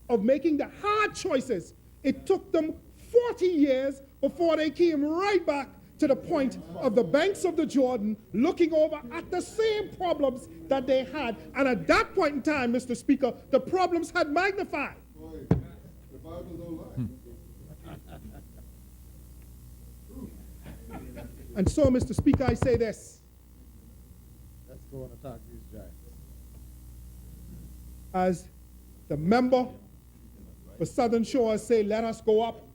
of making the hard choices, it took them 40 years before they came right back to the point of the banks of the Jordan, looking over at the same problems that they had. And at that point in time, Mr. Speaker, the problems had magnified. And so, Mr. Speaker, I say this. Let's go and attack these giants. As the member for Southern Shores say, let us go up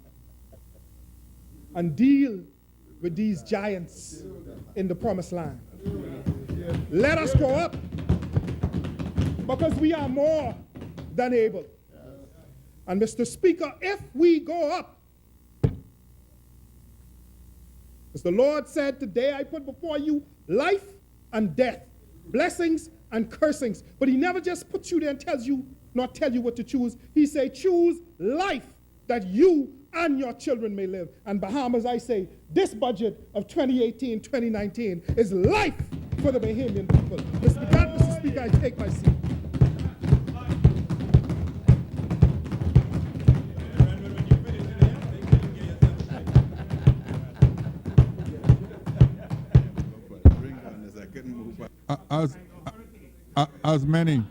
and deal with these giants in the promised land. Let us go up because we are more than able. And Mr. Speaker, if we go up, as the Lord said, today I put before you life and death, blessings and cursings. But he never just puts you there and tells you, not tell you what to choose. He say, choose life that you and your children may live. And Bahamas, I say, this budget of 2018-2019 is life for the Bahamian people. Mr. Speaker, I take my seat. As many.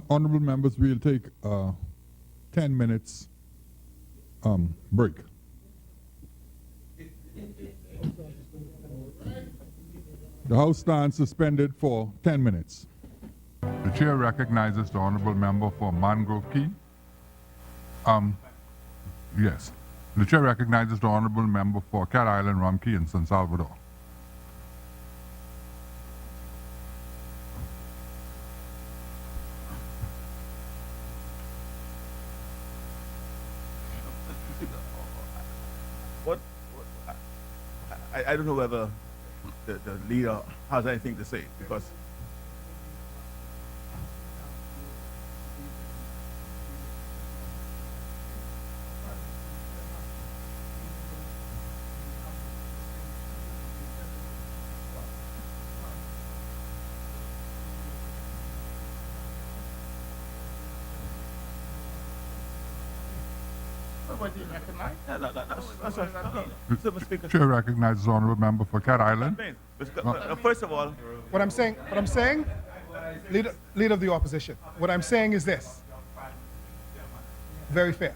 Honorable members, we'll take a 10 minutes break. The House stands suspended for 10 minutes. The chair recognizes the honorable member for Mangrove Key. Yes. The chair recognizes the honorable member for Cat Island, Rum Key, and San Salvador. I don't know whether the leader has anything to say, because The chair recognizes the honorable member for Cat Island. First of all, What I'm saying, leader of the opposition, what I'm saying is this. Very fair.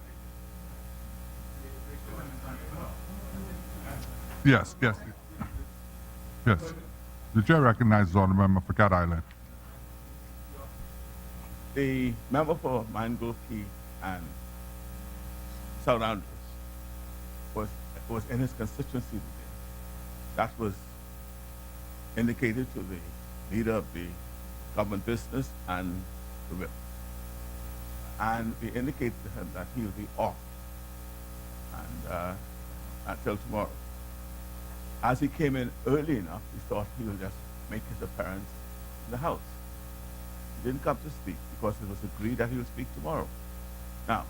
Yes, yes. Yes. The chair recognizes the honorable member for Cat Island. The member for Mangrove Key and South Andrews was in his constituency today. That was indicated to the leader of the government business and the whip. And we indicated to him that he will be off and until tomorrow. As he came in early enough, we thought he would just make his appearance in the House. He didn't come to speak because it was agreed that he would speak tomorrow. Now,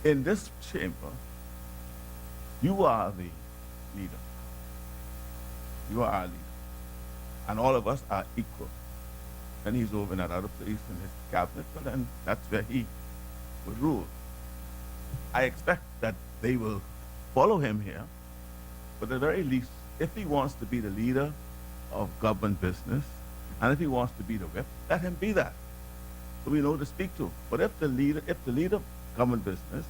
in this chamber, you are the leader. You are our leader. And all of us are equal. And he's over in that other place in his cabinet, but then that's where he would rule. I expect that they will follow him here, but at the very least, if he wants to be the leader of government business, and if he wants to be the whip, let him be that. So we know who to speak to. But if the leader of government business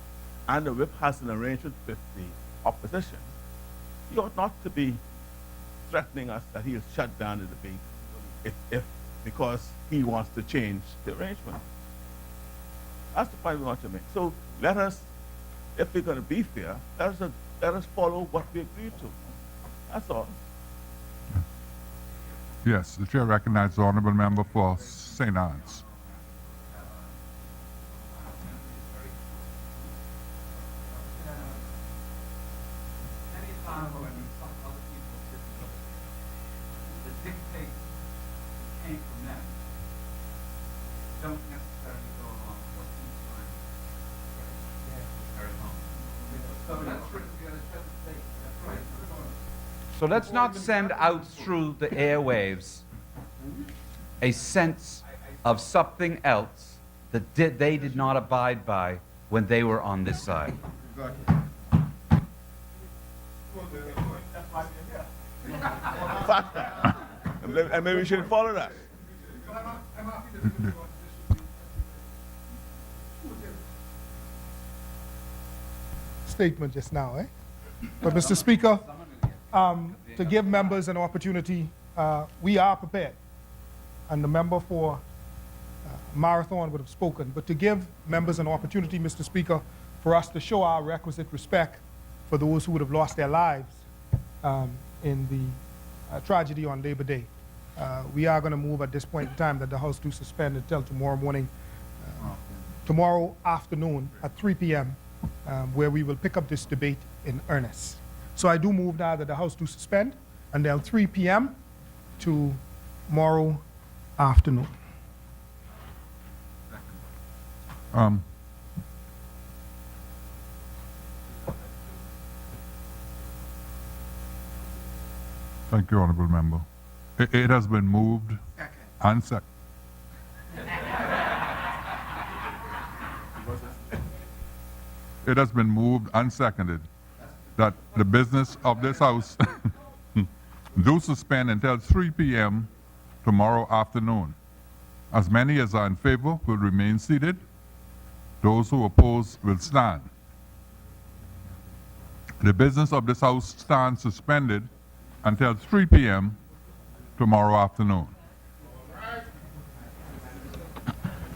and the whip has an arrangement with the opposition, he ought not to be threatening us that he'll shut down the debate because he wants to change the arrangement. That's the point we want to make. So let us, if we're going to be fair, let us follow what we agreed to. That's all. Yes, the chair recognizes the honorable member for St. Anne's. Anytime when other people sit the dictates that came from them don't necessarily go along with what each time carries on. So that's written together, that's right. So let's not send out through the airwaves a sense of something else that they did not abide by when they were on this side. And maybe we should follow that. Statement just now, eh? But Mr. Speaker, to give members an opportunity, we are prepared. And the member for Marathon would have spoken. But to give members an opportunity, Mr. Speaker, for us to show our requisite respect for those who would have lost their lives in the tragedy on Labor Day. We are going to move at this point in time that the House do suspend until tomorrow morning, tomorrow afternoon at 3 p.m., where we will pick up this debate in earnest. So I do move now that the House do suspend until 3 p.m. tomorrow afternoon. Thank you, honorable member. It has been moved and seconded. It has been moved and seconded that the business of this House do suspend until 3 p.m. tomorrow afternoon. As many as are in favor will remain seated. Those who oppose will stand. The business of this House stands suspended until 3 p.m. tomorrow afternoon.